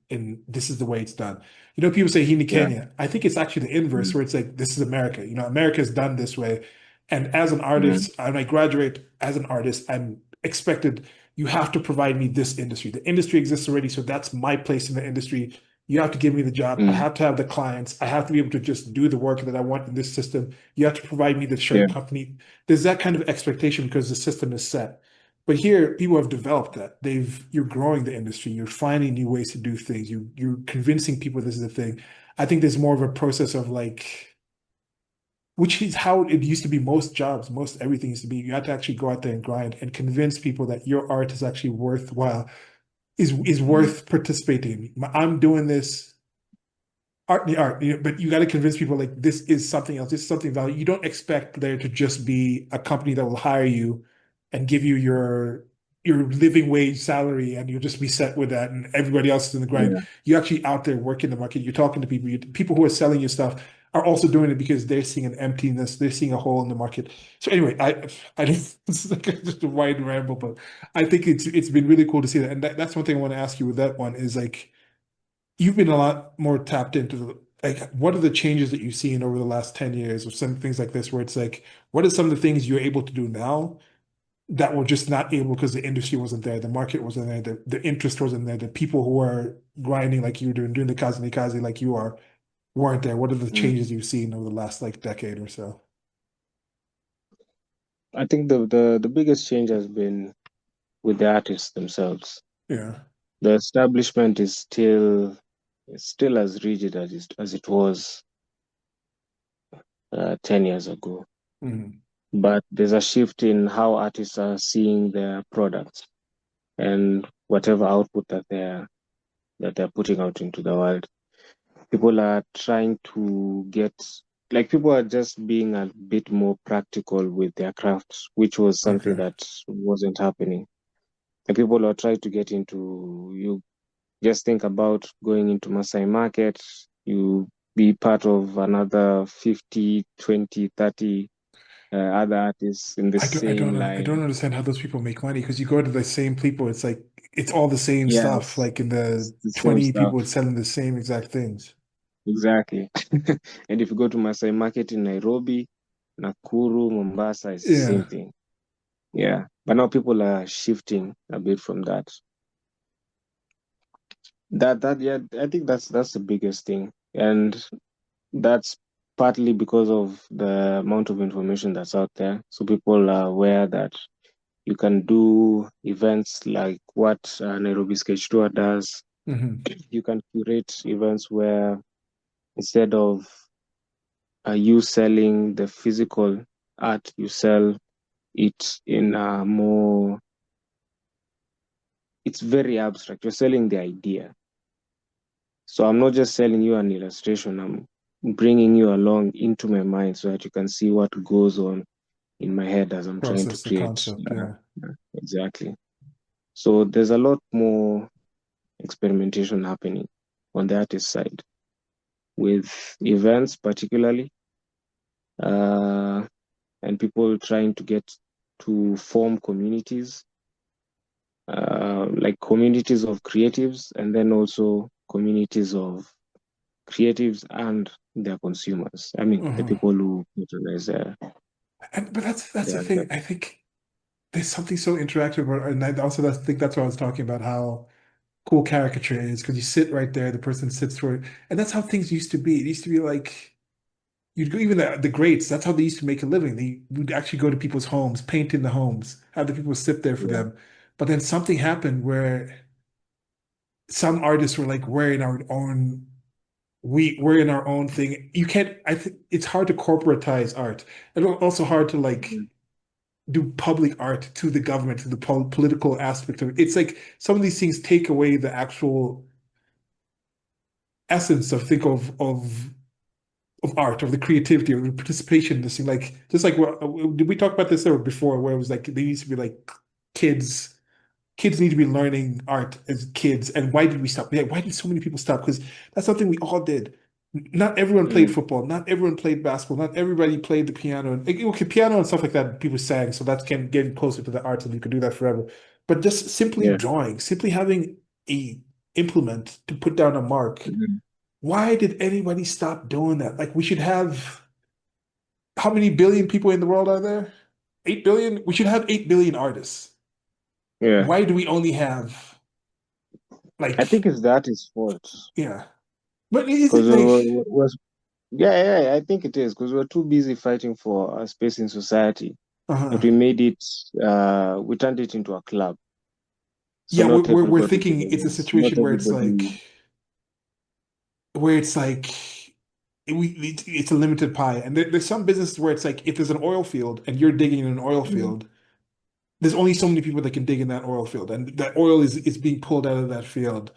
this is the way it's done. People say Hini Yeah. Kenya. I think it's actually the inverse, Mm. where it's like this is America. America is done this way. And as an Mm. artist, when I graduate as an artist, I'm expected you have to provide me this industry. The industry exists already, so that's my place in the industry. You have to give me the job. I Mm. have to have the clients. I have to be able to just do the work that I want in this system. You have to provide me the Yeah. shirt company. There's that kind of expectation because the system is set. But here, people have developed that. You're growing the industry. You're finding new ways to do things. You're convincing people this is a thing. I think there's more of a process of like, which is how it used to be most jobs, most everything used to be. You had to actually go out there and grind and convince people that your art is actually worthwhile, is Mm. worth participating in. I'm doing this art in the art, but you got to convince people like this is something else. This is something valuable. You don't expect there to just be a company that will hire you and give you your living wage salary, and you'll just be set with that, and everybody else is in the grind. Yeah. You're actually out there working the market. You're talking to people. People who are selling you stuff are also doing it because they're seeing an emptiness. They're seeing a hole in the market. So anyway, I don't. It's like just a wide ramble, but I think it's been really cool to see that, and that's one thing I want to ask you with that one is like you've been a lot more tapped into like what are the changes that you've seen over the last 10 years or some things like this where it's like what are some of the things you're able to do now that were just not able because the industry wasn't there, the market wasn't there, the interest wasn't there, the people who are grinding like you were doing the Kazi Ni Kazi like you are weren't there. What are the Mm. changes you've seen over the last like decade or so? I think the biggest change has been with the artists themselves. Yeah. The establishment is still as rigid as it was 10 years ago. Mhm. But there's a shift in how artists are seeing their products and whatever output that they're putting out into the world. People are trying to get like people are just being a bit more practical with their crafts, which was something Okay. that wasn't happening. And people are trying to get into you just think about going into Masai Market, you be part of another 50, 20, 30 other artists in the same I don't line. understand how those people make money because you go to the same people, it's like it's all the same stuff. Yes, Like in it's the the same 20 stuff. people it's selling the same exact things. Exactly. And if you go to Masai Market in Nairobi, Nakuru, Mombasa, it's the same Yeah. thing. Yeah. But now people are shifting a bit from that. Yeah, I think that's the biggest thing. And that's partly because of the amount of information that's out there. So people are aware that you can do events like what Nairobi Sketch Tour does. Hmm. You can curate events where instead of you selling the physical art, you sell it in a more, it's very abstract. You're selling the idea. So I'm not just selling you an illustration, I'm bringing you along into my mind so that you can see what goes on in my head as I'm trying to Process the create. concept. Yeah. Exactly. So there's a lot more experimentation happening on the artist side with events, particularly, uh, and people trying to get to form communities, like communities of creatives, and then also communities of creatives and their consumers. I mean, the Hmm. people who utilize But that's the their thing. I think there's something so interactive about, and I also think that's what I was talking about, how cool caricature is, because you sit right there, the person sits for it. And that's how things used to be. It used to be like you'd go even the greats, that's how they used to make a living. They would actually go to people's homes, paint in the homes, have the people sit there for yeah, them. But then something happened where some artists were like wearing our own we're in our own thing. You can't. I think it's hard to corporatize art, and also hard to like do public art to the government, to the political aspect of it. It's like some of these things take away the actual essence of think of art, of the creativity, of the participation in this thing. Like just like did we talk about this before, where it was like there needs to be like kids kids need to be learning art as kids. And why did we stop? Yeah, why did so many people stop? Because that's something we all did. Not everyone played Mm. football. Not everyone played basketball. Not everybody played the piano. And okay, piano and stuff like that, people sang. So that's getting closer to the arts, and you could do that forever. But just simply Yeah. drawing, simply having a implement to put down a mark. Mm. Why did anybody stop doing that? Like we should have how many billion people in the world are there? 8 billion? We should have 8 billion artists. Yeah. Why do we only have I think like it's the artist's fault. yeah? But is it Because like yeah, I think it is because we're too busy fighting for a space in society that uh we made it, we turned it into a club. So yeah, not we're everybody thinking it's a belongs. Not situation everybody. where it's like it's a limited pie, and there's some businesses where it's like if there's an oil field and you're digging in an oil Mm. field, there's only so many people that can dig in that oil field, and that oil is being pulled out of that field.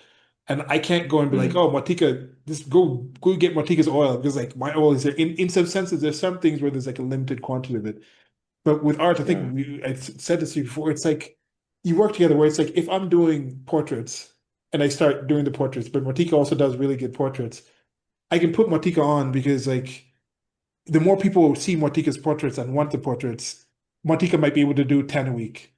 And I can't go and be like, Mm. oh, Mwatika, just go get Mwatika's oil because like my oil is there. In some senses, there's some things where there's like a limited quantity of it. But with art, I Yeah. think I said this to you before, it's like you work together where it's like if I'm doing portraits and I start doing the portraits, but Mwatika also does really good portraits, I can put Mwatika on because like the more people see Mwatika's portraits and want the portraits, Mwatika might be able to do 10 a week.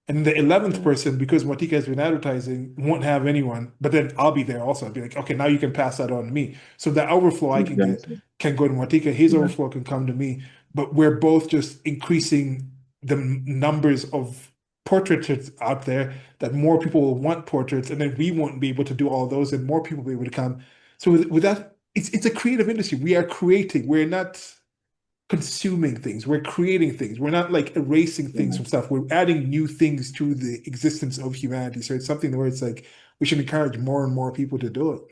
And the 11th Mm. person, because Mwatika has been advertising, won't have anyone. But then I'll be there also. I'll be like, okay, now you can pass that on to me. So the overflow I can get Exactly. can go to Mwatika. His Yeah. overflow can come to me. But we're both just increasing the numbers of portraits out there that more people will want portraits. And then we won't be able to do all those and more people will be able to come. So with that, it's a creative industry. We are creating. We're not consuming things. We're creating things. We're not like erasing things Yeah. from stuff. We're adding new things to the existence of humanity. So it's something where it's like we should encourage more and more people to do it.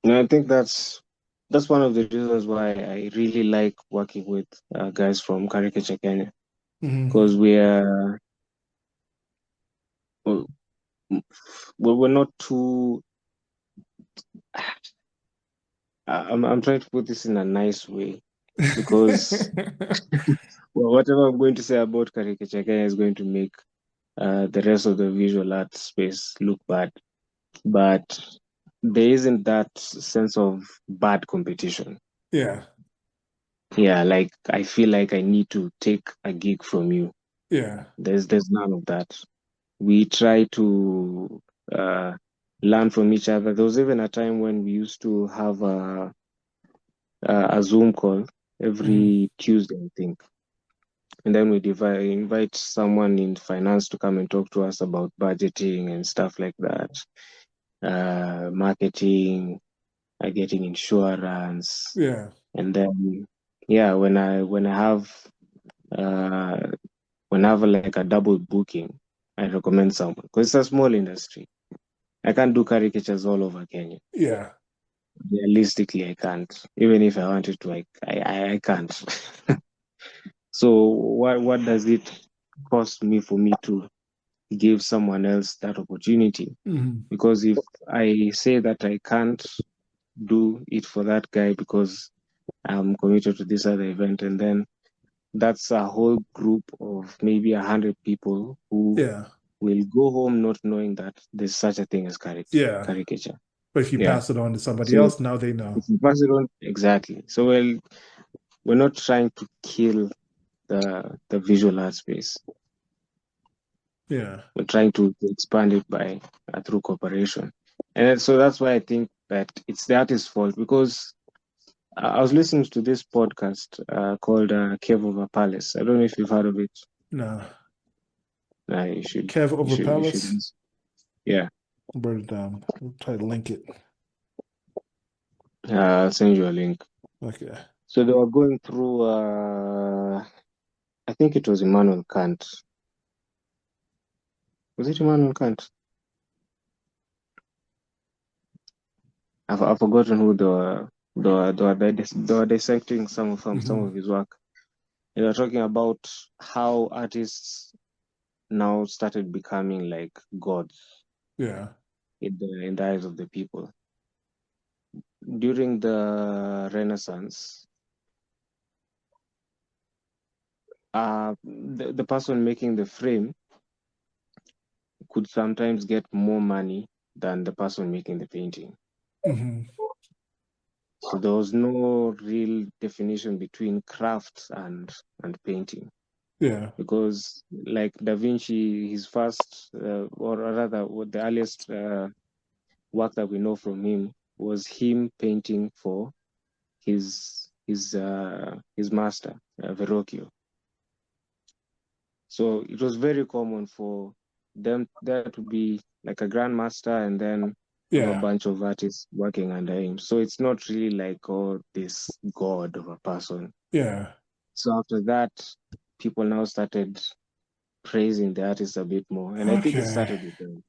And I think that's one of the reasons why I really like working with guys from Caricature Kenya Mhm. because we're we're not too. I'm trying to put this in a nice way because well, whatever I'm going to say about Caricature Kenya is going to make the rest of the visual art space look bad. But there isn't that sense of bad competition. Yeah, Yeah, like I feel like I need to take a gig from you. yeah, There's none of that. We try to learn from each other. There was even a time when we used to have a Zoom call Mhm. every Tuesday, I think. And then we invite someone in finance to come and talk to us about budgeting and stuff like that, marketing, getting insurance, Yeah, and then yeah, uh, when I have like a double booking, I recommend someone because it's a small industry. I can't do caricatures all over Kenya. yeah, Realistically, I can't. Even if I wanted to, I can't. So what does it cost me for me to give someone else that opportunity? Mhm. Because if I say that I can't do it for that guy because I'm committed to this other event, and then that's a whole group of maybe 100 people who Yeah, will go home not knowing that there's such a thing as yeah. caricature. But if you Yeah. pass it on to somebody So else, now they know. if you pass it on, exactly. So we're not trying to kill the visual art space. Yeah, We're trying to expand it by through cooperation. And so that's why I think that it's the artist's fault because I was listening to this podcast called Cave of a Palace. I don't know if you've heard of it. no. You should, Kev you over should, you should. Palace. Yeah, Write it down. We'll try to link it. I'll send you a link. Okay. So they were going through. I think it was Immanuel Kant. Was it Immanuel Kant? I've forgotten who they were dissecting some of his work. They were talking about how artists now started becoming like gods Yeah. in the eyes of the people. During the Renaissance, the person making the frame could sometimes get more money than the person making the painting. Hmm. So there was no real definition between craft and painting. Yeah. Because like Da Vinci, his first, or rather, the earliest work that we know from him was him painting for his master, Verrocchio. So it was very common for them there to be like a grandmaster and then have a Yeah. bunch of artists working under him. So it's not really like this god of a person. Yeah. So after that, people now started praising the artist a bit more, and I think it Okay. started with them.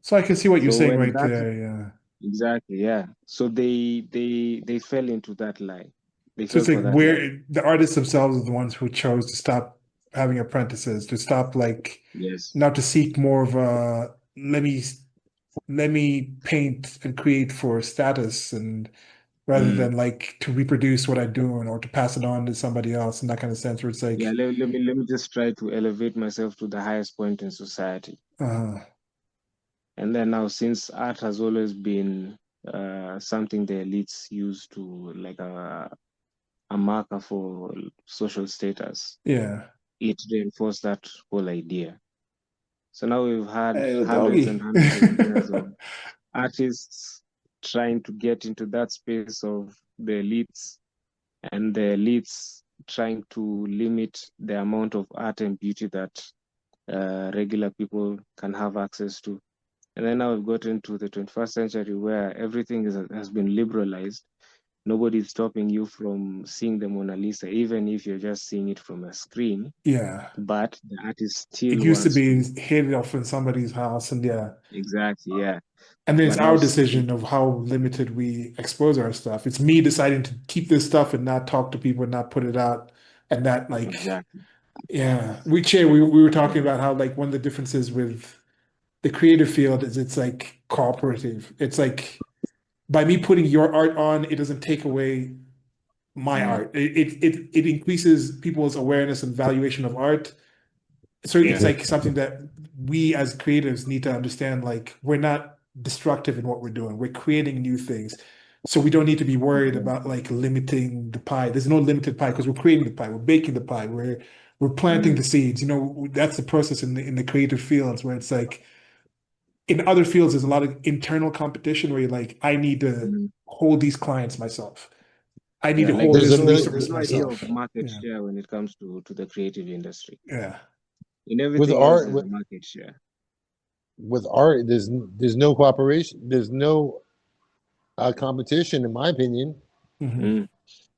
So I can see what you're So saying when right that there. Yeah. exactly, yeah. So they fell into that lie. They So fell it's for like that lie. where the artists themselves are the ones who chose to stop having apprentices, to stop like Yes. now to seek more of a let me paint and create for status and rather Mm. than like to reproduce what I'm doing or to pass it on to somebody else in that kind of sense where it's Yeah, like let me just try to elevate myself to the highest point in society. uh And then now, since art has always been something the elites use to like a marker for social status, yeah. it reinforced that whole idea. So now we've had Hey, hundreds and doggy. hundreds of years of artists trying to get into that space of the elites, and the elites trying to limit the amount of art and beauty that regular people can have access to. And then now we've gotten to the 21st century where everything has been liberalized. Nobody's stopping you from seeing the Mona Lisa, even if you're just seeing it from a screen. Yeah. But the artist It still used to wants be to. hid off in somebody's house and yeah. Exactly, yeah. And then it's But now, our decision of how limited we expose our stuff. It's me deciding to keep this stuff and not talk to people and not put it out. And that like, exactly. yeah, we were talking about how like one of the differences with the creative field is it's like cooperative. It's like by me putting your art on, it doesn't take away my Mm, art. It increases people's awareness and valuation of art. So yeah. it's like something that we as creatives need to understand, like we're not destructive in what we're doing. We're creating new things. So we don't need to be worried about like limiting the pie. There's no limited pie because we're creating the pie, we're baking the pie, we're planting Mm, the seeds. You know, that's the process in the creative fields where it's like in other fields, there's a lot of internal competition where you're like, I need to mm. hold these clients myself. I need Yeah, to like hold There's this a there's resource no idea of myself. market Yeah. share when it comes to the creative industry. Yeah. In with everything else, art there's a market share. with art. There's no cooperation. There's no competition, in my opinion, Hmm. Mm,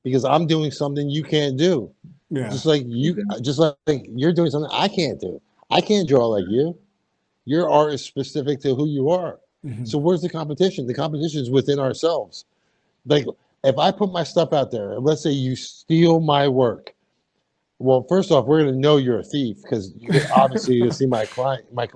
because I'm doing something you can't do. Yeah. exactly. Just like you're doing something I can't do. I can't draw like you. Your art is specific to who you are. Hmm. So where's the competition? The competition is within ourselves. Like if I put my stuff out there, and let's say you steal my work. Well, first off, we're gonna know you're a thief because obviously you're gonna see my client, my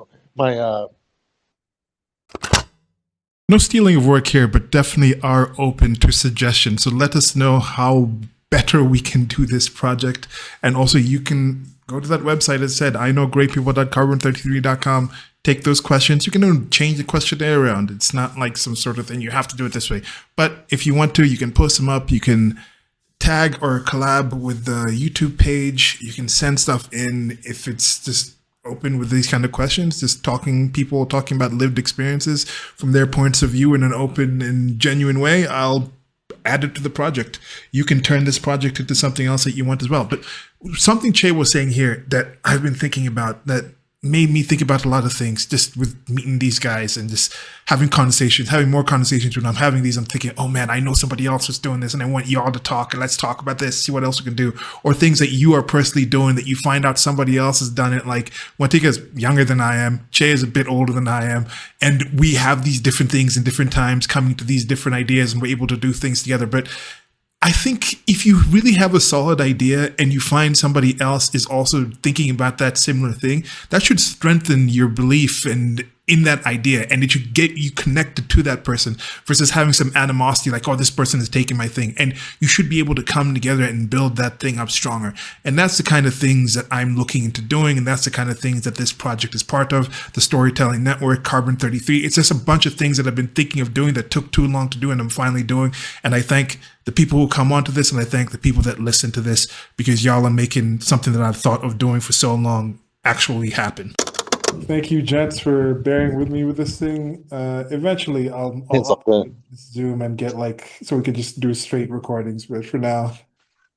No stealing of work here, but definitely are open to suggestions. So let us know how better we can do this project. And also you can go to that website as said, I know greatpeople.carbon33.com. Take those questions. You can even change the questionnaire around. It's not like some sort of thing you have to do it this way. But if you want to, you can post them up. You can tag or collab with the YouTube page. You can send stuff in if it's just open with these kind of questions, just people talking about lived experiences from their points of view in an open and genuine way. I'll add it to the project. You can turn this project into something else that you want as well. But something Che was saying here that I've been thinking about that made me think about a lot of things just with meeting these guys and just having more conversations when I'm having these. I'm thinking, oh man, I know somebody else was doing this and I want y'all to talk and let's talk about this, see what else we can do. Or things that you are personally doing that you find out somebody else has done it. Like Mwatika is younger than I am. Che is a bit older than I am. And we have these different things in different times coming to these different ideas and we're able to do things together. But I think if you really have a solid idea and you find somebody else is also thinking about that similar thing, that should strengthen your belief and in that idea, and it should get you connected to that person versus having some animosity like, oh, this person is taking my thing. And you should be able to come together and build that thing up stronger. And that's the kind of things that I'm looking into doing. And that's the kind of things that this project is part of. The Storytelling Network, Carbon 33. It's just a bunch of things that I've been thinking of doing that took too long to do and I'm finally doing. And I thank the people who come onto this and I thank the people that listen to this because y'all are making something that I've thought of doing for so long actually happen. Thank you, gents, for bearing with me with this thing. Eventually, I'll Zoom and get so we could just do straight recordings. But for now,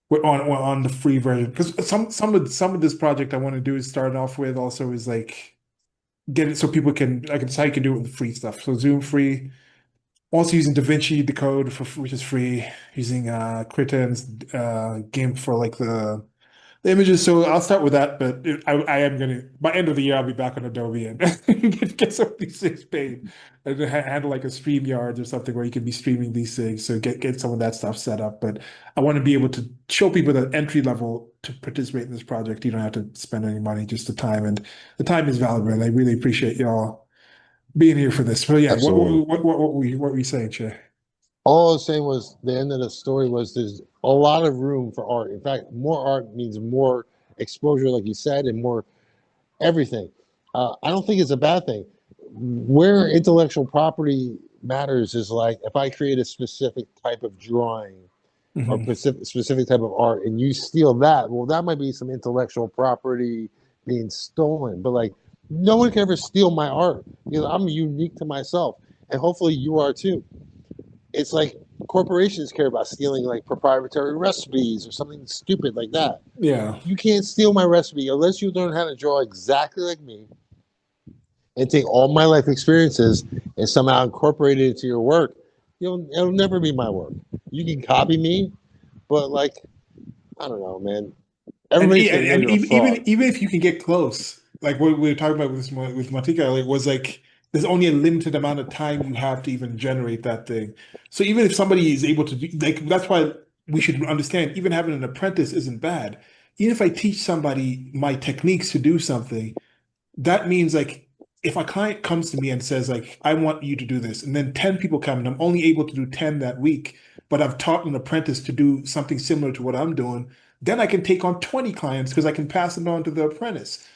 we're on the free version because some of this project I want to do is start off with also is like get it so people can how you can do it with the free stuff. So Zoom free. Also using DaVinci Decode which is free. Using Crittens GIMP for like the images. So I'll start with that, but I am going to, by end of the year, I'll be back on Adobe and get some of these things paid and handle like a StreamYard or something where you can be streaming these things. So get some of that stuff set up. But I want to be able to show people that entry level to participate in this project. You don't have to spend any money, just the time. And the time is valuable. And I really appreciate y'all being here for this. But yeah, what were we saying, Che? All I was saying was the end of the story was there's a lot of room for art. In fact, more art means more exposure, like you said, and more everything. I don't think it's a bad thing. Where intellectual property matters is like if I create a specific type of drawing or specific type of art and you steal that, well, that might be some intellectual property being stolen. But like no one can ever steal my art because I'm unique to myself. And hopefully you are too. It's like corporations care about stealing like proprietary recipes or something stupid like that. Yeah. You can't steal my recipe unless you learn how to draw exactly like me and take all my life experiences and somehow incorporate it into your work. It'll never be my work. You can copy me, but like, I don't know, man. Everybody even if you can get close, like what we were talking about with Mwatika, like was like there's only a limited amount of time you have to even generate that thing. So even if somebody is able to do, like, that's why we should understand, even having an apprentice isn't bad. Even if I teach somebody my techniques to do something, that means like, if a client comes to me and says like, I want you to do this, and then 10 people come and I'm only able to do 10 that week, but I've taught an apprentice to do something similar to what I'm doing, then I can take on 20 clients because I can pass it on to the apprentice.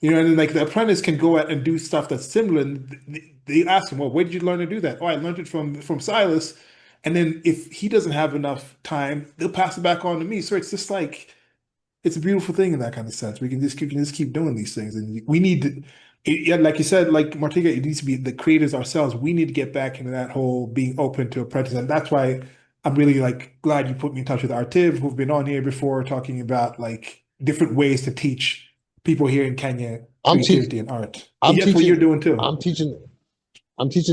You know, and then like the apprentice can go out and do stuff that's similar. And they ask him, well, where did you learn to do that? Oh, I learned it from Silas. And then if he doesn't have enough time, they'll pass it back on to me. So it's just like, it's a beautiful thing in that kind of sense. We can just keep doing these things. And we need to, like you said, like Mwatika, it needs to be the creators ourselves. We need to get back into that whole being open to apprentice. And that's why I'm really like glad you put me in touch with Artiv, who've been on here before talking about like different ways to teach people here in Kenya creativity and art. That's what you're doing too. I'm teaching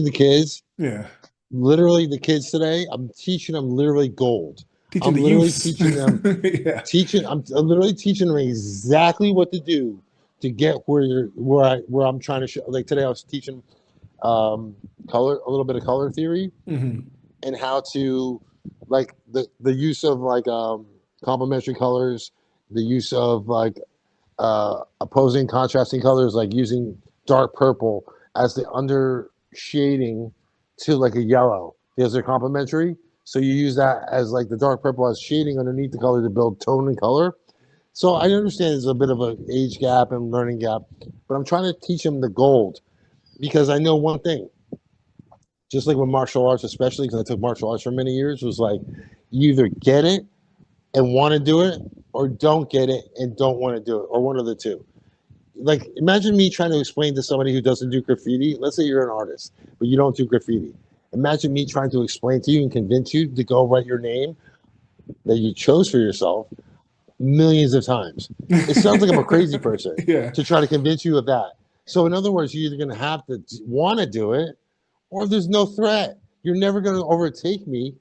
the kids. Yeah. Literally the kids today, I'm teaching them literally gold. I'm literally teaching them I'm literally teaching them exactly what to do to get where I'm trying to show. Like today I was teaching a little bit of color theory and how to like the use of like complementary colors, the use of like opposing contrasting colors, like using dark purple as the under shading to like a yellow because they're complementary. So you use that as like the dark purple as shading underneath the color to build tone and color. So I understand there's a bit of an age gap and learning gap, but I'm trying to teach them the gold because I know one thing. Just like with martial arts, especially because I took martial arts for many years, was like you either get it and want to do it or don't get it and don't want to do it, or one of the two. Like imagine me trying to explain to somebody who doesn't do graffiti. Let's say you're an artist, but you don't do graffiti. Imagine me trying to explain to you and convince you to go write your name that you chose for yourself millions of times. It sounds like I'm a crazy person to try to convince you of that. So in other words, you're either going to have to want to do it, or there's no threat. You're never going to overtake me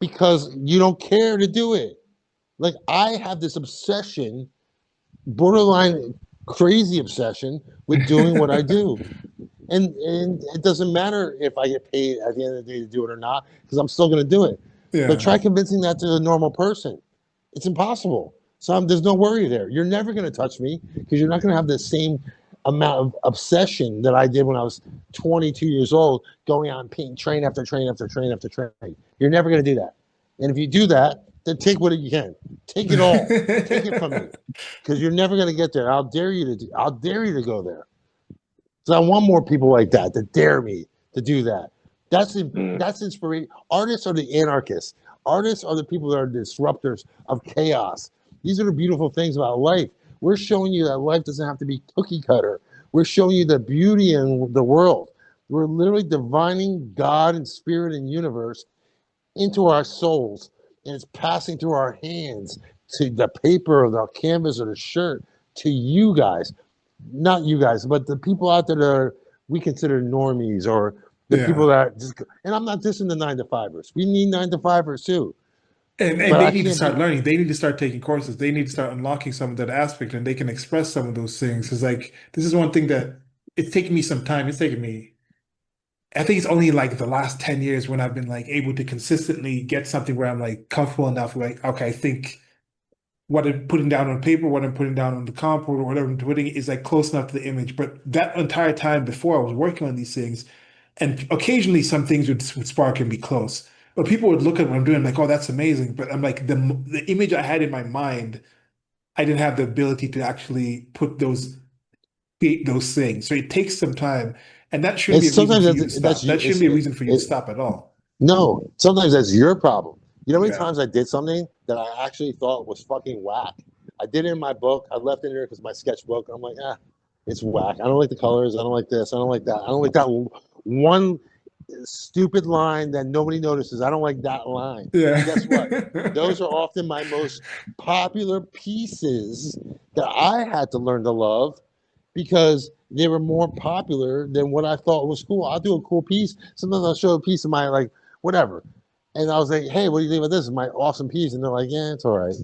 because you don't care to do it. Like I have this obsession, borderline crazy obsession with doing what I do. And it doesn't matter if I get paid at the end of the day to do it or not, because I'm still going to do it. Yeah. But try convincing that to a normal person. It's impossible. So there's no worry there. You're never going to touch me because you're not going to have the same amount of obsession that I did when I was 22 years old, going on train after train after train after train. You're never going to do that. And if you do that, then take what you can. Take it all. Take it from me, because you're never going to get there. I'll dare you to go there. So I want more people like that dare me to do that. That's inspiration. Artists are the anarchists. Artists are the people that are disruptors of chaos. These are the beautiful things about life. We're showing you that life doesn't have to be cookie cutter. We're showing you the beauty in the world. We're literally divining God and spirit and universe into our souls, and it's passing through our hands to the paper or the canvas or the shirt to you guys. Not you guys, but the people out there that we consider normies, or the people that just, and I'm not dissing the 9-to-5ers. We need 9-to-5ers too. And they need to start learning. They need to start taking courses. They need to start unlocking some of that aspect, and they can express some of those things. Because like this is one thing that it's taken me some time. It's taken me, I think it's only like the last 10 years when I've been like able to consistently get something where I'm like comfortable enough, like, okay, I think what I'm putting down on paper, what I'm putting down on the comp or whatever I'm putting is like close enough to the image. But that entire time before I was working on these things, and occasionally some things would spark and be close. But people would look at what I'm doing like, oh, that's amazing. But I'm like, the image I had in my mind, I didn't have the ability to actually create those things. So it takes some time. And that shouldn't be a reason for you to stop. That shouldn't be a reason for you to stop at all. No, sometimes that's your problem. You know how many Yeah. times I did something that I actually thought was fucking whack? I did it in my book. I left it in there because my sketchbook. I'm like, it's whack. I don't like the colors. I don't like this. I don't like that. I don't like that one stupid line that nobody notices. I don't like that line. Yeah. And guess what? Those are often my most popular pieces that I had to learn to love because they were more popular than what I thought was cool. I'll do a cool piece. Sometimes I'll show a piece of my, like, whatever. And I was like, hey, what do you think about this? It's my awesome piece. And they're like, yeah, it's all right.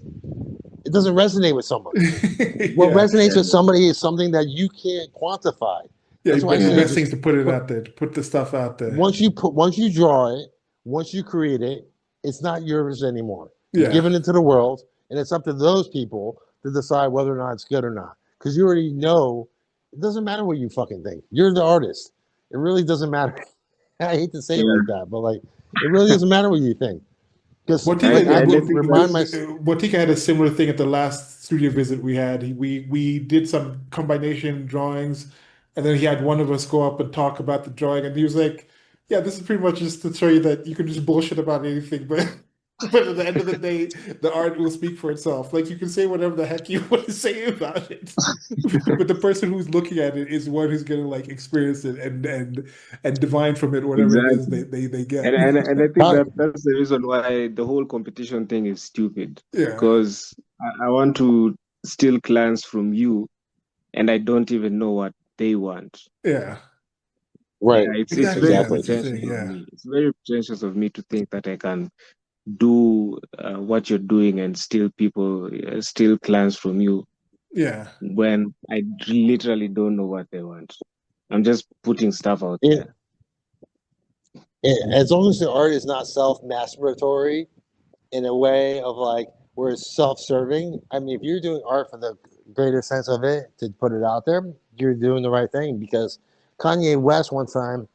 It doesn't resonate with somebody. What resonates with somebody is something that you can't quantify. Yeah, that's why the best thing is to put it out there, to put the stuff out there. Once you draw it, once you create it, it's not yours anymore. You're giving it to the world, and it's up to those people to decide whether or not it's good or not. Because you already know, it doesn't matter what you fucking think. You're the artist. It really doesn't matter. I hate to say it like that, but like, it really doesn't matter what you think. Because Mwatika had a similar thing at the last studio visit we had. We did some combination drawings, and then he had one of us go up and talk about the drawing, and he was like, "Yeah, this is pretty much just to show you that you can just bullshit about anything, but at the end of the day, the art will speak for itself. Like you can say whatever the heck you want to say about it, but the person who's looking at it is one who's going to like experience it and divine from it whatever it is they get." And I think that's the reason why the whole competition thing is stupid. Yeah. Because I want to steal clients from you, and I don't even know what they want. Yeah. Right. Yeah, it's very pretentious of me. It's very pretentious of me to think that I can do what you're doing and steal clients from you. Yeah. When I literally don't know what they want. I'm just putting stuff out there. As long as the art is not self-masturbatory in a way of like where it's self-serving. I mean, if you're doing art for the greater sense of it, to put it out there, you're doing the right thing. Because Kanye West one time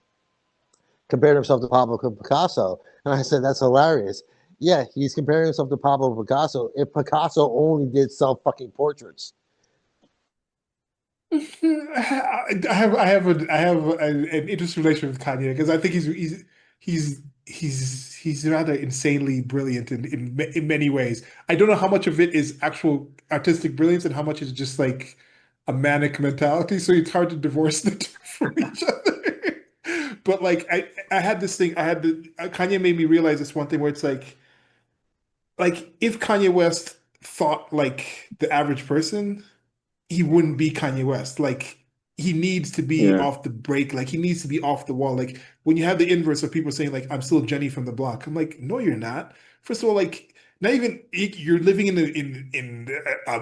compared himself to Pablo Picasso, and I said, that's hilarious. Yeah, he's comparing himself to Pablo Picasso if Picasso only did self-fucking portraits. I have an interesting relationship with Kanye because I think he's rather insanely brilliant in many ways. I don't know how much of it is actual artistic brilliance and how much is just like a manic mentality. So it's hard to divorce the two from each other. But like I had this thing. Kanye made me realize this one thing where it's like if Kanye West thought like the average person, he wouldn't be Kanye West. Like he needs to be off the break. Like he needs to be off the wall. Like when you have the inverse of people saying like, I'm still Jenny from the block. I'm like, no, you're not. First of all, like not even you're living in an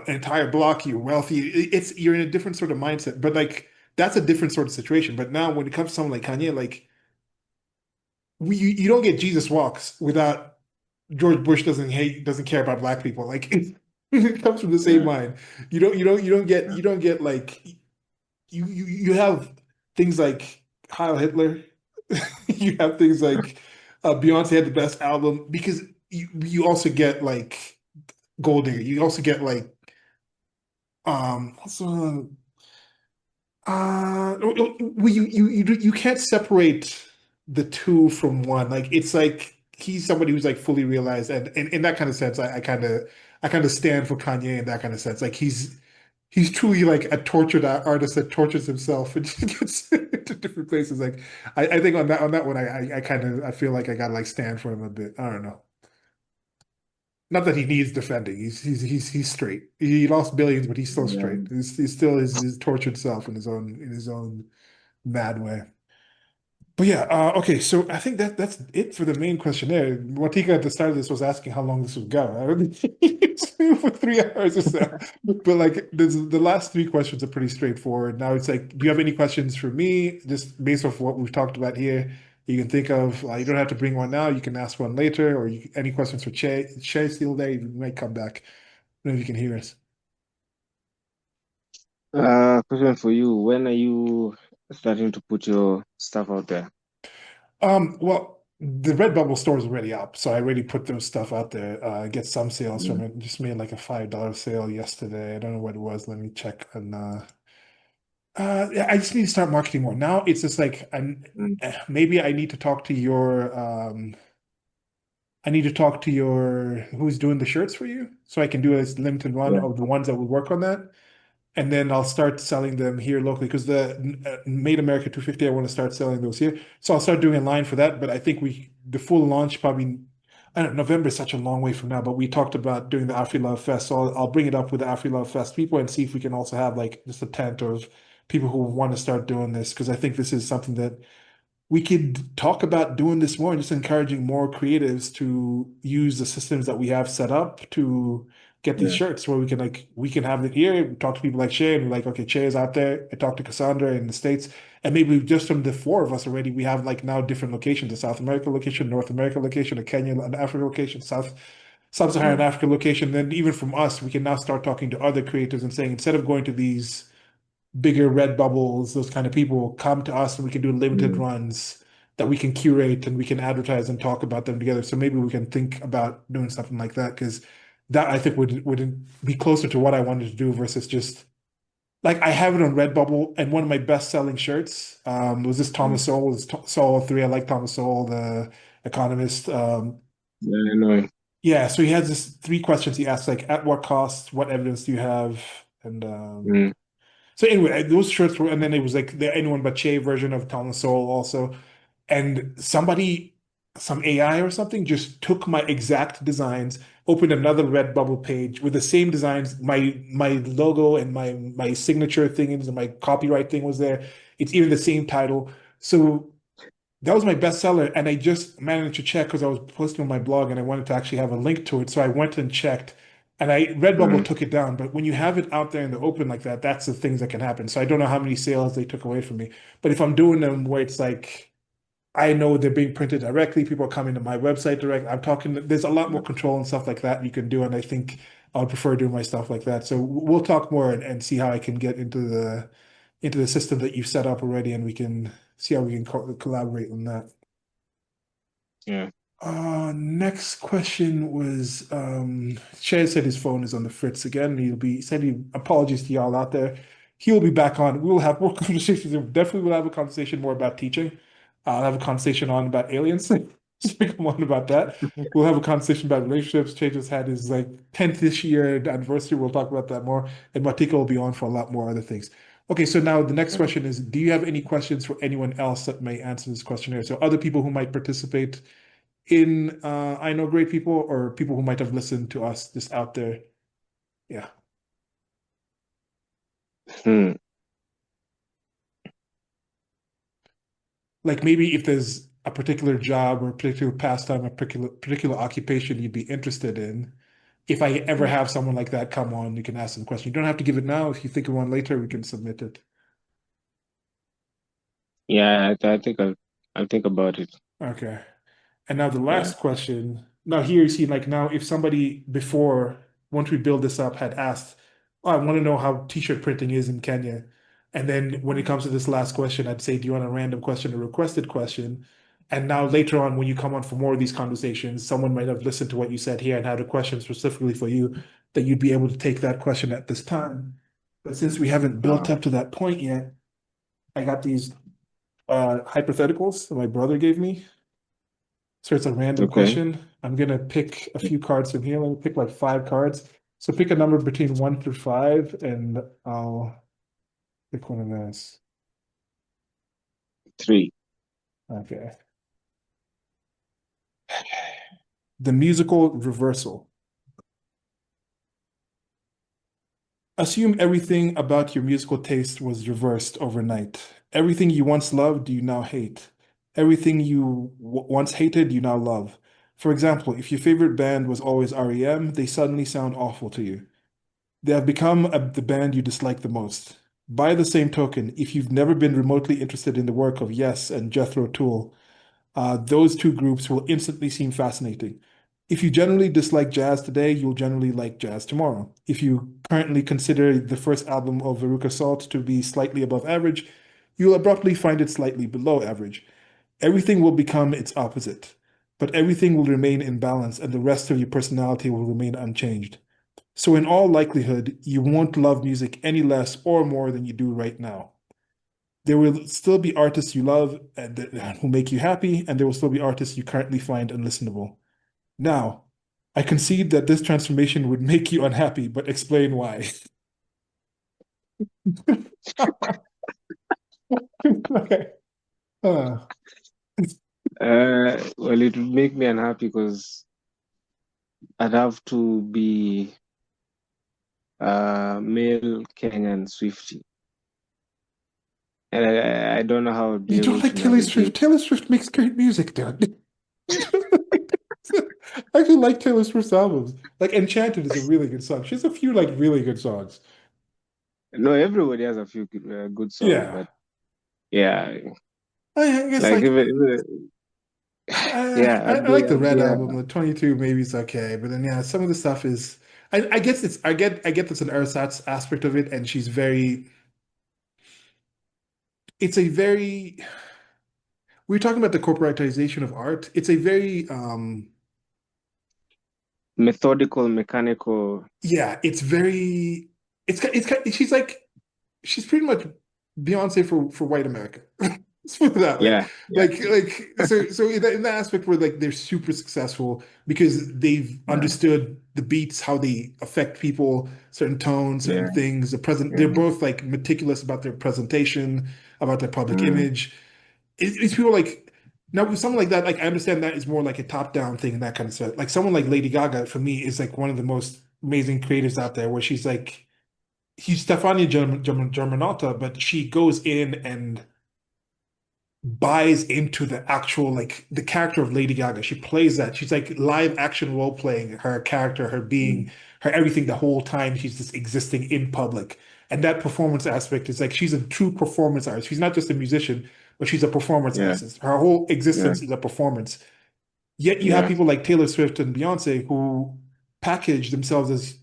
entire block. You're wealthy. You're in a different sort of mindset. But like that's a different sort of situation. But now when it comes to someone like Kanye, like you don't get Jesus walks without George Bush doesn't care about black people. Like it comes from the same mind. You don't get like you have things like Heil Hitler. You have things like Beyonce had the best album because you also get like Gold Digger. You also get like what's you can't separate the two from one. Like it's like he's somebody who's like fully realized, and in that kind of sense, I kind of stand for Kanye in that kind of sense. Like he's truly like a tortured artist that tortures himself and just gets into different places. Like I think on that one, I kind of I feel like I gotta like stand for him a bit. I don't know. Not that he needs defending. He's straight. He lost billions, but he's still straight. He's still his tortured self in his own mad way. But yeah, okay. So I think that's it for the main questionnaire. Mwatika at the start of this was asking how long this would go. I don't think it's for 3 hours or so. But like the last three questions are pretty straightforward. Now it's like, do you have any questions for me? Just based off what we've talked about here, you can think of. You don't have to bring one now. You can ask one later, or any questions for Che? Che's still there. You might come back. I don't know if you can hear us. Question for you. When are you starting to put your stuff out there? Well, the Redbubble store is already up, so I already put those stuff out there. Get some sales from it. Just made like a $5 sale yesterday. I don't know what it was. Let me check. And yeah, I just need to start marketing more. Now it's just like maybe I need to talk to your I need to talk to your who's doing the shirts for you, so I can do a limited run of the ones that will work on that. And then I'll start selling them here locally because the Made America 250, I want to start selling those here. So I'll start doing a line for that. But I think the full launch probably, I don't know, November is such a long way from now, but we talked about doing the Afri Love Fest. So I'll bring it up with the Afri Love Fest people and see if we can also have like just a tent of people who want to start doing this. Because I think this is something that we could talk about doing this more and just encouraging more creatives to use the systems that we have set up to get these shirts where we can have it here, talk to people like Che and like, okay, Che is out there. I talked to Cassandra in the States, and maybe just from the four of us already, we have like now different locations: a South America location, North America location, a Kenya and Africa location, Sub-Saharan Africa location. Then even from us, we can now start talking to other creators and saying, instead of going to these bigger red bubbles, those kind of people come to us and we can do limited runs that we can curate and we can advertise and talk about them together. So maybe we can think about doing something like that, because that I think would be closer to what I wanted to do versus just like I have it on Redbubble, and one of my best selling shirts was this Thomas Sowell, this Sowell 3. I like Thomas Sowell, the economist. Yeah, I know. Yeah, so he has this 3 questions he asks, like at what cost, what evidence do you have, and so anyway, those shirts were, and then it was like the anyone but Che version of Thomas Sowell also. And some AI or something just took my exact designs, opened another Redbubble page with the same designs. My logo and my signature things and my copyright thing was there. It's even the same title. So that was my bestseller, and I just managed to check because I was posting on my blog and I wanted to actually have a link to it. So I went and checked, and Redbubble took it down. But when you have it out there in the open like that, that's the things that can happen. So I don't know how many sales they took away from me. But if I'm doing them where it's like I know they're being printed directly, people are coming to my website direct. I'm talking, there's a lot more control and stuff like that you can do, and I think I would prefer doing my stuff like that. So we'll talk more and see how I can get into the system that you've set up already, and we can see how we can collaborate on that. Yeah. Next question was Che said his phone is on the fritz again. He said apologies to y'all out there. He will be back on. We will have more conversations. Definitely we'll have a conversation more about teaching. I'll have a conversation on about aliens. Speak on about that. We'll have a conversation about relationships. Che just had his like 10th this year anniversary. We'll talk about that more. And Mwatika will be on for a lot more other things. Okay, so now the next question is, do you have any questions for anyone else that may answer this questionnaire? So other people who might participate in I Know Great People, or people who might have listened to us just out there. Yeah. Like maybe if there's a particular job or a particular pastime, a particular occupation you'd be interested in. If I ever have someone like that come on, you can ask them a question. You don't have to give it now. If you think of one later, we can submit it. Yeah, I think I'll think about it. Okay. And now the Yeah. last question. Now here you see, like now, if somebody before, once we build this up, had asked, "Oh, I want to know how t-shirt printing is in Kenya." And then when it comes to this last question, I'd say, "Do you want a random question, a requested question?" And now later on, when you come on for more of these conversations, someone might have listened to what you said here and had a question specifically for you, that you'd be able to take that question at this time. But since we haven't built up to that point yet, I got these hypotheticals that my brother gave me. So it's a random Okay. question. I'm gonna pick a few cards from here. Let me pick like 5 cards. So pick a number between 1 through 5, and I'll pick one of those. 3. Okay. The musical reversal. Assume everything about your musical taste was reversed overnight. Everything you once loved, you now hate. Everything you once hated, you now love. For example, if your favorite band was always REM, they suddenly sound awful to you. They have become the band you dislike the most. By the same token, if you've never been remotely interested in the work of Yes and Jethro Tull, those two groups will instantly seem fascinating. If you generally dislike jazz today, you'll generally like jazz tomorrow. If you currently consider the first album of Veruca Salt to be slightly above average, you'll abruptly find it slightly below average. Everything will become its opposite, but everything will remain in balance and the rest of your personality will remain unchanged. So in all likelihood, you won't love music any less or more than you do right now. There will still be artists you love and who make you happy, and there will still be artists you currently find unlistenable. Now, I concede that this transformation would make you unhappy, but explain why. Okay. Uh, Well, it would make me unhappy because I'd have to be a male Kenyan Swiftie. And I don't know how I'd be you able don't like to Taylor Swift? navigate. Taylor Swift makes great music, dude. I actually like Taylor Swift's albums. Like Enchanted is a really good song. She has a few like really good songs. No, everybody has a few good songs, Yeah. but yeah, I guess like like yeah, I like the I'd Red be album. The 22 maybe is okay, but then yeah, some of the stuff is I guess it's I get that's an ersatz aspect of it, and she's very it's a very we're talking about the corporatization of art. It's a very methodical, mechanical. yeah, it's very she's like she's pretty much Beyonce for white America. Let's put it that way. Yeah, yeah, So in that aspect where like they're super successful because they've yeah, understood the beats, how they affect people, certain tones, certain yeah, things. The present they're yeah. both like meticulous about their presentation, about their public Mm, image. It's people like now with someone like that, like I understand that is more like a top-down thing and that kind of stuff. Like someone like Lady Gaga for me is like one of the most amazing creatives out there where she's like he's Stefania Germanotta, but she goes in and buys into the actual like the character of Lady Gaga. She plays that. She's like live action role playing her character, her mm, being, her everything the whole time she's just existing in public. And that performance aspect is like she's a true performance artist. She's not just a musician, but she's a performance yeah, artist. Her whole yeah, existence is a performance. Yet you have yeah. people like Taylor Swift and Beyonce who package themselves as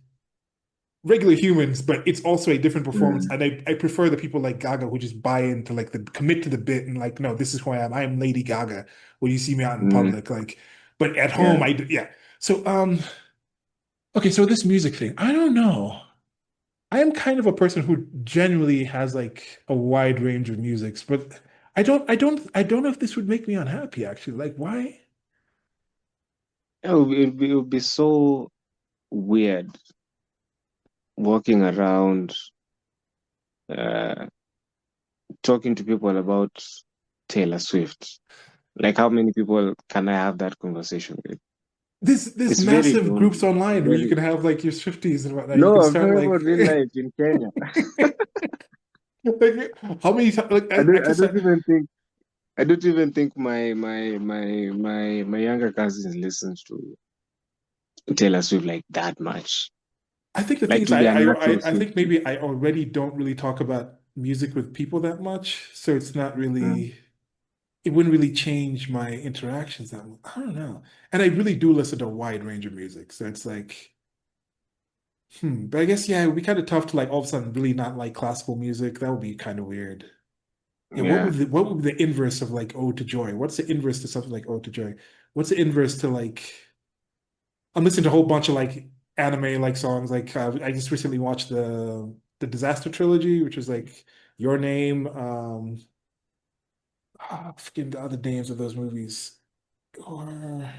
regular humans, but it's also a different performance. Mm, And I prefer the people like Gaga who just buy into like the commit to the bit and like, no, this is who I am. I am Lady Gaga when you see me out in mm, public. Like, but at home, yeah. yeah. So, okay, so this music thing, I don't know. I am kind of a person who generally has like a wide range of musics, but I don't know if this would make me unhappy actually. Like, why? It would be so weird walking around, uh, talking to people about Taylor Swift. Like, how many people can I have that conversation with? This It's very massive lonely. groups online where you Very. can have like your Swifties and whatnot. You No, can I'm start talking like about real life in Kenya. like how many times like I I don't. can I don't start even think. I don't even think my younger cousins listen to Taylor Swift like that much. I think the thing Like is, to be an actual I think Swiftie. maybe I already don't really talk about music with people that much, so it's not Mm. really, it wouldn't really change my interactions that much. I don't know. And I really do listen to a wide range of music, so it's like, but I guess yeah, it would be kind of tough to like all of a sudden really not like classical music. That would be kind of weird. Yeah, Yeah. what would be the inverse of like Ode to Joy? What's the inverse to something like Ode to Joy? What's the inverse to like? I'm listening to a whole bunch of like anime like songs. Like I just recently watched the Disaster trilogy, which is like Your Name. I'm forgetting the other names of those movies. Or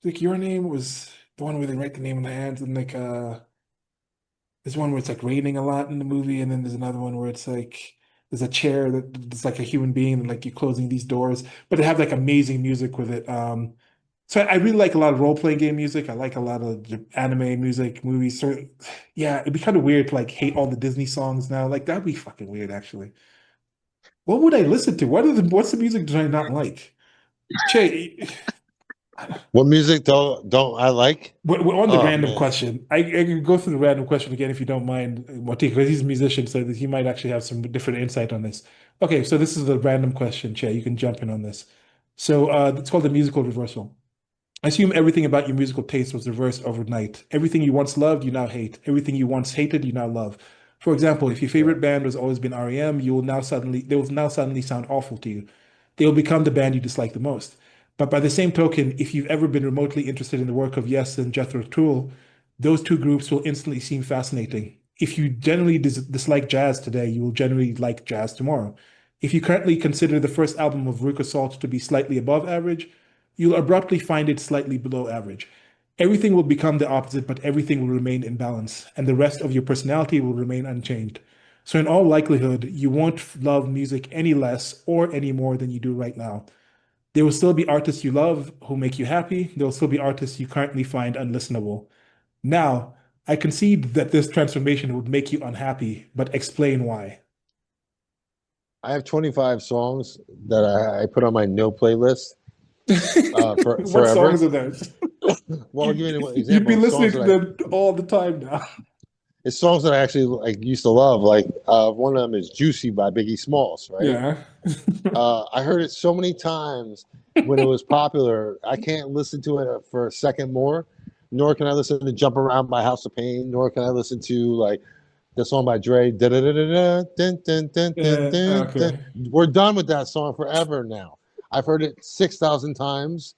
like Your Name was the one where they write the name in the hands, and like there's one where it's like raining a lot in the movie, and then there's another one where it's like there's a chair that's like a human being, and like you're closing these doors, but they have like amazing music with it. So I really like a lot of role-playing game music. I like a lot of anime music, movies. So yeah, it'd be kind of weird to like hate all the Disney songs now. Like that'd be fucking weird, actually. What would I listen to? What's the music do I not like? Che, What music don't I like? we're on the Oh random man, question. I can go through the random question again if you don't mind, Mwatika, because he's a musician, so that he might actually have some different insight on this. Okay, so this is the random question, Che. You can jump in on this. So it's called the musical reversal. Assume everything about your musical taste was reversed overnight. Everything you once loved, you now hate. Everything you once hated, you now love. For example, if your yeah. favorite band was always been REM, they will now suddenly sound awful to you. They will become the band you dislike the most. But by the same token, if you've ever been remotely interested in the work of Yes and Jethro Tull, those two groups will instantly seem fascinating. If you generally dislike jazz today, you will generally like jazz tomorrow. If you currently consider the first album of Veruca Salt to be slightly above average, you'll abruptly find it slightly below average. Everything will become the opposite, but everything will remain in balance, and the rest of your personality will remain unchanged. So, in all likelihood, you won't love music any less or any more than you do right now. There will still be artists you love who make you happy. There will still be artists you currently find unlistenable. Now, I concede that this transformation would make you unhappy, but explain why. I have 25 songs that I put on my no playlist for What songs forever. are those? Well, I'll give you an You'd example be of listening songs to that them all the time now. it's songs that I actually like used to love. Like one of them is "Juicy" by Biggie Smalls, right? Yeah. I heard it so many times when it was popular. I can't listen to it for a second more. Nor can I listen to "Jump Around" by House of Pain. Nor can I listen to like the song by Dre. Da, da, da, da, da, dun, dun, dun, dun, Yeah. dun, dun. Okay. We're done with that song forever now. I've heard it 6,000 times.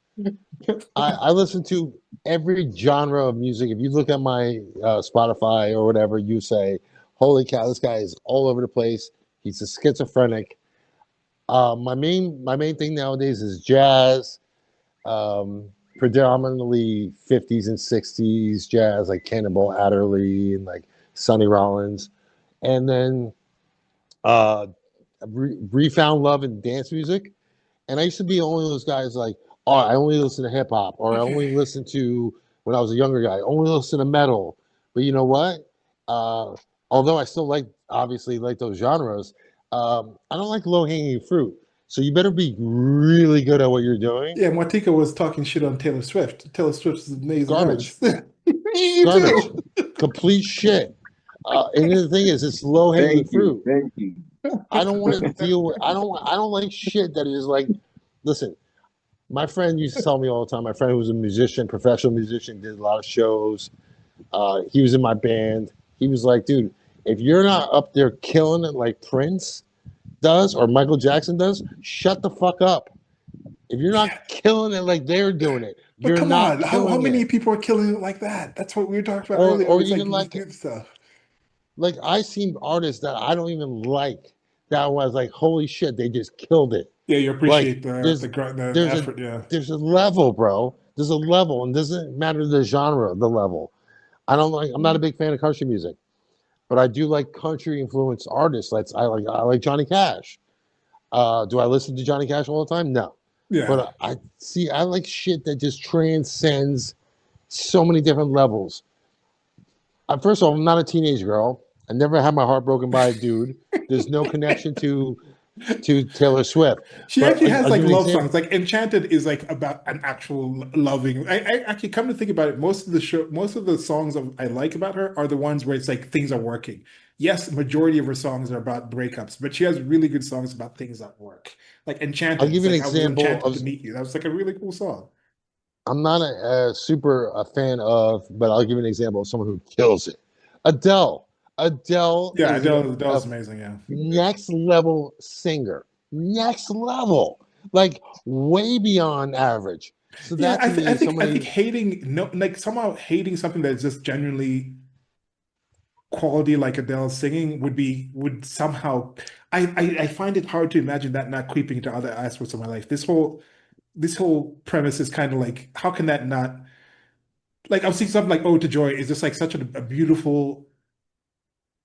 I listen to every genre of music. If you look at my Spotify or whatever, you say, "Holy cow, this guy is all over the place. He's a schizophrenic." My main thing nowadays is jazz, predominantly 50s and 60s jazz, like Cannonball Adderley and like Sonny Rollins, and then refound love in dance music. And I used to be only those guys like, oh, I only listen to hip hop, or I only Okay. listen to when I was a younger guy, only listen to metal. But you know what? Although I still like obviously like those genres, I don't like low hanging fruit. So you better be really good at what you're doing. Yeah, Mwatika was talking shit on Taylor Swift. Taylor Swift is amazing Garbage, artist. You garbage, too. complete shit. And the thing is, it's low hanging Thank you. fruit. Thank you. I don't want to deal with. I don't like shit that is like. Listen, my friend used to tell me all the time. My friend who was a musician, professional musician, did a lot of shows. He was in my band. He was like, dude, if you're not up there killing it like Prince does or Michael Jackson does, shut the fuck up. If you're not Yeah, killing it like they're doing it, but you're come not on, how killing many it. people are killing it like that? That's what we were talking about Or earlier. or It's like even these like new stuff. like I seen artists that I don't even like that was like, holy shit, they just killed it. Yeah, you Like appreciate the there's a effort. Yeah. there's a level, bro. There's a level, and it doesn't matter the genre, the level. I'm not a big fan of country music, but I do like country influenced artists. I like Johnny Cash. Do I listen to Johnny Cash all the time? No. Yeah. But I like shit that just transcends so many different levels. First of all, I'm not a teenage girl. I never had my heart broken by a dude. There's no connection to to Taylor Swift. She But actually has I'll like give you an love example. songs. Like Enchanted is like about an actual loving. I actually come to think about it, most of the songs I like about her are the ones where it's like things are working. Yes, majority of her songs are about breakups, but she has really good songs about things that work. Like I'll Enchanted, give it's you an like I was example enchanted of. to meet you. That was like a really cool song. I'm not a super a fan of, but I'll give you an example of someone who kills it. Adele. Adele Yeah, is Adele's a amazing. Yeah. next level singer. Next level. Like way beyond average. So Yeah, that to me is I think somebody. hating no like somehow hating something that's just genuinely quality like Adele's singing would somehow I find it hard to imagine that not creeping into other aspects of my life. This whole premise is kind of like how can that not like I'm seeing something like Ode to Joy is just like such a beautiful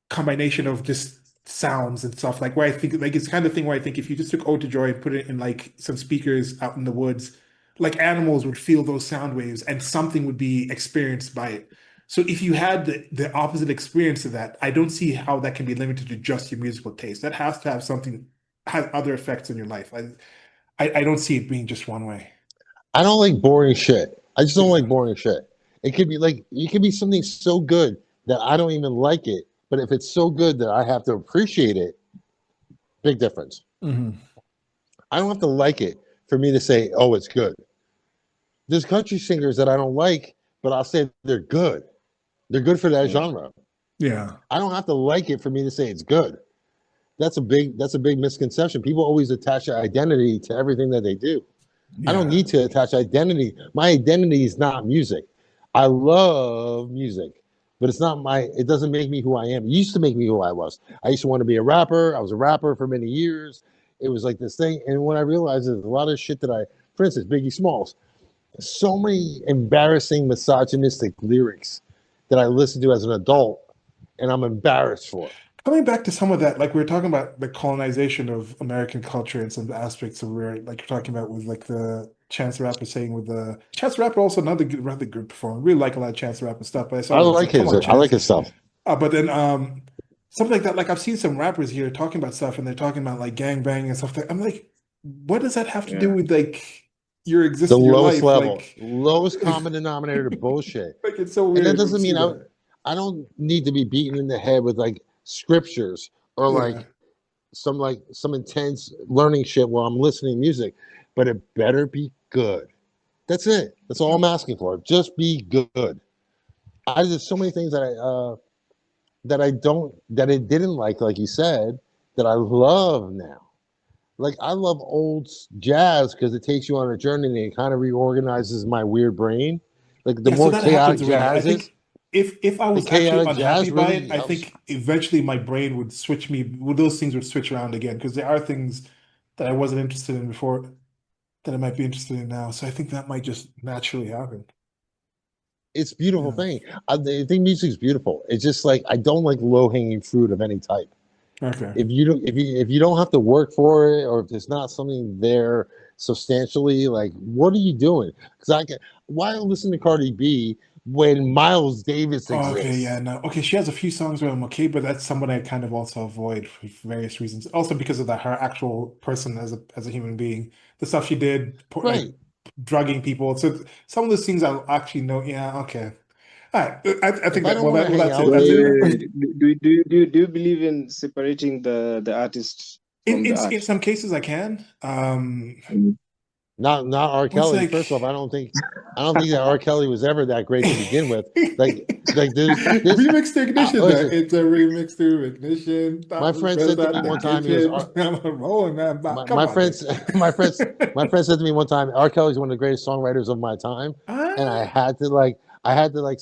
combination of just sounds and stuff like where I think like it's the kind of thing where I think if you just took Ode to Joy and put it in like some speakers out in the woods, like animals would feel those sound waves and something would be experienced by it. So if you had the opposite experience of that, I don't see how that can be limited to just your musical taste. That has to have something has other effects in your life. I don't see it being just one way. I don't like boring shit. I just don't Yeah. like boring shit. It could be like it could be something so good that I don't even like it. But if it's so good that I have to appreciate it, big difference. Mhm. I don't have to like it for me to say, oh, it's good. There's country singers that I don't like, but I'll say they're good. They're good for that genre. Yeah. I don't have to like it for me to say it's good. That's a big misconception. People always attach their identity to everything that they do. I don't Yeah. need to attach identity. My identity is not music. I love music, but it doesn't make me who I am. It used to make me who I was. I used to want to be a rapper. I was a rapper for many years. It was like this thing. And when I realized there's a lot of shit for instance, Biggie Smalls, so many embarrassing misogynistic lyrics that I listened to as an adult and I'm embarrassed for. Coming back to some of that, like we were talking about the colonization of American culture and some aspects of where, like you're talking about with like the Chance the Rapper saying with the Chance the Rapper also another good, rather good performer. Really like a lot of Chance the Rapper stuff, but I saw it, it's like, come on, I like Chance. his stuff. But then something like that, like I've seen some rappers here talking about stuff and they're talking about like gangbang and stuff. I'm like, what does that have to do Yeah. with like your The existence, your lowest life? level, Like, lowest common denominator bullshit. like it's so And that weird when you doesn't see mean that. I don't need to be beaten in the head with like scriptures or Yeah. like some intense learning shit while I'm listening to music, but it better be good. That's it. That's all I'm asking for. Just be good. There's so many things that I didn't like you said, that I love now. Like I love old jazz because it takes you on a journey and it kind of reorganizes my weird brain. Like the Yeah, so more that chaotic happens already. I jazz is, think if I the was actually chaotic unhappy jazz by it, really I helps. think eventually my brain would switch me, well, those things would switch around again because there are things that I wasn't interested in before that I might be interested in now. So I think that might just naturally happen. It's a beautiful Yeah. thing. I think music's beautiful. It's just like I don't like low hanging fruit of any type. Okay. If you don't have to work for it, or if there's not something there substantially, like what are you doing? Because why listen to Cardi B when Miles Davis Oh, okay, yeah, exists? no. Okay, she has a few songs where I'm okay, but that's someone I kind of also avoid for various reasons. Also because of that, her actual person as a human being, the stuff she did, like Right. drugging people. So some of those things I'll actually know. Yeah, okay. All right. I If think I that don't well want to that hang that's out it. Wait, with That's wait, it. you, wait, wait. Do you believe in separating the artist from the In art? some cases I can. Mm. not R. It's Kelly. like First off, I don't think that R. Kelly was ever that great to begin with. Like there's remix to ignition. listen, It's a remix to ignition. my friend Press said to that me in the one time he was kitchen. I'm rolling man. Come my on, friends dude. my friend said to me one time, R. Kelly's one of the greatest songwriters of my time, and Ah, I had to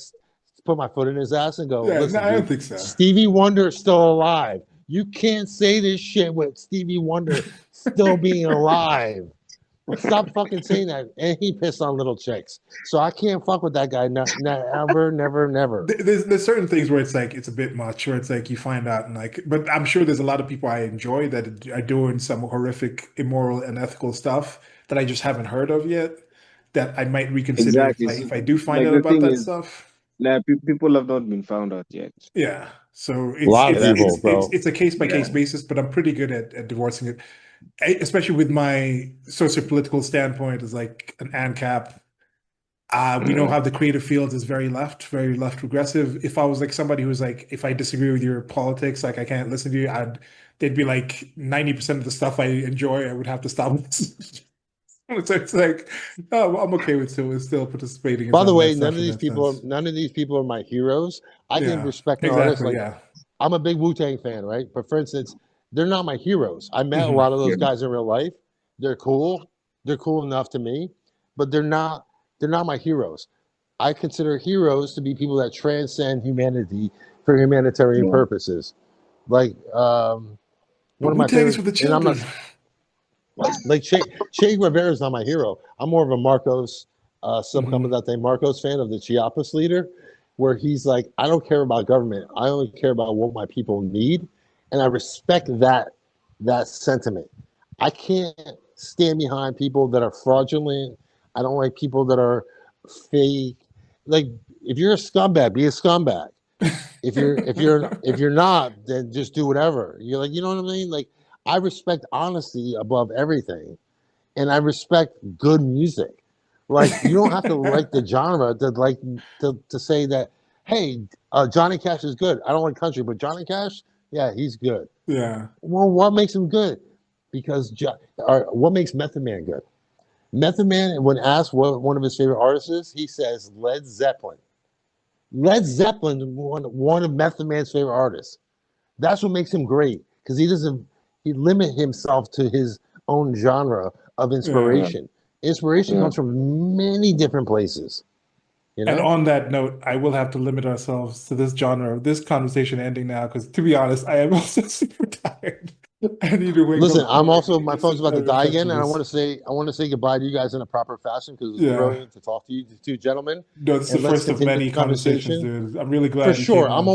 put my foot in his ass and go, yeah, no, listen, I don't dude, think so. Stevie Wonder is still alive. You can't say this shit with Stevie Wonder still being alive. Stop fucking saying that. And he pissed on little chicks. So I can't fuck with that guy. Never, never, never. There's certain things where it's like it's a bit much, where it's like you find out and like, but I'm sure there's a lot of people I enjoy that are doing some horrific, immoral, and ethical stuff that I just haven't heard of yet. That I might reconsider Exactly. So, if I do find like out the about thing that is, stuff. like people have not been found out yet. Yeah. So A lot of people, bro. it's a case by case basis, but I'm pretty good at divorcing it, especially with my socio-political standpoint as like an ANCAP. We know how the creative field is very left progressive. If I was like somebody who's like, if I disagree with your politics, like I can't listen to you, they'd be like 90% of the stuff I enjoy, I would have to stop. So it's like, oh, I'm okay with still participating. By the way, none of these people are my heroes. I can respect an artist. Like, I'm a big Wu-Tang fan, right? But for instance, they're not my heroes. I met a lot of those guys in real life. They're cool. They're cool enough to me, but they're not my heroes. I consider heroes to be people that transcend humanity for humanitarian purposes. Like one of my favorites, for the children. Like Che Guevara is not my hero. I'm more of a Marcos Marcos fan of the Chiapas leader, where he's like, I don't care about government. I only care about what my people need, and I respect that sentiment. I can't stand behind people that are fraudulent. I don't like people that are fake. Like, if you're a scumbag, be a scumbag. If you're not, then just do whatever. You're like, you know what I mean? Like, I respect honesty above everything, and I respect good music. Like, you don't have to like the genre to say that, hey, Johnny Cash is good. I don't like country, but Johnny Cash, yeah, he's good. Yeah. Well, what makes him good? Because what makes Method Man good? Method Man, when asked what one of his favorite artists is, he says Led Zeppelin. Led Zeppelin is one of Method Man's favorite artists. That's what makes him great, because he limit himself to his own genre of inspiration. Inspiration comes from many different places. You know? And on that note, I will have to limit ourselves to this genre. This conversation ending now, because to be honest, I am also super tired. I need to wake up. Listen, I'm also, my phone's about to die again, and I want to say goodbye to you guys in a proper fashion, because it was brilliant to talk to you two gentlemen. No, this is the first of many conversations, dude. I'm really glad. For sure, I'm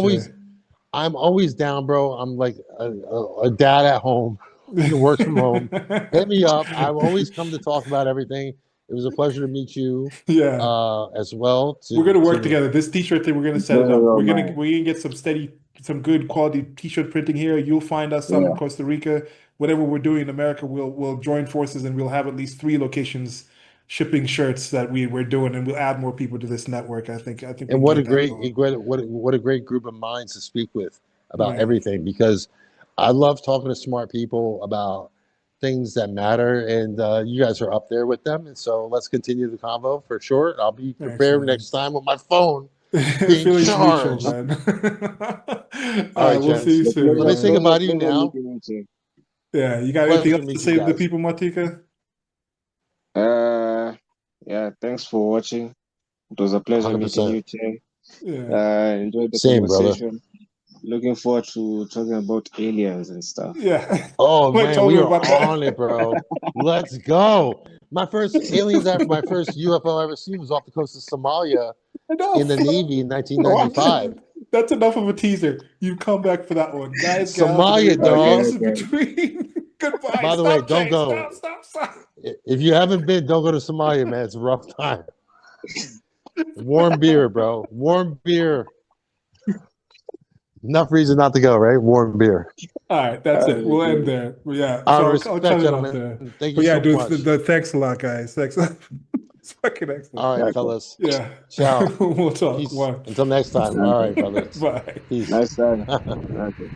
always down, bro. I'm like a dad at home who works from home. Hit me up. I always come to talk about everything. It was a pleasure to meet you. As well. We're gonna work together. This T-shirt thing, we're gonna set it up. We're gonna get some good quality T-shirt printing here. You'll find us some in Costa Rica. Whatever we're doing in America, we'll join forces, and we'll have at least 3 locations shipping shirts that we're doing, and we'll add more people to this network. I think. And what a great group of minds to speak with about everything, because I love talking to smart people about things that matter, and you guys are up there with them, and so let's continue the convo for sure. I'll be prepared next time with my phone being charged. All right, we'll see you soon. Let me say goodbye to you now. Yeah, you got anything else to say to the people, Mwatika? Yeah, thanks for watching. It was a pleasure 100%. meeting you, Che. Enjoyed the Same, conversation. brother. Looking forward to talking about aliens and stuff. Yeah. Oh man, we are on it, bro. Let's go. My first UFO I ever seen was off the coast of Somalia in the Navy in 1995. That's enough of a teaser. You come back for that one, guys. Somalia, dog. Between. Goodbye. By the way, don't go. Stop. If you haven't been, don't go to Somalia, man. It's a rough time. Warm beer, bro. Warm beer. Enough reason not to go, right? Warm beer. All right, that's it. We'll end there. Yeah. I'll cut it off there. Thank you so much. Thanks a lot, guys. Thanks. It's fucking excellent. All right, fellas. Yeah. Ciao. We'll talk. Until next time. All right, fellas. Bye. Peace. Nice time. Okay.